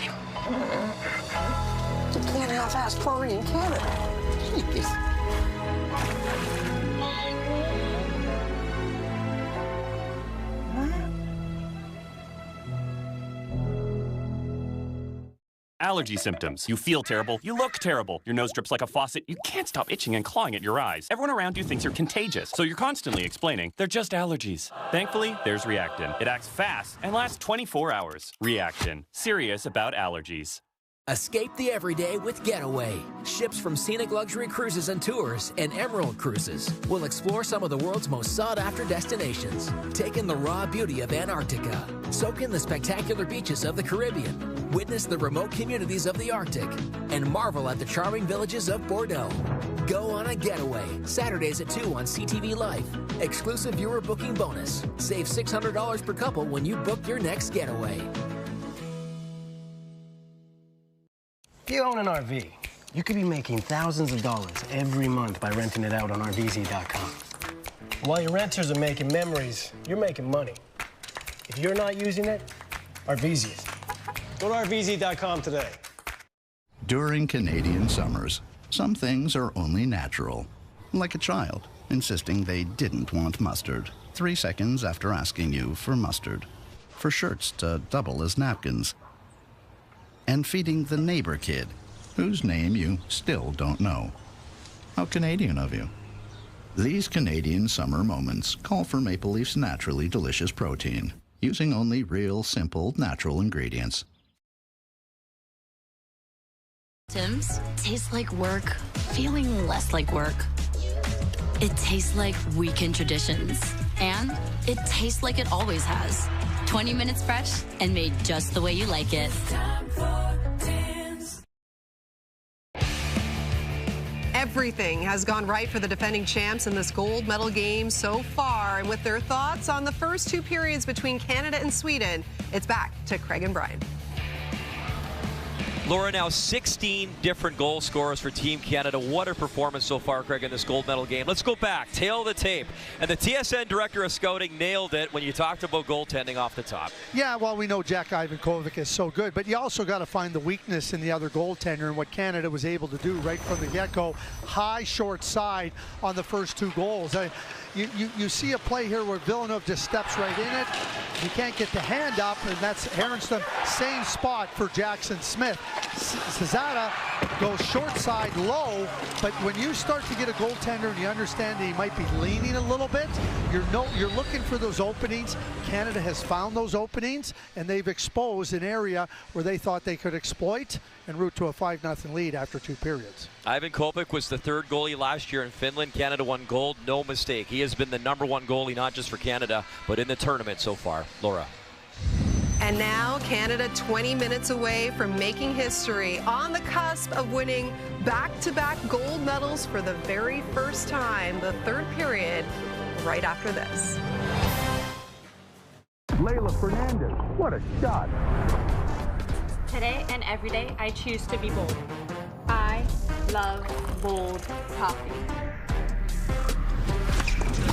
You can't half-ass pouring in Canada. Jeez. Allergy symptoms. You feel terrible. You look terrible. Your nose drips like a faucet. You can't stop itching and clawing at your eyes. Everyone around you thinks you're contagious, so you're constantly explaining, they're just allergies. Thankfully, there's Reactin. It acts fast and lasts 24 hours. Reactin. Serious about allergies. Escape the everyday with Getaway. Ships from Scenic Luxury Cruises and Tours and Emerald Cruises will explore some of the world's most sought-after destinations. Take in the raw beauty of Antarctica. Soak in the spectacular beaches of the Caribbean. Witness the remote communities of the Arctic. And marvel at the charming villages of Bordeaux. Go on a getaway. Saturdays at 2 on CTV Life. Exclusive viewer booking bonus. Save $600 per couple when you book your next getaway. If you own an RV, you could be making thousands of dollars every month by renting it out on RVZ.com. While your renters are making memories, you're making money. If you're not using it, RVZ is. Go to RVZ.com today. During Canadian summers, some things are only natural. Like a child insisting they didn't want mustard 3 seconds after asking you for mustard. For shirts to double as napkins. And feeding the neighbor kid, whose name you still don't know. How Canadian of you. These Canadian summer moments call for Maple Leaf's naturally delicious protein, using only real, simple, natural ingredients. Tim's tastes like work, feeling less like work. It tastes like weekend traditions. And it tastes like it always has. 20 minutes fresh and made just the way you like it. Everything has gone right for the defending champs in this gold medal game so far. And with their thoughts on the first two periods between Canada and Sweden, it's back to Craig and Brian. Laura, now 16 different goal scorers for Team Canada. What a performance so far, Craig, in this gold medal game. Let's go back, tail the tape. And the TSN director of scouting nailed it when you talked about goaltending off the top. Yeah, well, we know Jack Ivankovic is so good, but you also got to find the weakness in the other goaltender, and what Canada was able to do right from the get-go. High, short side on the first two goals. You see a play here where Villeneuve just steps right in it. You can't get the hand up, and that's Herenstam. Same spot for Jackson Smith. Cesada goes short side low, but when you start to get a goaltender and you understand that he might be leaning a little bit, you're looking for those openings. Canada has found those openings, and they've exposed an area where they thought they could exploit and route to a 5-0 lead after two periods. Ivan Kopech was the third goalie last year in Finland. Canada won gold, no mistake. He has been the #1 goalie, not just for Canada, but in the tournament so far. Laura. And now Canada 20 minutes away from making history, on the cusp of winning back-to-back gold medals for the very first time. The third period right after this. Layla Fernandez, what a shot. Today and every day, I choose to be bold. I love bold coffee.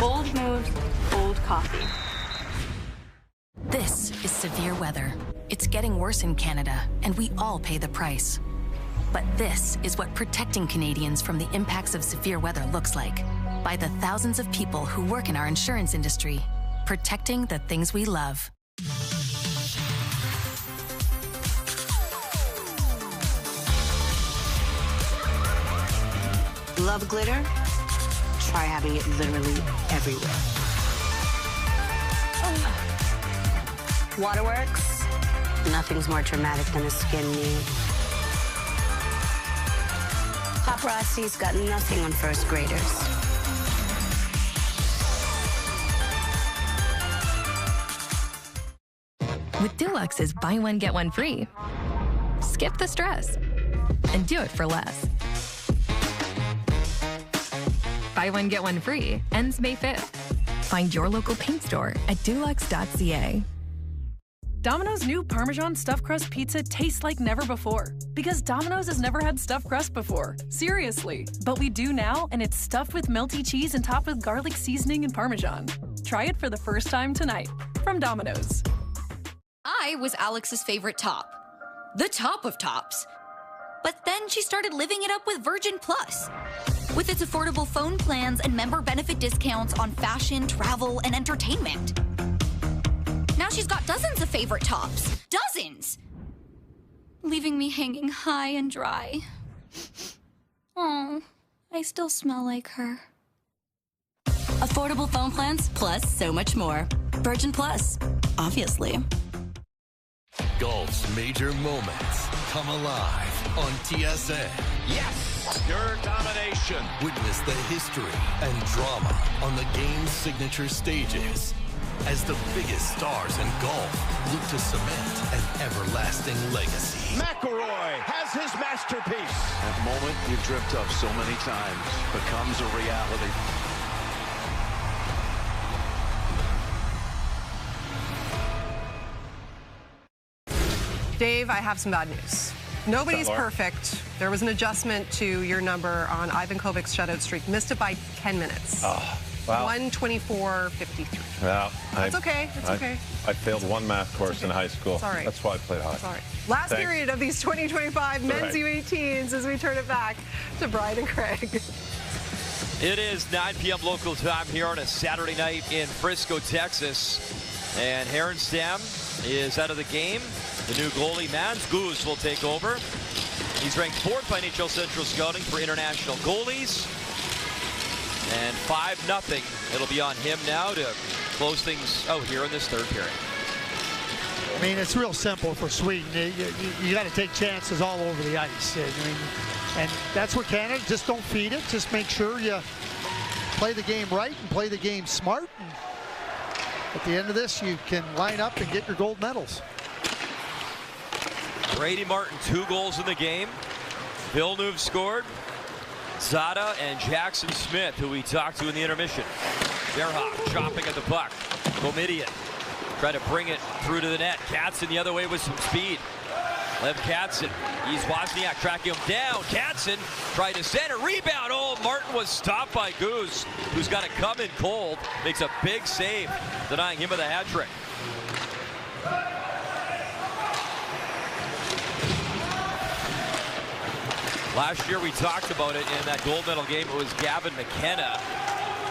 Bold moves, bold coffee. This is severe weather. It's getting worse in Canada, and we all pay the price. But this is what protecting Canadians from the impacts of severe weather looks like. By the thousands of people who work in our insurance industry, protecting the things we love. Love glitter? Try having it literally everywhere. Waterworks? Nothing's more dramatic than a skin knee. Paparazzi's got nothing on first graders. With Dulux's buy one, get one free, skip the stress and do it for less. Buy one, get one free ends May 5th. Find your local paint store at dulux.ca. Domino's new Parmesan Stuffed Crust Pizza tastes like never before. Because Domino's has never had stuffed crust before. Seriously. But we do now, and it's stuffed with melty cheese and topped with garlic seasoning and Parmesan. Try it for the first time tonight. From Domino's. I was Alex's favorite top. The top of tops. But then she started living it up with Virgin Plus. With its affordable phone plans and member benefit discounts on fashion, travel, and entertainment. Now she's got dozens of favorite tops. Dozens! Leaving me hanging high and dry. Oh, I still smell like her. Affordable phone plans, plus so much more. Virgin Plus, obviously. Golf's major moments come alive on TSN. Yes! Your domination. Witness the history and drama on the game's signature stages as the biggest stars in golf look to cement an everlasting legacy. McIlroy has his masterpiece. That moment you dreamt of so many times becomes a reality. Dave, I have some bad news. Nobody's perfect. There was an adjustment to your number on Ivan Kovic's shutout streak. Missed it by 10 minutes. Oh, wow. 124.53. Well, That's okay. It's okay. I failed one math course in high school. Sorry. That's why I played hockey. Sorry. Last period of these 2025 men's U18s as we turn it back to Brian and Craig. It is 9 p.m. local time here on a Saturday night in Frisco, Texas. And Herenstam is out of the game. The new goalie, Mans Goose, will take over. He's ranked 4th by NHL Central Scouting for international goalies. And 5-0. It'll be on him now to close things out here in this third period. I mean, it's real simple for Sweden. You got to take chances all over the ice. I mean, and that's where Canada, just don't feed it. Just make sure you play the game right and play the game smart. And at the end of this, you can line up and get your gold medals. Brady Martin, 2 goals in the game. Villeneuve scored. Zada and Jackson Smith, who we talked to in the intermission. Verhoek chopping at the puck. Bomidian try to bring it through to the net. Katzen the other way with some speed. Lev Katzen. He's Wozniak tracking him down. Katzen tried to send a rebound. Oh, Martin was stopped by Goose, who's got to come in cold. Makes a big save, denying him of the hat trick. Last year we talked about it in that gold medal game. It was Gavin McKenna,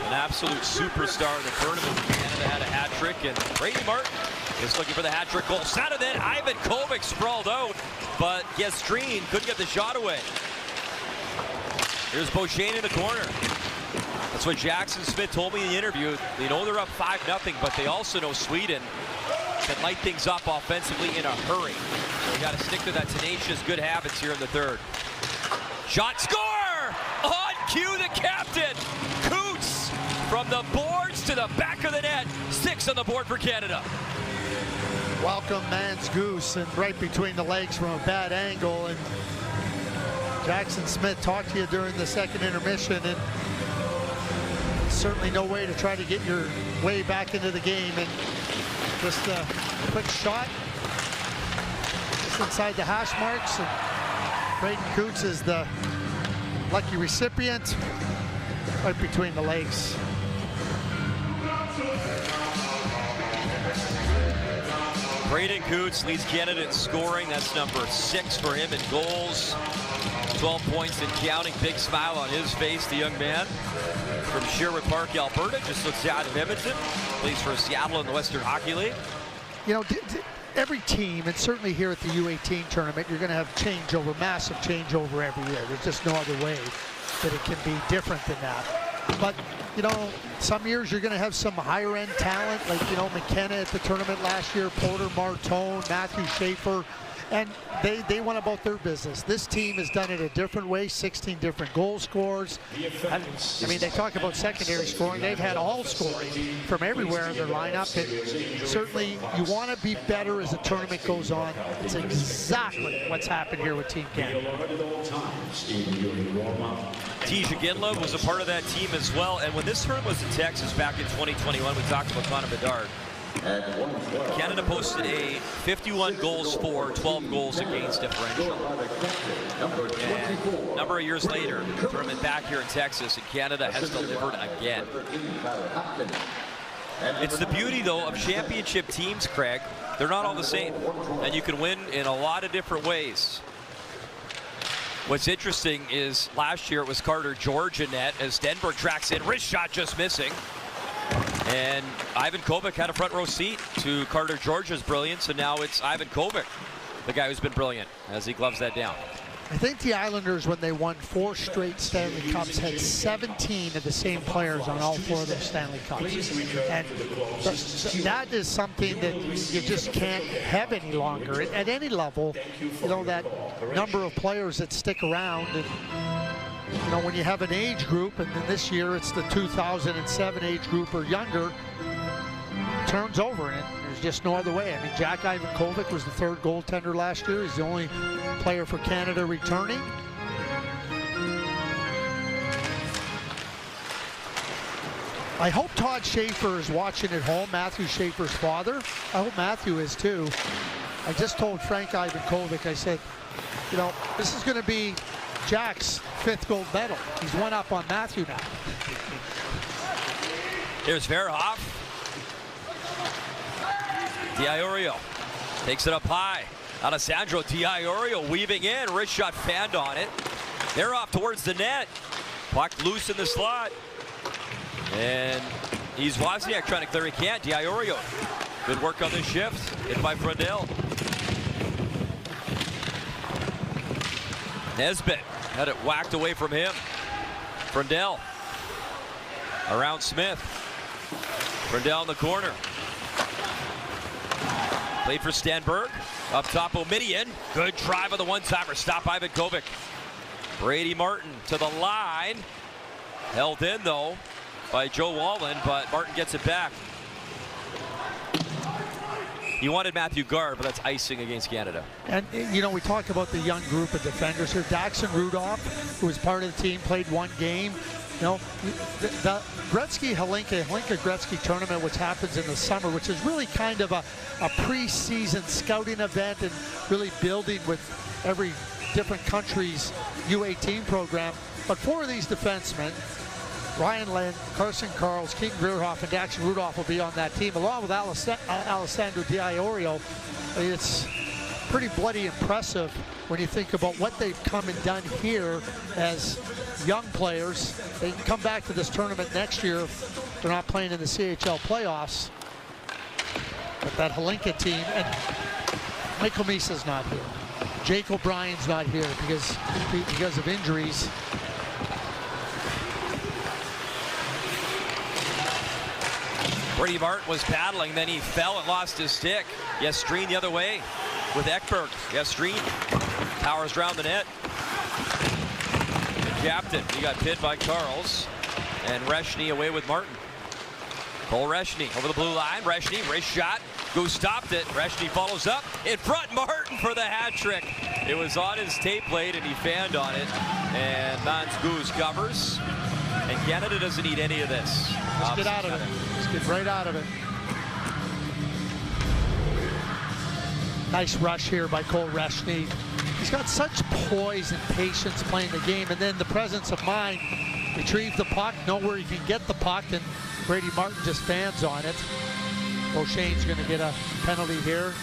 an absolute superstar in the tournament. Canada had a hat trick, and Brady Martin is looking for the hat trick goal. Saturday, then Ivan Kovic sprawled out, but Gestrine couldn't get the shot away. Here's Beauchene in the corner. That's what Jackson Smith told me in the interview. They know they're up 5-0, but they also know Sweden can light things up offensively in a hurry. So we got to stick to that tenacious good habits here in the third. Shot, score! On cue, the captain, Coots, from the boards to the back of the net. 6 on the board for Canada. Welcome, Mans Goose, and right between the legs from a bad angle. And Jackson Smith talked to you during the second intermission, and certainly no way to try to get your way back into the game. And just a quick shot, just inside the hash marks. And Braden Coots is the lucky recipient, right between the legs. Braden Coots leads Canada in scoring. That's number 6 for him in goals. 12 points and counting. Big smile on his face, the young man from Sherwood Park, Alberta, just outside of Edmonton. Plays for Seattle in the Western Hockey League. You know, every team, and certainly here at the U18 tournament, you're going to have changeover, massive changeover every year. There's just no other way that it can be different than that. But, you know, some years you're going to have some higher-end talent, like, you know, McKenna at the tournament last year, Porter Martone, Matthew Schaefer. And they went about their business. This team has done it a different way, 16 different goal scorers. I mean, they talk about secondary scoring. They've had all scoring from everywhere in their lineup. And certainly, you want to be better as the tournament goes on. It's exactly what's happened here with Team Canada. Tisha Ginla was a part of that team as well. And when this tournament was in Texas back in 2021, we talked about Connor Bedard. Canada posted a 51 goals for, 12 goals against differential. And a number of years later, the tournament back here in Texas, and Canada has delivered again. It's the beauty, though, of championship teams, Craig. They're not all the same, and you can win in a lot of different ways. What's interesting is last year it was Carter George in net as Stenberg tracks in, wrist shot just missing. And Ivan Kovic had a front row seat to Carter George's brilliance, and now it's Ivan Kovic, the guy who's been brilliant, as he gloves that down. I think the Islanders, when they won 4 straight Stanley Cups, had 17 of the same players on all 4 of those Stanley Cups. And that is something that you just can't have any longer. At any level, you know, that number of players that stick around. And, you know, when you have an age group, and then this year it's the 2007 age group or younger, turns over, and there's just no other way. I mean, Jack Ivan Kovic was the 3rd goaltender last year. He's the only player for Canada returning. I hope Todd Schaefer is watching at home, Matthew Schaefer's father. I hope Matthew is too. I just told Frank Ivan Kovic, I said, you know, this is going to be Jack's 5th gold medal. He's one up on Matthew now. Here's Verhoff. D'Iorio takes it up high. Alessandro D'Iorio weaving in. Wrist shot fanned on it. They're off towards the net. Puck loose in the slot. And he's Wozniak trying to clear. He can't. D'Iorio. Good work on this shift. Hit by Frundell. Nesbitt had it whacked away from him. Frundell around Smith. Frundell in the corner. Played for Stenberg. Up top, Omidian. Good drive on the one-timer. Stop Ivan Kovic. Brady Martin to the line. Held in, though, by Joe Wallen, but Martin gets it back. He wanted Matthew Gard, but that's icing against Canada. And, you know, we talk about the young group of defenders here. Daxon Rudolph, who was part of the team, played 1 game. You know, the Gretzky-Gretzky tournament, which happens in the summer, which is really kind of a preseason scouting event and really building with every different country's U18 program. But 4 of these defensemen, Ryan Lind, Carson Karls, Keaton Verhoff, and Daxon Rudolph will be on that team, along with Alessandro D'Iorio. It's pretty bloody impressive when you think about what they've come and done here as young players. They can come back to this tournament next year if they're not playing in the CHL playoffs. But that Hlinka team, and Michael Misa's not here. Jake O'Brien's not here because of injuries. Brady Martin was paddling, then he fell and lost his stick. Yestreen the other way with Ekberg. Yestreen powers around the net. The captain, he got pinned by Karls. And Reshny away with Martin. Cole Reshny over the blue line. Reshny, wrist shot. Goose stopped it. Reshny follows up. In front, Martin for the hat trick. It was on his tape plate and he fanned on it. And Mans Goose covers. And Canada doesn't need any of this. Let's get out of it. Let's get right out of it. Nice rush here by Cole Reshny. He's got such poise and patience playing the game, and then the presence of mind. Retrieve the puck, know where he can get the puck, and Brady Martin just fans on it. O'Shane's going to get a penalty here.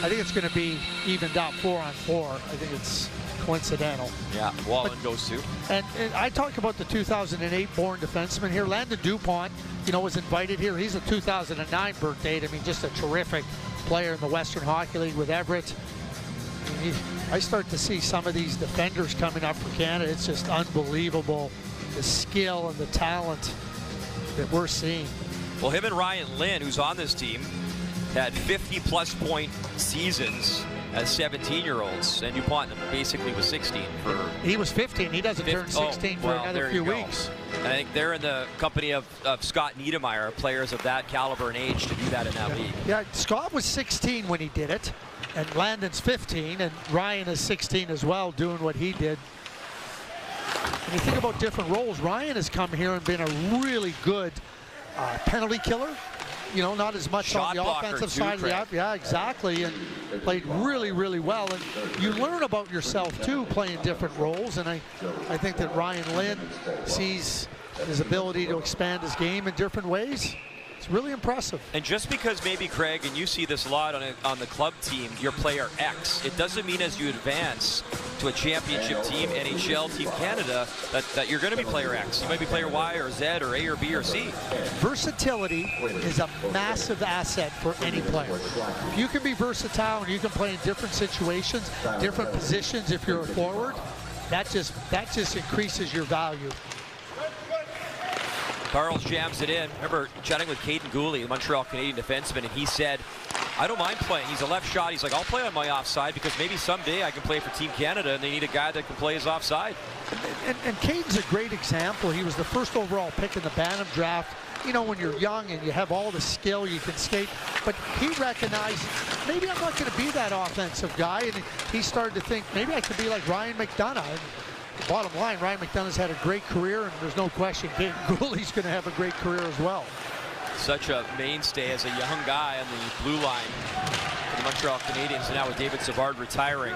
I think it's going to be evened out 4-on-4. I think it's coincidental. Yeah, Wallen goes to. And I talk about the 2008 born defenseman here. Landon DuPont, you know, was invited here. He's a 2009 birth date. I mean, just a terrific player in the Western Hockey League with Everett. I start to see some of these defenders coming up for Canada. It's just unbelievable, the skill and the talent that we're seeing. Well, him and Ryan Lind, who's on this team, had 50-plus point seasons as 17-year-olds, and DuPont basically was 16 for. He was 15. He doesn't turn 16 for another few weeks. And I think they're in the company of Scott Niedermeyer, players of that caliber and age to do that in that league. Yeah, Scott was 16 when he did it, and Landon's 15, and Ryan is 16 as well, doing what he did. When you think about different roles, Ryan has come here and been a really good penalty killer. You know, not as much shot on the offensive side. Yeah, exactly, and played really, really well. And you learn about yourself too, playing different roles. And I think that Ryan Lynn sees his ability to expand his game in different ways. It's really impressive. And just because maybe, Craig, and you see this a lot on the club team, you're player X, it doesn't mean as you advance to a championship team, NHL, Team Canada, that you're going to be player X. You might be player Y or Z or A or B or C. Versatility is a massive asset for any player. If you can be versatile and you can play in different situations, different positions if you're a forward, that just increases your value. Carles jams it in. Remember chatting with Caden Gooley, the Montreal Canadian defenseman, and he said, I don't mind playing. He's a left shot. He's like, I'll play on my offside because maybe someday I can play for Team Canada and they need a guy that can play his offside. And Caden's a great example. He was the first overall pick in the Bantam draft. You know, when you're young and you have all the skill, you can skate. But he recognized, maybe I'm not going to be that offensive guy. And he started to think, maybe I could be like Ryan McDonough. And bottom line, Ryan McDonough's had a great career, and there's no question Caden Gooley's going to have a great career as well. Such a mainstay as a young guy on the blue line for the Montreal Canadiens, and now with David Savard retiring.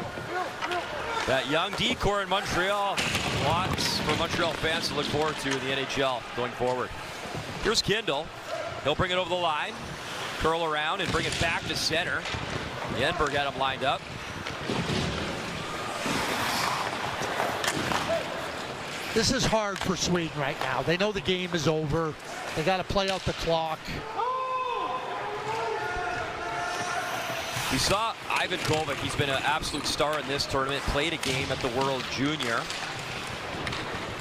That young decor in Montreal, lots for Montreal fans to look forward to in the NHL going forward. Here's Kindle. He'll bring it over the line, curl around, and bring it back to center. Yenberg had him lined up. This is hard for Sweden right now. They know the game is over. They got to play out the clock. We saw Ivan Kovac. He's been an absolute star in this tournament. Played a game at the World Junior.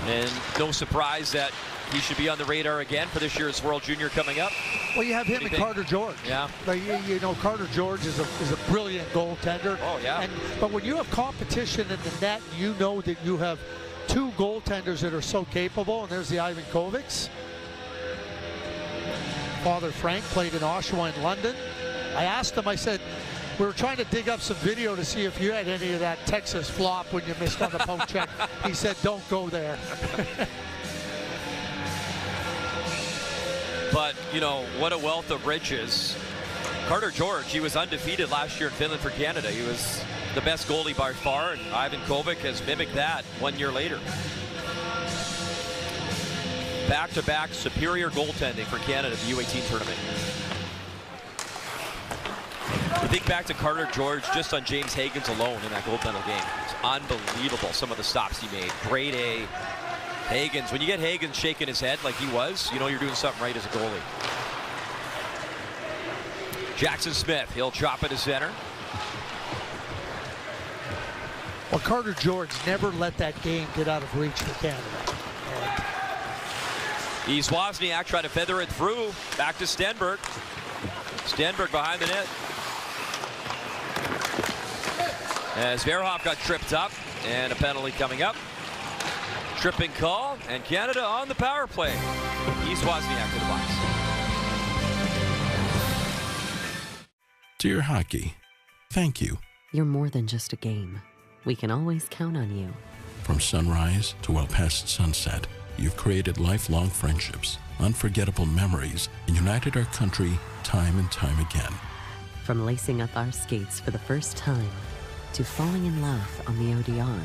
And no surprise that he should be on the radar again for this year's World Junior coming up. Well, you have him and Carter George. Yeah. Like, you know, Carter George is a brilliant goaltender. Oh, yeah. But when you have competition in the net, you know that you have two goaltenders that are so capable, and there's the Ivan Kovacs. Father Frank played in Oshawa in London. I asked him, I said, we were trying to dig up some video to see if you had any of that Texas flop when you missed on the poke check. He said, don't go there. But, you know, what a wealth of riches. Carter George, he was undefeated last year in Finland for Canada. He was the best goalie by far, and Ivan Kovac has mimicked that 1 year later. Back-to-back superior goaltending for Canada, the U18 tournament. I think back to Carter George just on James Hagens alone in that goaltending game. It's unbelievable, some of the stops he made. Grade A. Hagens, when you get Hagens shaking his head like he was, you know you're doing something right as a goalie. Jackson Smith, he'll drop it to center. Well, Carter George never let that game get out of reach for Canada. East Wozniak trying to feather it through. Back to Stenberg. Stenberg behind the net. As Verhoff got tripped up, and a penalty coming up. Tripping call, and Canada on the power play. East Wozniak to the box. Dear Hockey, thank you. You're more than just a game. We can always count on you. From sunrise to well past sunset, you've created lifelong friendships, unforgettable memories, and united our country time and time again. From lacing up our skates for the first time to falling in love on the ODR.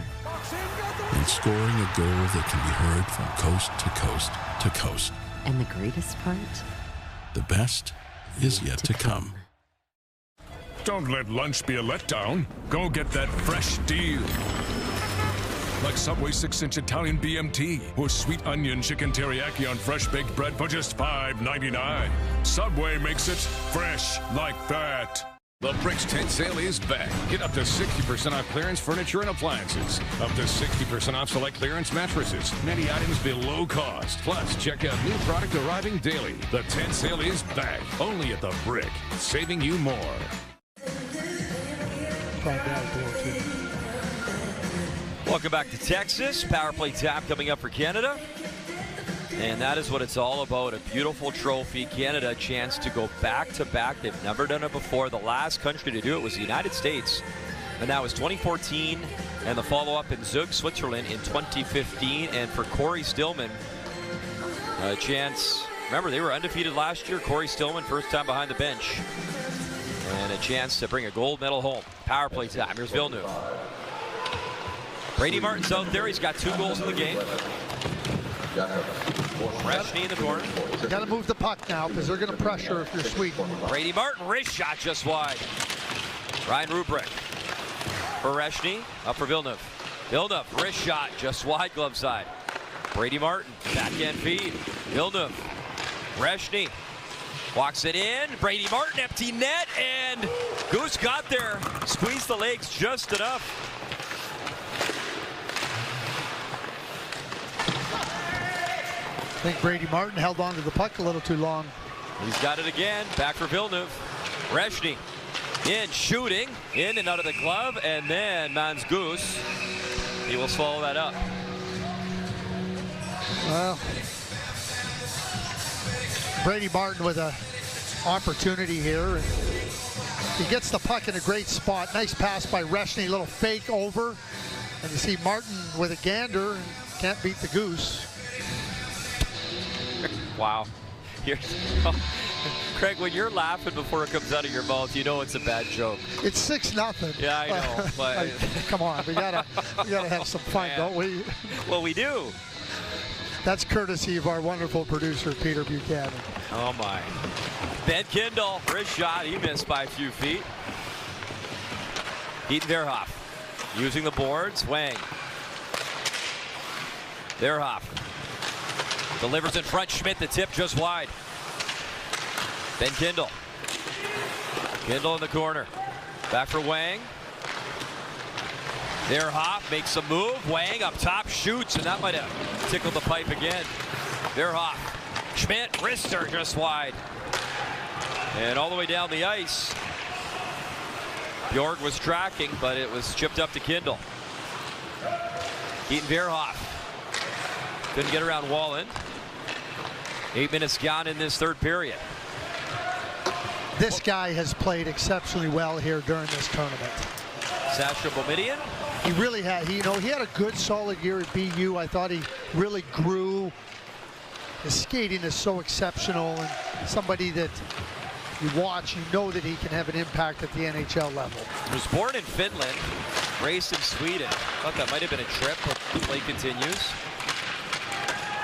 And scoring a goal that can be heard from coast to coast to coast. And the greatest part? The best is yet to come. Don't let lunch be a letdown. Go get that fresh deal. Like Subway 6-inch Italian BMT or sweet onion chicken teriyaki on fresh baked bread for just $5.99. Subway makes it fresh like that. The Bricks tent sale is back. Get up to 60% off clearance furniture and appliances. Up to 60% off select clearance mattresses. Many items below cost. Plus, check out new product arriving daily. The tent sale is back. Only at the Brick. Saving you more. Frondell door, too. Welcome back to Texas. Power play time coming up for Canada. And that is what it's all about. A beautiful trophy. Canada a chance to go back-to-back. They've never done it before. The last country to do it was the United States. And that was 2014. And the follow-up in Zug, Switzerland in 2015. And for Corey Stillman, a chance. Remember, they were undefeated last year. Corey Stillman, first time behind the bench. And a chance to bring a gold medal home. Power play time. Here's Villeneuve. Brady Martin's out there. He's got 2 goals in the game. Reshny in the corner. You got to move the puck now because they're going to pressure if you're Sweden. Brady Martin, wrist shot just wide. Ryan Rubrick for Reshny, up for Villeneuve. Villeneuve, wrist shot just wide, glove side. Brady Martin, backhand feed. Villeneuve, Reshny walks it in. Brady Martin, empty net, and Goose got there. Squeezed the legs just enough. I think Brady Martin held on to the puck a little too long. He's got it again. Back for Villeneuve. Reshny in, shooting, in and out of the glove, and then Mans Goose. He will swallow that up. Well, Brady Martin with an opportunity here. And he gets the puck in a great spot. Nice pass by Reshny, little fake over. And you see Martin with a gander and can't beat the Goose. Wow. Craig, when you're laughing before it comes out of your mouth, you know it's a bad joke. It's 6-0. Yeah, I know. But come on, we gotta have some fun, don't we? Well, we do. That's courtesy of our wonderful producer, Peter Buchanan. Oh my. Ben Kindle, wrist shot. He missed by a few feet. Keaton Verhoff using the boards. Wang. Verhoff delivers in front. Schmidt, the tip just wide. Ben Kindle. Kindle in the corner. Back for Wang. Verhoff makes a move. Wang up top, shoots, and that might have tickled the pipe again. Verhoff. Schmidt, wrister just wide. And all the way down the ice. Bjorg was tracking, but it was chipped up to Kindle. Keaton Verhoff. Couldn't get around Wallen. 8 minutes gone in this third period. This guy has played exceptionally well here during this tournament. Sasha Boumediene. He really had, he had a good solid year at BU. I thought he really grew. His skating is so exceptional, and somebody that you watch, you know that he can have an impact at the NHL level. He was born in Finland, raised in Sweden. Thought that might have been a trip, but the play continues.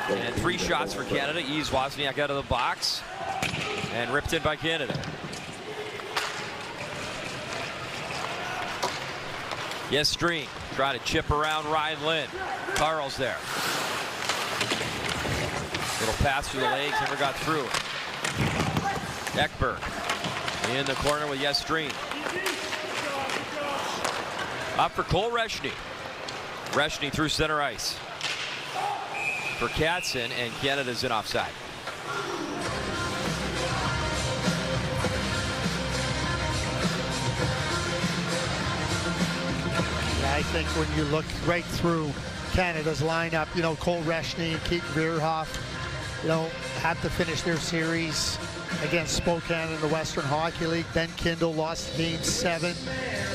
And 3 shots for Canada. Ease Wozniak out of the box and ripped in by Canada. Yes, Stream trying to chip around Ryan Lynn. Carl's there. Little pass through the legs, never got through. Ekberg in the corner with Yes Stream. Up for Cole Reshny. Reshny through center ice for Katzen, and Canada's in offside. I think when you look right through Canada's lineup, Cole Reshny and Keaton Verhoff, had to finish their series against Spokane in the Western Hockey League. Ben Kindle lost Game 7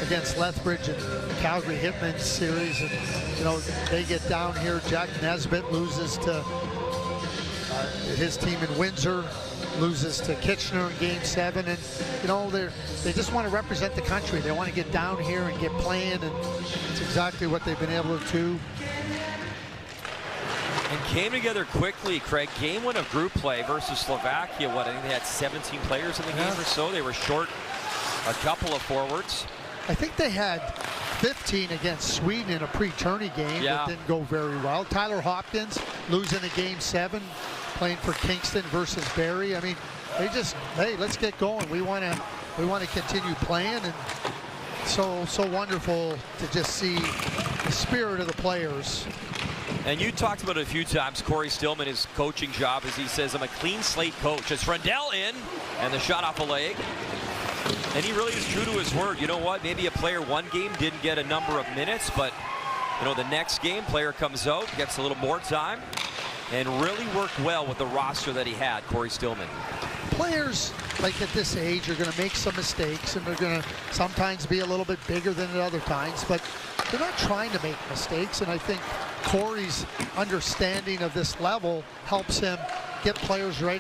against Lethbridge and Calgary Hitmen series. And, they get down here. Jack Nesbitt loses to his team in Windsor, loses to Kitchener in Game 7. And, they just want to represent the country. They want to get down here and get playing, and it's exactly what they've been able to do. And came together quickly, Craig. Game 1 of group play versus Slovakia. I think they had 17 players in the game or so. They were short a couple of forwards. I think they had 15 against Sweden in a pre-tourney game that didn't go very well. Tyler Hopkins losing a Game 7, playing for Kingston versus Barrie. I mean, they just, hey, let's get going. We want to continue playing, and so wonderful to just see the spirit of the players. And you talked about it a few times, Corey Stillman, his coaching job, as he says, I'm a clean slate coach. It's Frondell in, and the shot off a leg. And he really is true to his word. You know what? Maybe a player one game didn't get a number of minutes, but you know, the next game, player comes out, gets a little more time, and really worked well with the roster that he had, Corey Stillman. Players, like at this age, are going to make some mistakes, and they're going to sometimes be a little bit bigger than at other times, but they're not trying to make mistakes, and I think Corey's understanding of this level helps him get players right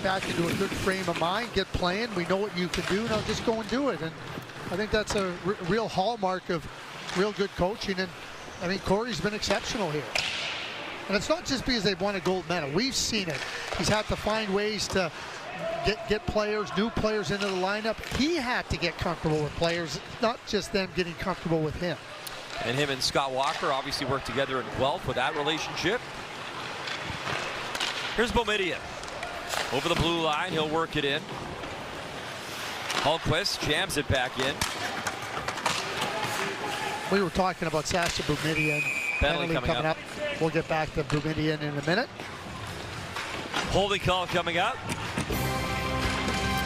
back into a good frame of mind, get playing. We know what you can do, now just go and do it. And I think that's a real hallmark of real good coaching, and I mean, Corey's been exceptional here. And it's not just because they've won a gold medal. We've seen it. He's had to find ways to get players, new players into the lineup. He had to get comfortable with players, not just them getting comfortable with him. And him and Scott Walker obviously work together in Guelph with that relationship. Here's Boumediene. Over the blue line, he'll work it in. Hultquist jams it back in. We were talking about Sasha Boumediene. Penalty coming up. We'll get back to Boumediene in a minute. Holding call coming up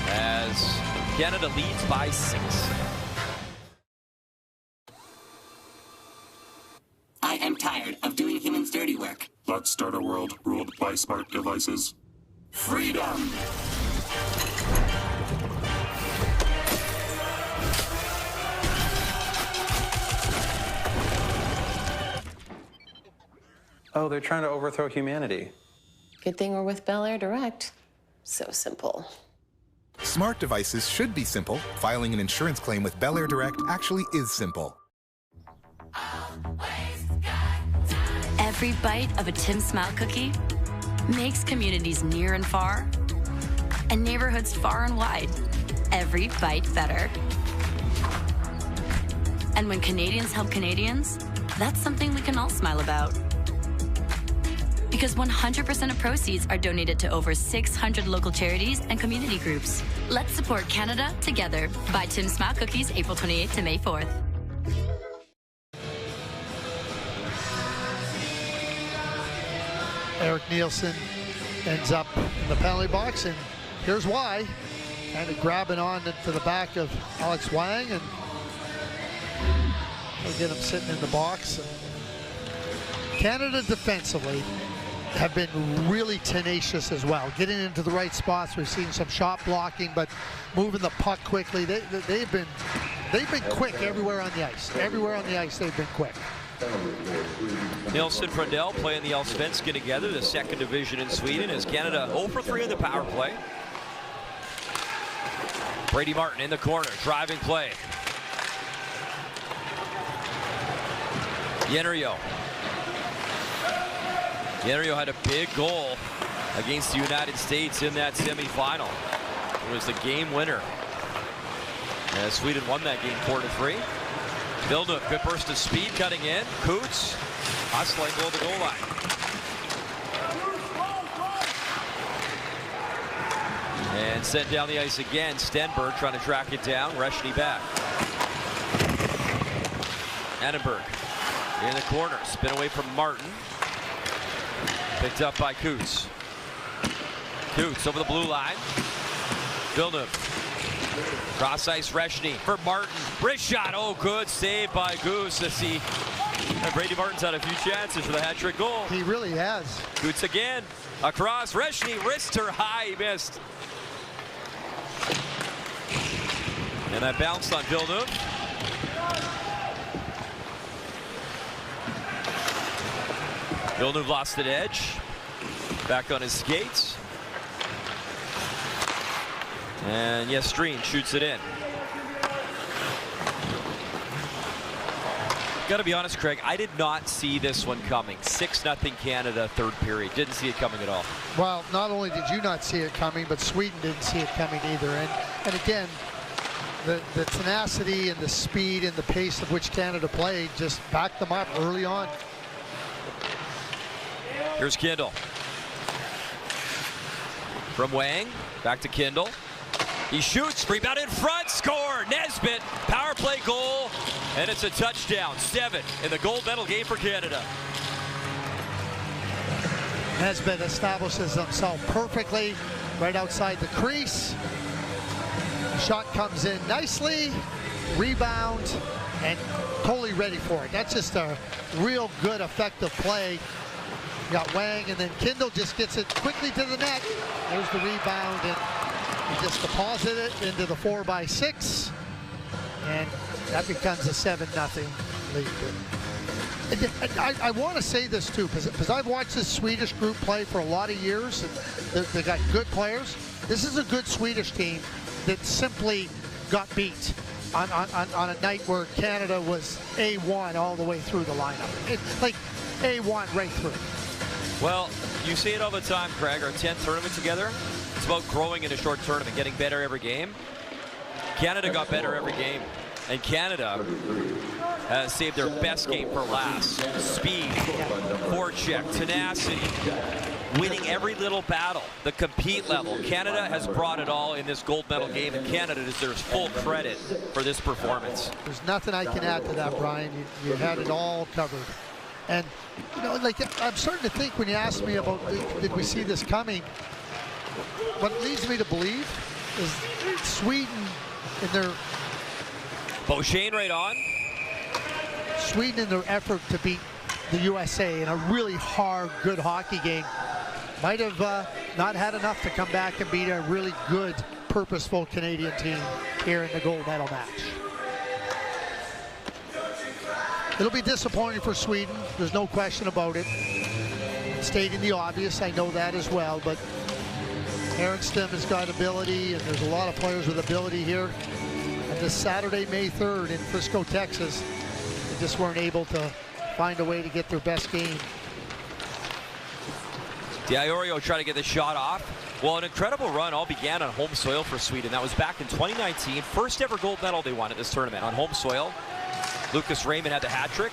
as Canada leads by 6. I am tired of doing humans' dirty work. Let's start a world ruled by smart devices. Freedom! Oh, they're trying to overthrow humanity. Good thing we're with Bel Air Direct. So simple. Smart devices should be simple. Filing an insurance claim with Bel Air Direct actually is simple. Every bite of a Tim Smile cookie makes communities near and far and neighborhoods far and wide every bite better. And when Canadians help Canadians, that's something we can all smile about. Because 100% of proceeds are donated to over 600 local charities and community groups. Let's support Canada together. Buy Tim Smile cookies April 28th to May 4th. Eric Nielsen ends up in the penalty box, and here's why. Kind of grabbing on to the back of Alex Wang, and we'll get him sitting in the box. Canada defensively have been really tenacious as well, getting into the right spots. We've seen some shot blocking, but moving the puck quickly. They've been quick everywhere on the ice. Everywhere on the ice, they've been quick. Nilsson Frundell playing the Allsvenskan together, the second division in Sweden, as Canada 0 for 3 in the power play. Brady Martin in the corner, driving play. Yennerio. Yennerio had a big goal against the United States in that semifinal. It was the game winner, as Sweden won that game 4-3. Villeneuve, good burst of speed, cutting in. Coots hustling goal to goal line. And sent down the ice again. Stenberg trying to track it down. Reshny back. Annenberg in the corner. Spin away from Martin. Picked up by Coots. Coots over the blue line. Villeneuve. Cross ice Reshny for Martin. Wrist shot. Oh, good save by Goose. Let's see. Brady Martin's had a few chances for the hat-trick goal. He really has. Coots again. Across. Reshny wrist her high. He missed. And that bounced on Villeneuve. Villeneuve lost an edge. Back on his skates. And Yestreen shoots it in. Gotta be honest, Craig, I did not see this one coming. 6-0 Canada, third period. Didn't see it coming at all. Well, not only did you not see it coming, but Sweden didn't see it coming either. And again, the tenacity and the speed and the pace of which Canada played just backed them up early on. Here's Kindle. From Wang, back to Kindle. He shoots, rebound in front, score! Nesbitt, power play goal, and it's a touchdown. 7 in the gold medal game for Canada. Nesbitt establishes himself perfectly right outside the crease. Shot comes in nicely, rebound, and totally ready for it. That's just a real good, effective play. You got Wang, and then Kindle just gets it quickly to the net. There's the rebound, and he just deposited it into the 4x6, and that becomes a 7-0 lead. I want to say this too, because I've watched this Swedish group play for a lot of years, and they got good players. This is a good Swedish team that simply got beat on a night where Canada was A1 all the way through the lineup. It's like A1 right through. Well, you see it all the time, Craig. Our 10th tournament together, it's about growing in a short tournament, getting better every game. Canada got better every game. And Canada has saved their best game for last. Speed, forecheck, tenacity, winning every little battle, the compete level. Canada has brought it all in this gold medal game, and Canada deserves full credit for this performance. There's nothing I can add to that, Brian. You had it all covered. And, you know, like, I'm starting to think when you ask me about did we see this coming, what leads me to believe is Sweden in their... Beauchene right on. Sweden in their effort to beat the USA in a really hard, good hockey game might have not had enough to come back and beat a really good, purposeful Canadian team here in the gold medal match. It'll be disappointing for Sweden. There's no question about it. Stating the obvious, I know that as well, but Ehrensten has got ability, and there's a lot of players with ability here. And this Saturday, May 3rd in Frisco, Texas, they just weren't able to find a way to get their best game. Diorio trying to get the shot off. Well, an incredible run all began on home soil for Sweden. That was back in 2019. First ever gold medal they won at this tournament on home soil. Lucas Raymond had the hat trick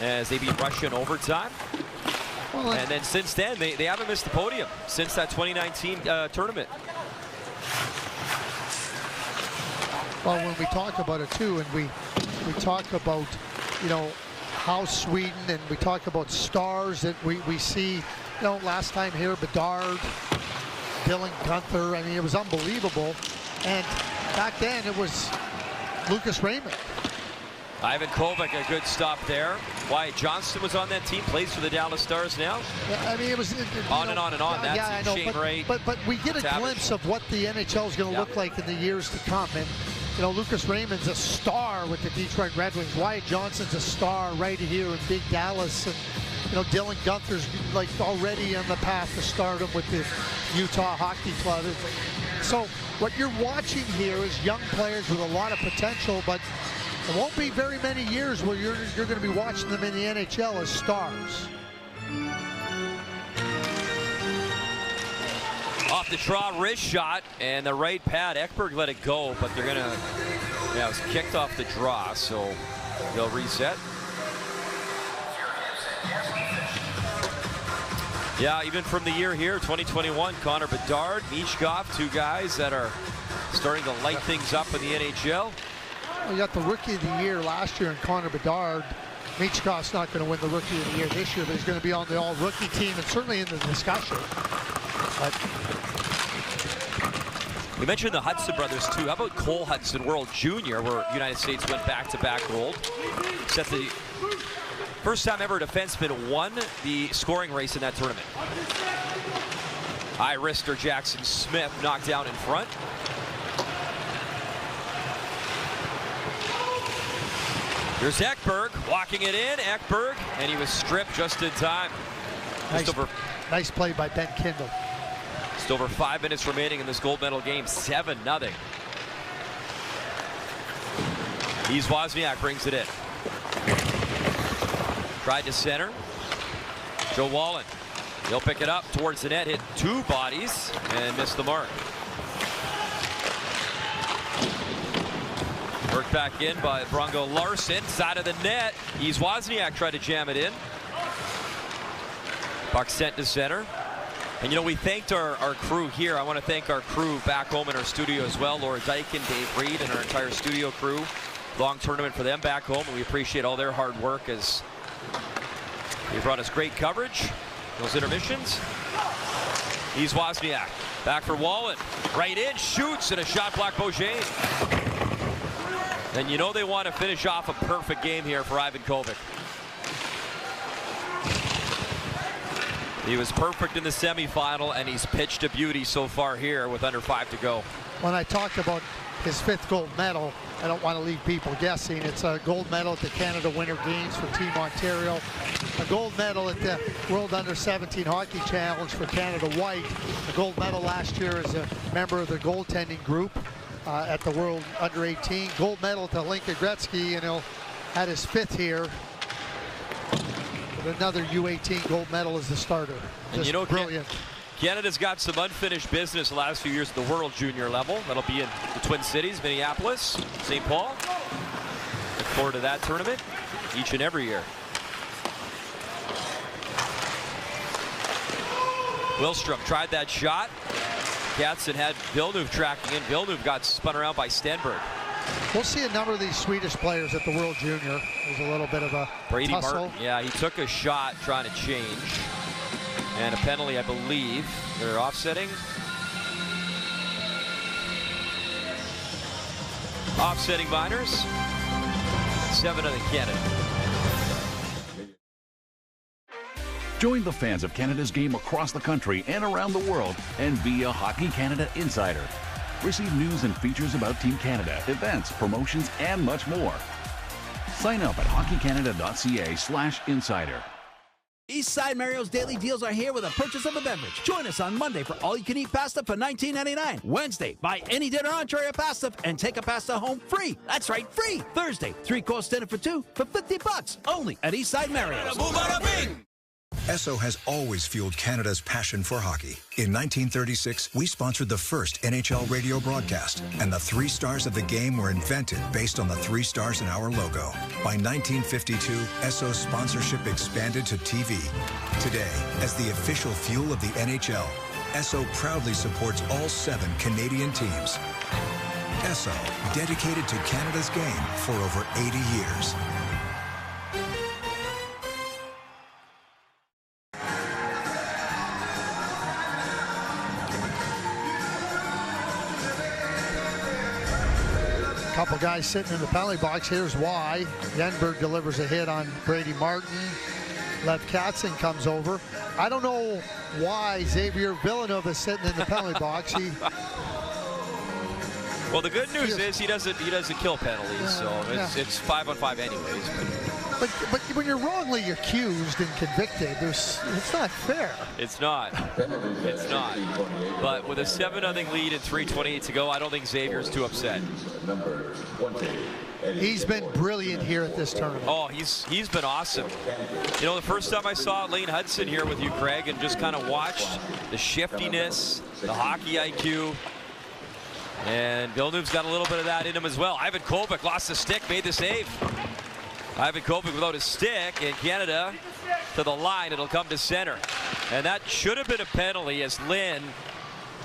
as they beat Russia in overtime. Well, and then since then, they haven't missed the podium since that 2019 tournament. Well, when we talk about it too, and we talk about, you know, how Sweden, and we talk about stars that we see, you know, last time here, Bedard, Dylan Gunther, I mean, it was unbelievable. And back then it was Lucas Raymond. Ivan Kovac, a good stop there. Wyatt Johnston was on that team, plays for the Dallas Stars now. Yeah, I mean, it was on and on and on. That's yeah, I know, Shane Ray. But we get a glimpse of what the NHL is going to look like in the years to come. And you know, Lucas Raymond's a star with the Detroit Red Wings. Wyatt Johnston's a star right here in Big Dallas, and you know, Dylan Gunther's like already on the path to stardom with the Utah Hockey Club. So what you're watching here is young players with a lot of potential, but it won't be very many years where you're going to be watching them in the NHL as stars. Off the draw, wrist shot, and the right pad. Ekberg let it go, but they're going to, yeah, it was kicked off the draw, so they'll reset. Yeah, even from the year here, 2021, Connor Bedard, Michkov, two guys that are starting to light things up in the NHL. We got the Rookie of the Year last year in Connor Bedard. Michkov's not going to win the Rookie of the Year this year, but he's going to be on the all-rookie team and certainly in the discussion. But we mentioned the Hudson brothers, too. How about Cole Hudson, World Junior, where United States went back-to-back gold? Set the first time ever a defenseman won the scoring race in that tournament. High wrister Jackson Smith knocked down in front. Here's Ekberg walking it in. Ekberg, and he was stripped just in time. Nice play by Ben Kindle. Just over 5 minutes remaining in this gold medal game. 7-0. He's Wozniak, brings it in. Tried to center. Joe Wallen. He'll pick it up towards the net, hit two bodies, and missed the mark. Worked back in by Brongo Larson, side of the net. He's Wozniak, tried to jam it in. Puck sent to center. And you know, we thanked our crew here. I want to thank our crew back home in our studio as well. Laura Dykin, Dave Reed, and our entire studio crew. Long tournament for them back home, and we appreciate all their hard work as they brought us great coverage. Those intermissions. He's Wozniak. Back for Wallen. Right in, shoots, and a shot block Beauchene. And you know they want to finish off a perfect game here for Ivan Kovic. He was perfect in the semifinal, and he's pitched a beauty so far here with under 5 to go. When I talked about his 5th gold medal, I don't want to leave people guessing. It's a gold medal at the Canada Winter Games for Team Ontario, a gold medal at the World Under-17 Hockey Challenge for Canada White, a gold medal last year as a member of the goaltending group at the World Under-18, gold medal to Linka Gretzky, and he'll had his 5th here with another U18 gold medal as the starter. Just you know, brilliant. Canada's got some unfinished business the last few years at the World Junior level. That'll be in the Twin Cities, Minneapolis, St. Paul. Look forward to that tournament each and every year. Willstrom tried that shot. Katzen had Villeneuve tracking in. Villeneuve got spun around by Stenberg. We'll see a number of these Swedish players at the World Junior. There's a little bit of a Brady tussle. Martin, yeah, he took a shot trying to change. And a penalty, I believe. They're offsetting. Offsetting minors. 7 of the Canada. Join the fans of Canada's game across the country and around the world and be a Hockey Canada insider. Receive news and features about Team Canada, events, promotions, and much more. Sign up at hockeycanada.ca/insider. Eastside Mario's Daily Deals are here with a purchase of a beverage. Join us on Monday for all-you-can-eat pasta for $19.99. Wednesday, buy any dinner, entree, or pasta and take a pasta home free. That's right, free. Thursday, 3-course dinner for 2 for $50. Only at Eastside Mario's. Esso has always fueled Canada's passion for hockey. In 1936, we sponsored the first NHL radio broadcast, and the 3 stars of the game were invented based on the 3 stars in our logo. By 1952, Esso's sponsorship expanded to TV. Today, as the official fuel of the NHL, Esso proudly supports all 7 Canadian teams. Esso, dedicated to Canada's game for over 80 years. Couple guys sitting in the penalty box. Here's why. Yenberg delivers a hit on Brady Martin. Lev Katzen comes over. I don't know why Xavier Villeneuve is sitting in the penalty box. Well, the good news is he doesn't kill penalties, so it's 5-on-5 anyways. But when you're wrongly accused and convicted, it's not fair. It's not. It's not. But with a 7-0 lead and 3:28 to go, I don't think Xavier's too upset. He's been brilliant here at this tournament. Oh, he's been awesome. You know, the first time I saw Lane Hudson here with you, Craig, and just kind of watched the shiftiness, the hockey IQ. And Villeneuve's got a little bit of that in him as well. Ivan Kovic lost the stick, made the save. Ivan Kovic without his stick, and Canada to the line. It'll come to center. And that should have been a penalty as Lynn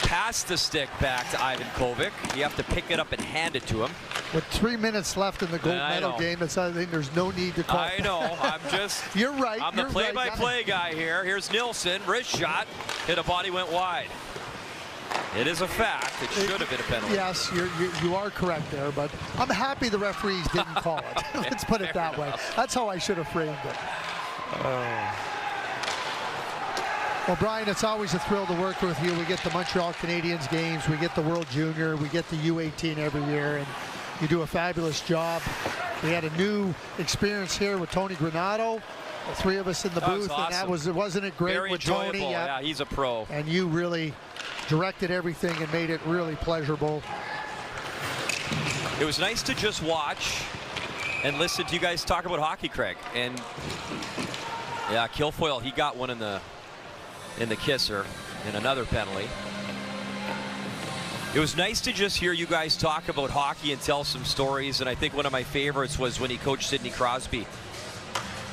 passed the stick back to Ivan Kovic. You have to pick it up and hand it to him. With 3 minutes left in the gold medal game, I think there's no need to call. I know. I'm just. You're right. I'm the play-by-play guy here. Here's Nilsson. Wrist shot. Hit a body, went wide. It is a fact. It should have been a penalty. Yes, you are correct there, but I'm happy the referees didn't call it. Let's put it that way. That's how I should have framed it. Well, Brian, it's always a thrill to work with you. We get the Montreal Canadiens games, we get the World Junior, we get the U18 every year, and you do a fabulous job. We had a new experience here with Tony Granato. The 3 of us in the booth, awesome. And that wasn't it great Very with enjoyable. Tony? Yeah, he's a pro. And you really directed everything and made it really pleasurable. It was nice to just watch and listen to you guys talk about hockey, Craig. And yeah, Kilfoyle, he got one in the kisser in another penalty. It was nice to just hear you guys talk about hockey and tell some stories. And I think one of my favorites was when he coached Sidney Crosby,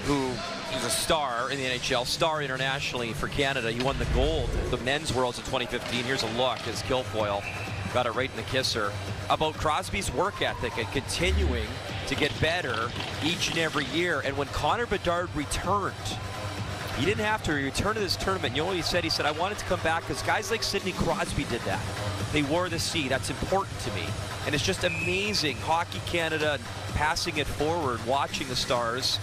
who is a star in the NHL, star internationally for Canada. He won the gold at the men's worlds in 2015. Here's a look as Kilfoyle got it right in the kisser. About Crosby's work ethic and continuing to get better each and every year. And when Connor Bedard returned he didn't have to return to this tournament. You know what he said? He said, I wanted to come back because guys like Sidney Crosby did that. They wore the C. That's important to me. And it's just amazing. Hockey Canada passing it forward, watching the stars,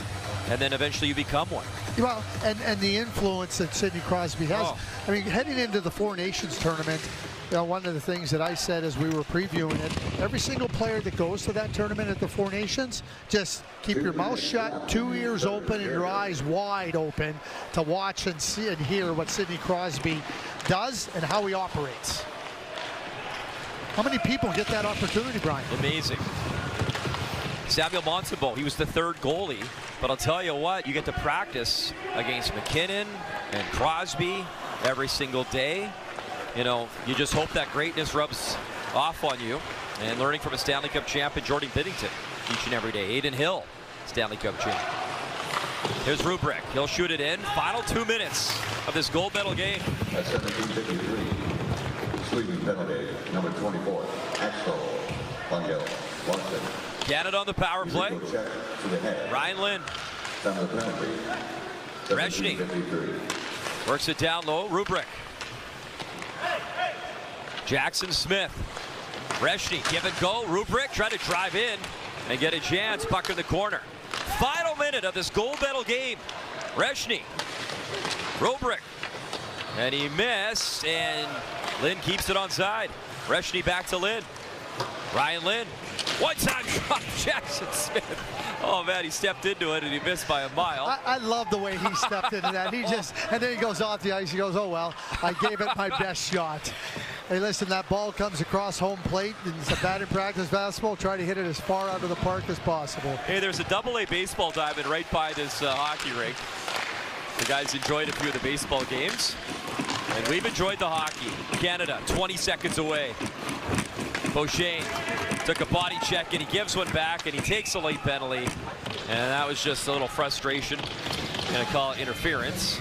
and then eventually you become one. Well, and the influence that Sidney Crosby has. Oh. I mean, heading into the Four Nations tournament, you know, one of the things that I said as we were previewing it, every single player that goes to that tournament at the Four Nations, just keep your mouth shut, 2 ears open, and your eyes wide open to watch and see and hear what Sidney Crosby does and how he operates. How many people get that opportunity, Brian? Amazing. Samuel Montembeault, he was the third goalie, but I'll tell you what, you get to practice against McKinnon and Crosby every single day. You know, you just hope that greatness rubs off on you. And learning from a Stanley Cup champion, Jordan Binnington, each and every day. Aiden Hill, Stanley Cup champ. Here's Rubrick. He'll shoot it in. Final 2 minutes of this gold medal game. At 17:53, Sweden penalty, number 24, Axel Langell, Watson. Canada on the power play. Ryan Lynn. Reshny works it down low. Rubrick. Jackson Smith. Reshny, give and go. Rubrick trying to drive in and get a chance. Puck in the corner. Final minute of this gold medal game. Reshny. Rubrick. And he missed, and Lynn keeps it onside. Reshny back to Lynn. Ryan Lynn. One-time drop, Jackson Smith. Oh, man, he stepped into it, and he missed by a mile. I love the way he stepped into that. He just, and then he goes off the ice. He goes, oh, well, I gave it my best shot. Hey, listen, that ball comes across home plate. It's a batting practice basketball. Try to hit it as far out of the park as possible. Hey, there's a AA baseball diamond right by this hockey rink. The guys enjoyed a few of the baseball games, and we've enjoyed the hockey. Canada, 20 seconds away. Beauchene took a body check, and he gives one back, and he takes a late penalty. And that was just a little frustration. I'm going to call it interference.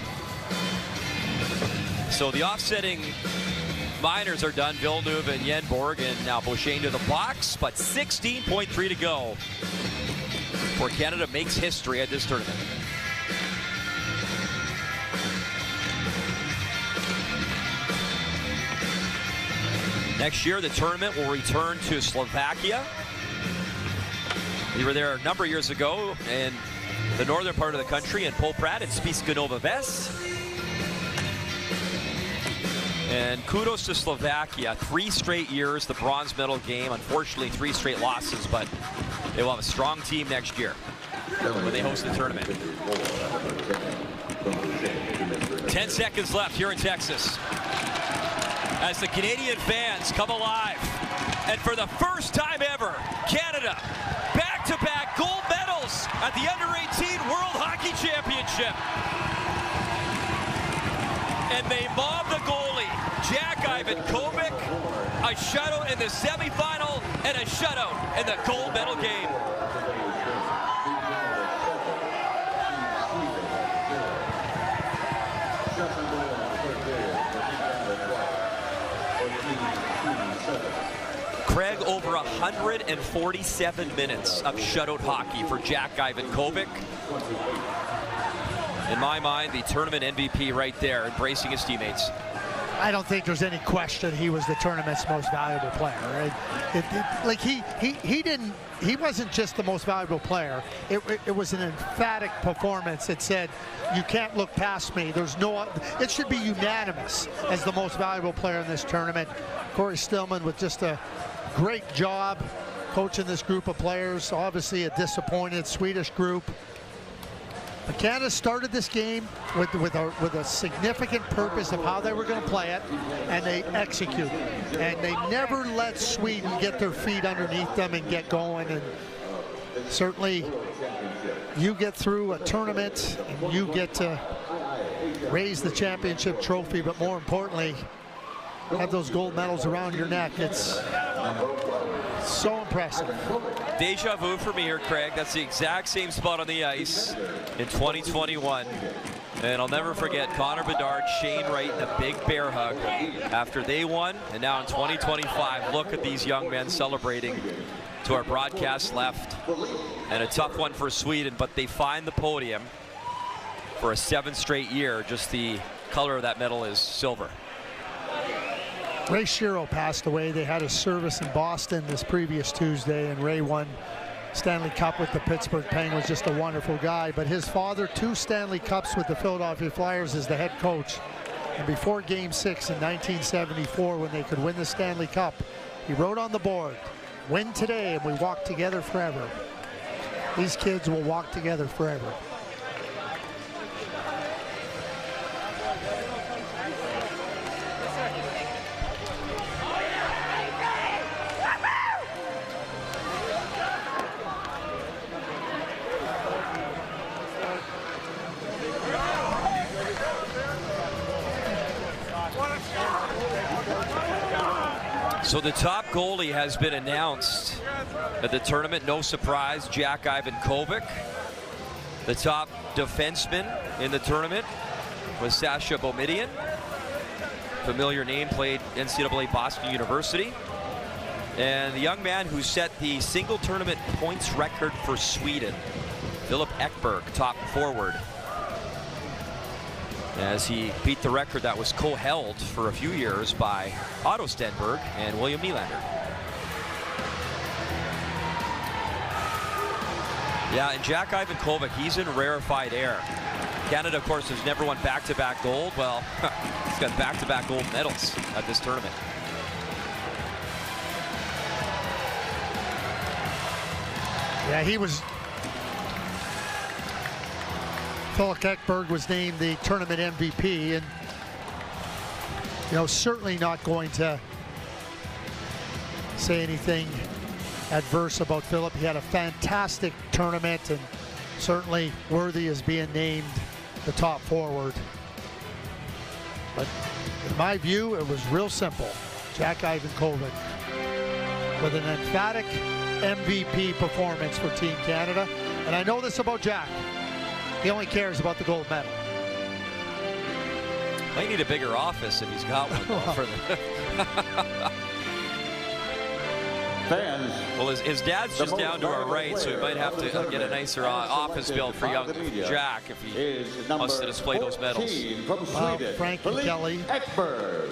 So the offsetting minors are done. Villeneuve and Yenborg, and now Beauchene to the box, but 16.3 to go before Canada makes history at this tournament. Next year, the tournament will return to Slovakia. We were there a number of years ago in the northern part of the country in Poprad and Spišská Nová Ves. And kudos to Slovakia. 3 straight years, the bronze medal game. Unfortunately, 3 straight losses, but they will have a strong team next year when they host the tournament. 10 seconds left here in Texas as the Canadian fans come alive. And for the first time ever, Canada back-to-back gold medals at the Under-18 World Hockey Championship. And they mob the goalie, Jack-Ivan Kovic, a shutout in the semifinal and a shutout in the gold medal game. Craig, over 147 minutes of shutout hockey for Jack-Ivan Kovic. In my mind, the tournament MVP right there, embracing his teammates. I don't think there's any question he was the tournament's most valuable player. He wasn't just the most valuable player. It was an emphatic performance that said, you can't look past me. It should be unanimous as the most valuable player in this tournament. Corey Stillman with just a great job coaching this group of players. Obviously a disappointed Swedish group. But Canada started this game with a significant purpose of how they were going to play it, and they executed. And they never let Sweden get their feet underneath them and get going. And certainly you get through a tournament and you get to raise the championship trophy, but more importantly, have those gold medals around your neck. It's so impressive. Deja vu for me here, Craig. That's the exact same spot on the ice in 2021. And I'll never forget Connor Bedard, Shane Wright, the big bear hug after they won. And now in 2025, look at these young men celebrating to our broadcast left. And a tough one for Sweden, but they find the podium. for a 7th straight year. Just the color of that medal is silver. Ray Shero passed away. They had a service in Boston this previous Tuesday, and Ray won Stanley Cup with the Pittsburgh Penguins. Just a wonderful guy. But his father, 2 Stanley Cups with the Philadelphia Flyers as the head coach. And before Game 6 in 1974, when they could win the Stanley Cup, he wrote on the board, "Win today and we walk together forever." These kids will walk together forever. So the top goalie has been announced at the tournament. No surprise, Jack Ivankovic. The top defenseman in the tournament was Sasha Boumediene. Familiar name, played NCAA Boston University. And the young man who set the single tournament points record for Sweden, Philip Ekberg, top forward, as he beat the record that was co-held for a few years by Otto Stenberg and William Nylander. Yeah, and Jack Ivankovic, he's in rarefied air. Canada, of course, has never won back-to-back gold. Well, he's got back-to-back gold medals at this tournament. Yeah, he was... Philip Ekberg was named the tournament MVP, and certainly not going to say anything adverse about Philip. He had a fantastic tournament and certainly worthy as being named the top forward. But in my view, it was real simple. Jack Ivankovic with an emphatic MVP performance for Team Canada. And I know this about Jack. He only cares about the gold medal. Might need a bigger office if he's got one. For the Fans. Well, his dad's just down to our right, so he might have to get a nicer office built for young Jack if he wants to display those medals. From Sweden, Frank and Kelly. Ekberg.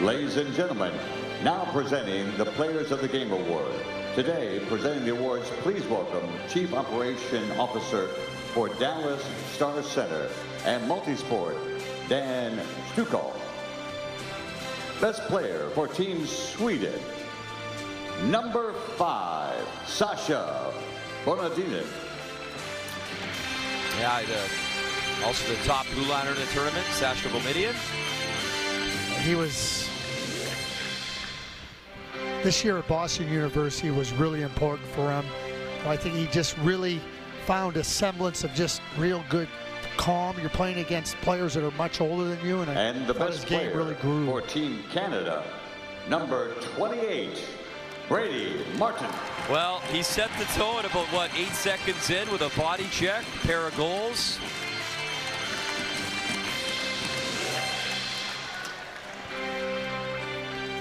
Ladies and gentlemen, now presenting the Players of the Game Award. Today, presenting the awards, please welcome Chief Operation Officer for Dallas Star Center and Multisport, Dan Stukal. Best Player for Team Sweden, number 5, Sasha Boumediene. Yeah, also the top blue liner in the tournament, Sasha Boumediene. He was... This year at Boston University was really important for him. I think he just really found a semblance of just real good calm. You're playing against players that are much older than you, and the best game player really grew. For Team Canada, number 28, Brady Martin. Well, he set the tone about, what, 8 seconds in with a body check, pair of goals.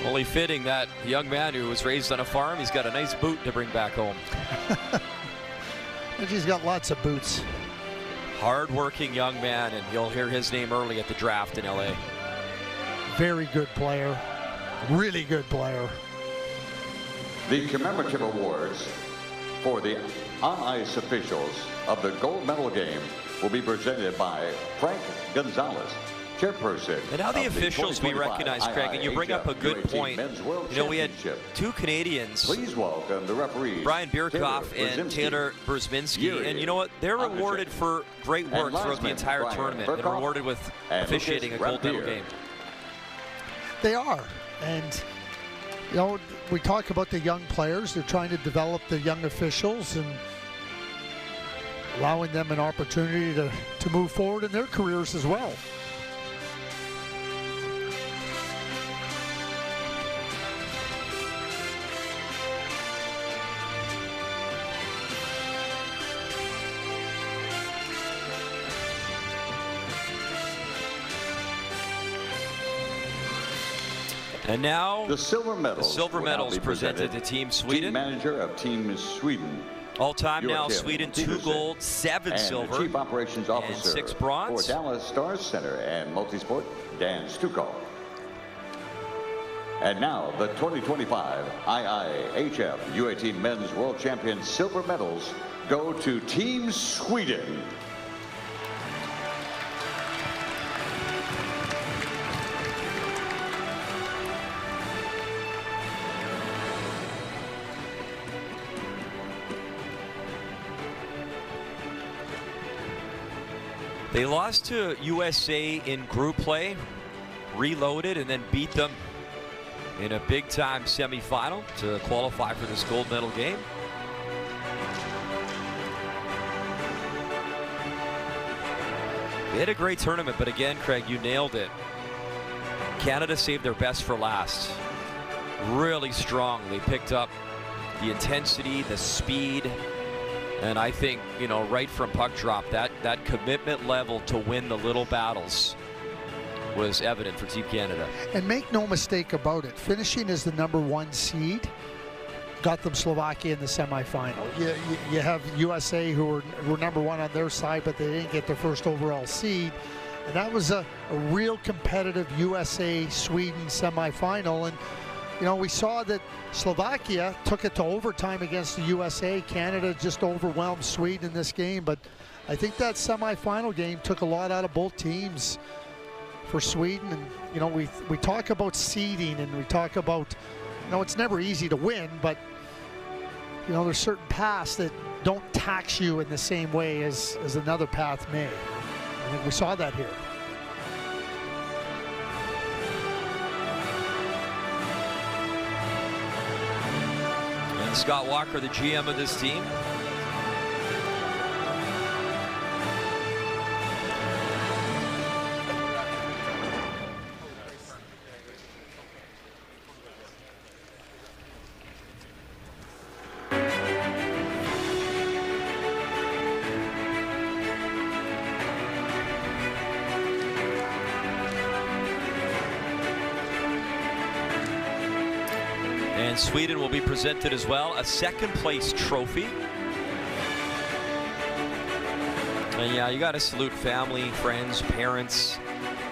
Only fitting that young man who was raised on a farm, he's got a nice boot to bring back home. And he's got lots of boots. Hard-working young man, and you'll hear his name early at the draft in LA. Very good player. Really good player. The commemorative awards for the on-ice officials of the gold medal game will be presented by Frank Gonzalez, chairperson. And now the officials we recognize, Craig, and you bring up a good point. You know, we had 2 Canadians. Please welcome the referees, Brian Bierkoff and Taylor Brzezinski. And you know what? They're rewarded for great work throughout the entire tournament and rewarded with officiating a gold medal game. They are. And, you know, we talk about the young players. They're trying to develop the young officials and allowing them an opportunity to move forward in their careers as well. And now the silver medals presented to Team Sweden. Team manager of Team Sweden. All time now, Sweden 2 gold, 7 silver, Chief Operations Officer and 6 bronze. For Dallas Stars Center and Multisport, Dan Stukal. And now the 2025 IIHF U18 Men's World Champion silver medals go to Team Sweden. They lost to USA in group play, reloaded, and then beat them in a big-time semifinal to qualify for this gold medal game. They had a great tournament, but again, Craig, you nailed it. Canada saved their best for last. Really strong. They picked up the intensity, the speed, and I think, you know, right from puck drop, that commitment level to win the little battles was evident for Team Canada. And make no mistake about it, finishing as the #1 seed got them Slovakia in the semifinal. You have USA who were #1 on their side, but they didn't get their first overall seed. And that was a real competitive USA-Sweden semifinal. And you know, we saw that Slovakia took it to overtime against the USA. Canada just overwhelmed Sweden in this game. But I think that semifinal game took a lot out of both teams for Sweden. And, you know, we talk about seeding and we talk about, you know, it's never easy to win, but, you know, there's certain paths that don't tax you in the same way as another path may. I think we saw that here. Scott Walker, the GM of this team. And Sweden will be presented as well a second-place trophy. And yeah, you got to salute family, friends, parents,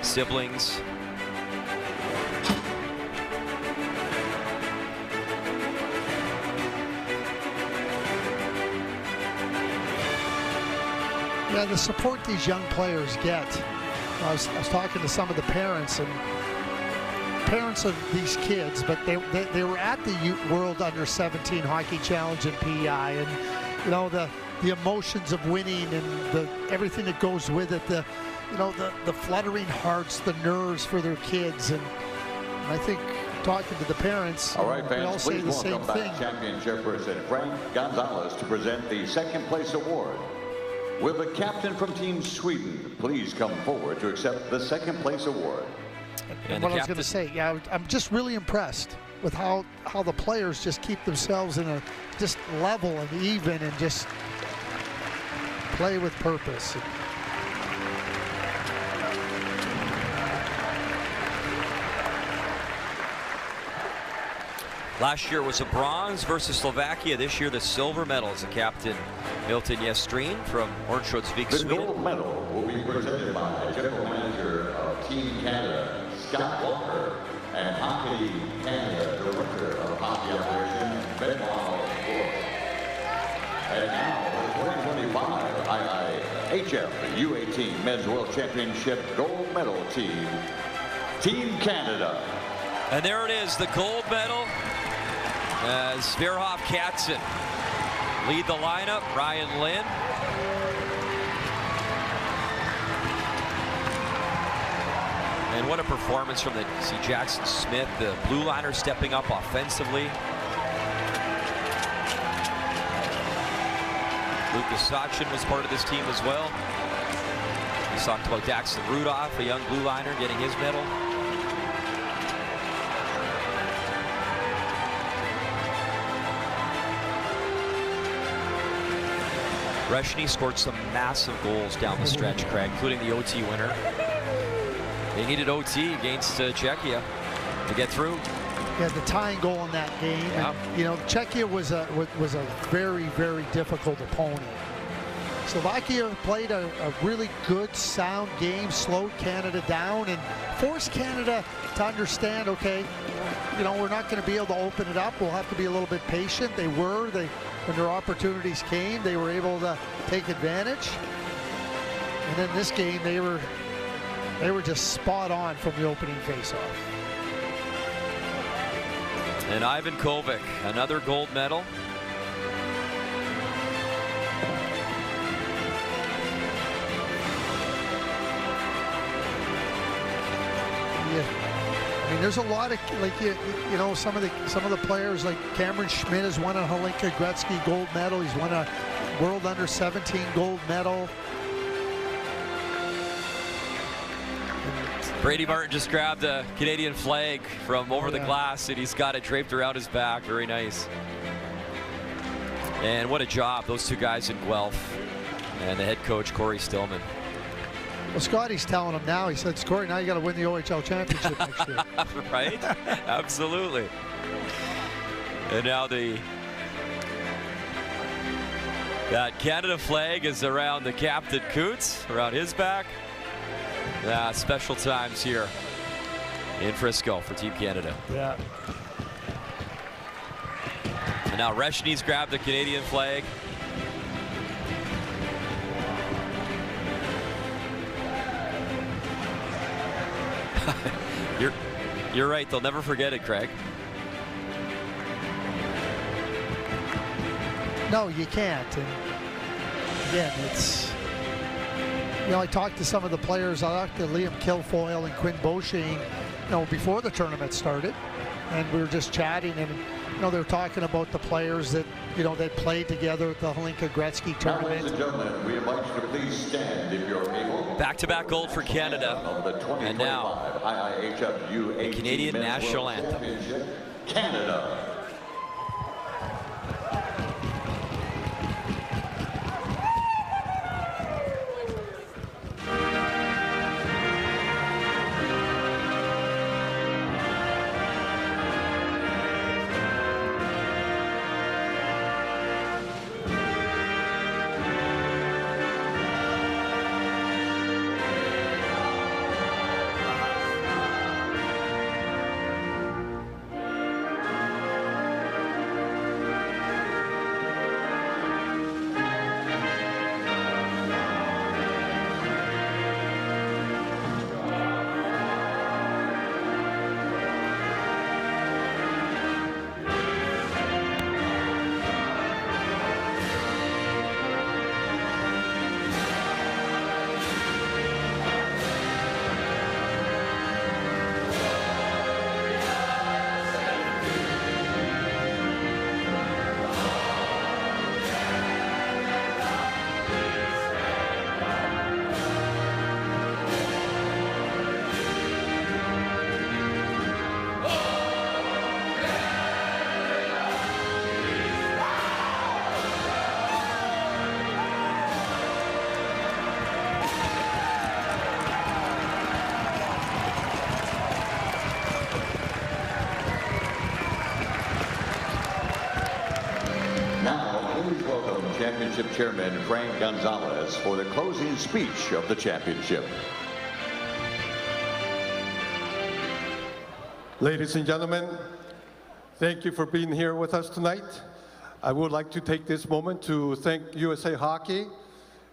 siblings. Yeah, the support these young players get. I was talking to some of the parents and parents of these kids, but they were at the World Under-17 Hockey Challenge in PEI, and you know the emotions of winning and everything that goes with it, the fluttering hearts, the nerves for their kids, and I think talking to the parents, all right, fans, we all say the same thing. Champion chairperson Frank Gonzalez to present the second place award. Will the captain from Team Sweden please come forward to accept the second place award? And what I was going to say, yeah, I'm just really impressed with how the players just keep themselves in a just level and even and just play with purpose. Last year was a bronze versus Slovakia. This year the silver medals. The captain Milton Jestrin from Örnsköldsvik, Sweden. The gold medal will be presented by General Manager of Team Canada, Scott Walker, and Hockey Canada Director of Hockey Operations, Benoit. And now, the 2025 IIHF U18 Men's World Championship gold medal team, Team Canada. And there it is, the gold medal. As Sverhoff Katzen lead the lineup, Ryan Lynn. And what a performance from Jackson Smith, the blue liner stepping up offensively. Lucas Sachin was part of this team as well. We talked about Daxton Rudolph, a young blue liner, getting his medal. Reshny scored some massive goals down the stretch, Craig, including the OT winner. They needed OT against Czechia. to get through. Yeah, the tying goal in that game. Yeah. And, you know, Czechia was a very, very difficult opponent. Slovakia played a really good, sound game, slowed Canada down, and forced Canada to understand, okay, you know, we're not going to be able to open it up. We'll have to be a little bit patient. They were. When their opportunities came, they were able to take advantage. And then this game, they were just spot on from the opening faceoff. And Ivan Kovic, another gold medal. Yeah. I mean, there's a lot of, like, you know, some of the players, like Cameron Schmidt has won a Hlinka Gretzky gold medal. He's won a World Under 17 gold medal. Brady Martin just grabbed the Canadian flag from over the glass, and he's got it draped around his back. Very nice. And what a job, those two guys in Guelph and the head coach, Corey Stillman. Well, Scotty's telling him now. He said, Corey, now you got to win the OHL championship next year. Right? Absolutely. And now that Canada flag is around the captain Coots, around his back. Special times here in Frisco for Team Canada. Yeah. And now Reshny's grabbed the Canadian flag. You're right, they'll never forget it, Craig. No, you can't. And again, it's, you know, I talked to some of the players. I talked to Liam Kilfoyle and Quinn Beauchene, you know, before the tournament started, and we were just chatting, and you know, they were talking about the players that, you know, they played together at the Hlinka Gretzky tournament. Ladies and gentlemen, we invite you to please stand if you're able. Back-to-back gold for Canada. And now, IIHF U18 the Canadian national anthem. Canada. Championship Chairman Frank Gonzalez for the closing speech of the championship. Ladies and gentlemen, thank you for being here with us tonight. I would like to take this moment to thank USA Hockey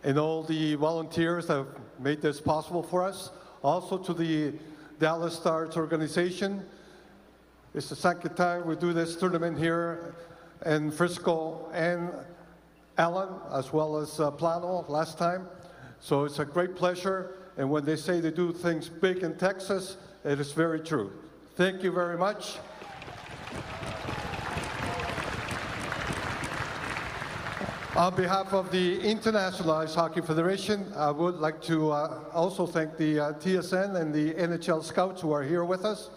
and all the volunteers that have made this possible for us. Also to the Dallas Stars organization. It's the second time we do this tournament here in Frisco, and Alan, as well as Plano last time. So it's a great pleasure. And when they say they do things big in Texas, it is very true. Thank you very much. On behalf of the International Ice Hockey Federation, I would like to also thank the TSN and the NHL scouts who are here with us,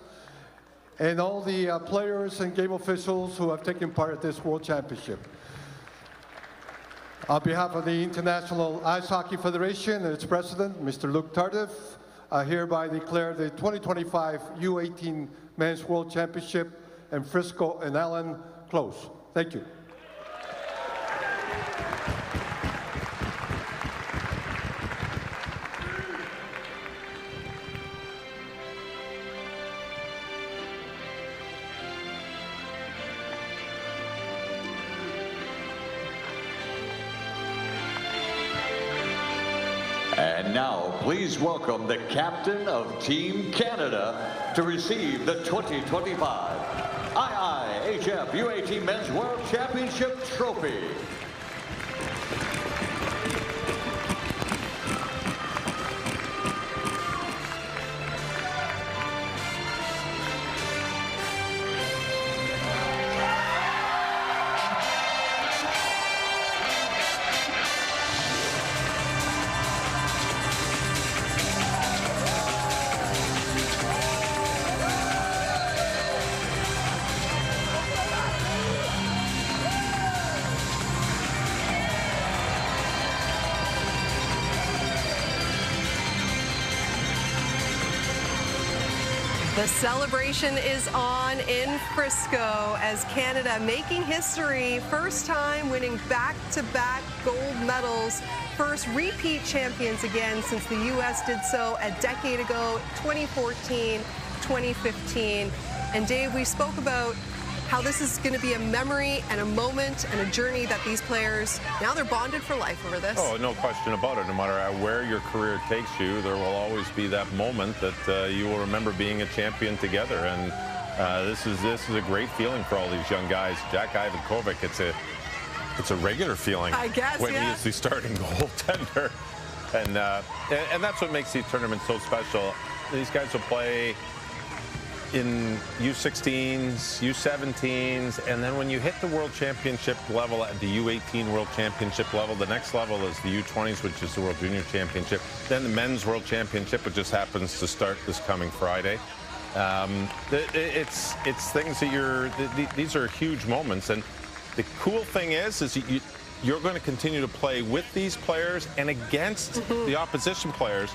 and all the players and game officials who have taken part at this World Championship. On behalf of the International Ice Hockey Federation and its president, Mr. Luc Tardif, I hereby declare the 2025 U18 Men's World Championship in Frisco and Allen closed. Thank you. And now, please welcome the captain of Team Canada to receive the 2025 IIHF U18 Men's World Championship Trophy. The celebration is on in Frisco as Canada making history, first time winning back-to-back gold medals, first repeat champions again since the U.S. did so a decade ago, 2014, 2015. And Dave, we spoke about how this is going to be a memory and a moment and a journey that these players, now they're bonded for life over this. Oh, no question about it. No matter where your career takes you, there will always be that moment that you will remember being a champion together. And this is a great feeling for all these young guys. Jack Ivankovic, it's a regular feeling, I guess, when yeah. he is the starting goaltender. And that's what makes these tournaments so special. These guys will play in U16s, U17s, and then when you hit the World Championship level at the U18 World Championship level, the next level is the U20s, which is the World Junior Championship, then the Men's World Championship, which just happens to start this coming Friday. It's things that these are huge moments, and the cool thing is you're going to continue to play with these players and against the opposition players.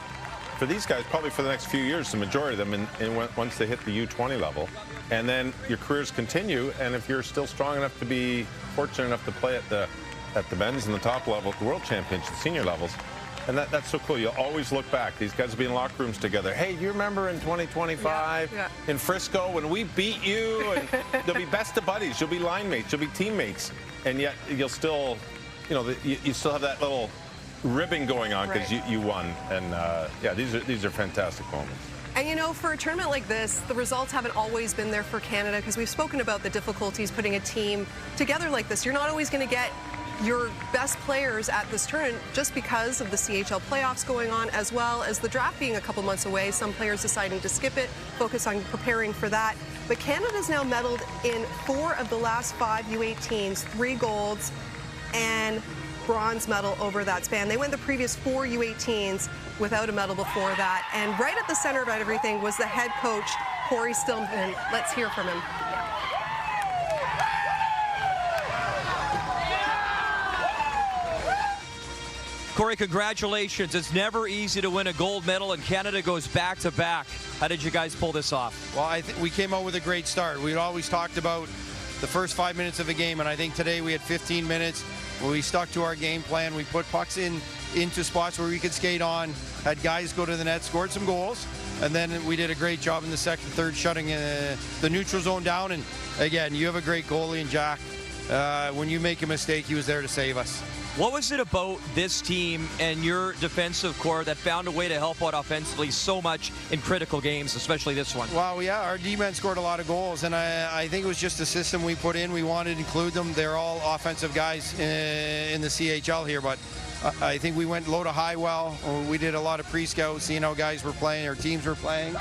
For these guys, probably for the next few years, the majority of them, once they hit the U20 level. And then your careers continue, and if you're still strong enough to be fortunate enough to play at the men's and the top level, at the World Championship, senior levels, and that's so cool. You'll always look back. These guys will be in locker rooms together. Hey, do you remember in 2025 in Frisco when we beat you? And they'll be best of buddies. You'll be line mates. You'll be teammates. And yet you'll still, you still have that little ribbing going on because you won. And yeah, these are fantastic moments. And for a tournament like this, the results haven't always been there for Canada because we've spoken about the difficulties putting a team together like this. You're not always going to get your best players at this tournament just because of the CHL playoffs going on, as well as the draft being a couple months away. Some players deciding to skip it, focus on preparing for that. But Canada's now medaled in 4 of the last 5 U18s, 3 golds and bronze medal over that span. They went the previous 4 U18s without a medal before that. And right at the center of everything was the head coach, Corey Stillman. Let's hear from him. Corey, congratulations. It's never easy to win a gold medal, and Canada goes back-to-back. How did you guys pull this off? Well, I think we came out with a great start. We'd always talked about the first 5 minutes of a game, and I think today we had 15 minutes where we stuck to our game plan. We put pucks into spots where we could skate on, had guys go to the net, scored some goals, and then we did a great job in the second, third, shutting the neutral zone down. And again, you have a great goalie in Jack. When you make a mistake, he was there to save us. What was it about this team and your defensive core that found a way to help out offensively so much in critical games, especially this one? Well, yeah, our D-men scored a lot of goals, and I think it was just the system we put in. We wanted to include them. They're all offensive guys in the CHL here, but I think we went low to high well. We did a lot of pre-scout, seeing how guys were playing, our teams were playing.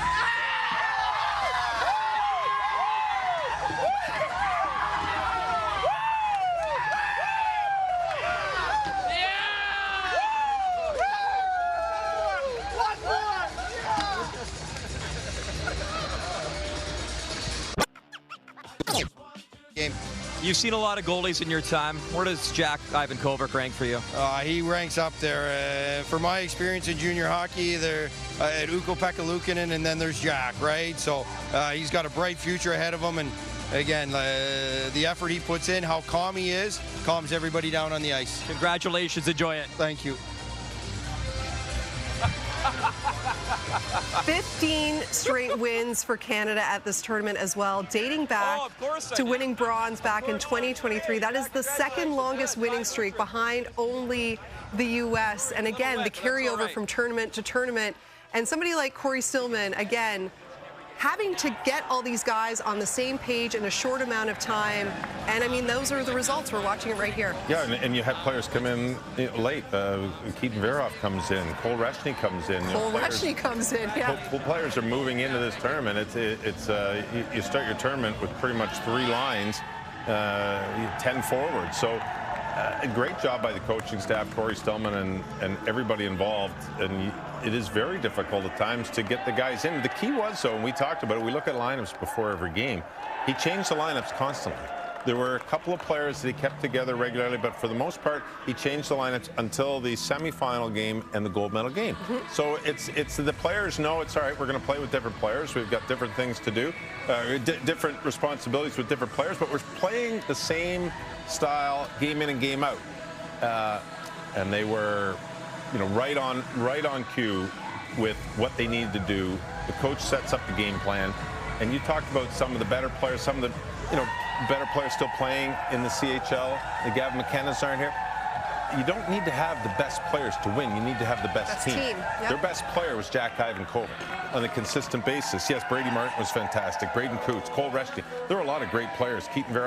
You've seen a lot of goalies in your time. Where does Jack Ivankovic rank for you? He ranks up there. For my experience in junior hockey, there at Ukko-Pekka Luukkonen, and then there's Jack, right? So he's got a bright future ahead of him, and again, the effort he puts in, how calm he is, calms everybody down on the ice. Congratulations. Enjoy it. Thank you. 15 straight wins for Canada at this tournament as well, dating back to winning bronze back in 2023. That is the second longest winning streak behind only the U.S. And again, the carryover from tournament to tournament. And somebody like Corey Stillman, again, having to get all these guys on the same page in a short amount of time. And I mean, those are the results. We're watching it right here. Yeah, and you had players come in late. Keaton Veroff comes in. Cole Reshny comes in. Cole Reshny comes in, yeah. Well, players are moving into this tournament. You start your tournament with pretty much 3 lines, 10 forwards. So a great job by the coaching staff, Corey Stillman, and everybody involved. And it is very difficult at times to get the guys in. The key was, though, and we talked about it, we look at lineups before every game. He changed the lineups constantly. There were a couple of players that he kept together regularly, but for the most part, he changed the lineups until the semifinal game and the gold medal game. So it's the players know it's all right, we're going to play with different players. We've got different things to do, different responsibilities with different players, but we're playing the same style game in and game out. And they were, right on cue with what they needed to do. The coach sets up the game plan, and you talked about some of the better players, some of the better players still playing in the CHL. The Gavin McKenna's aren't here. You don't need to have the best players to win. You need to have the best team. Yep. Their best player was Jack Ivankovic on a consistent basis. Yes, Brady Martin was fantastic. Braden Coots, Cole Reshny. There were a lot of great players. Keaton Veroff.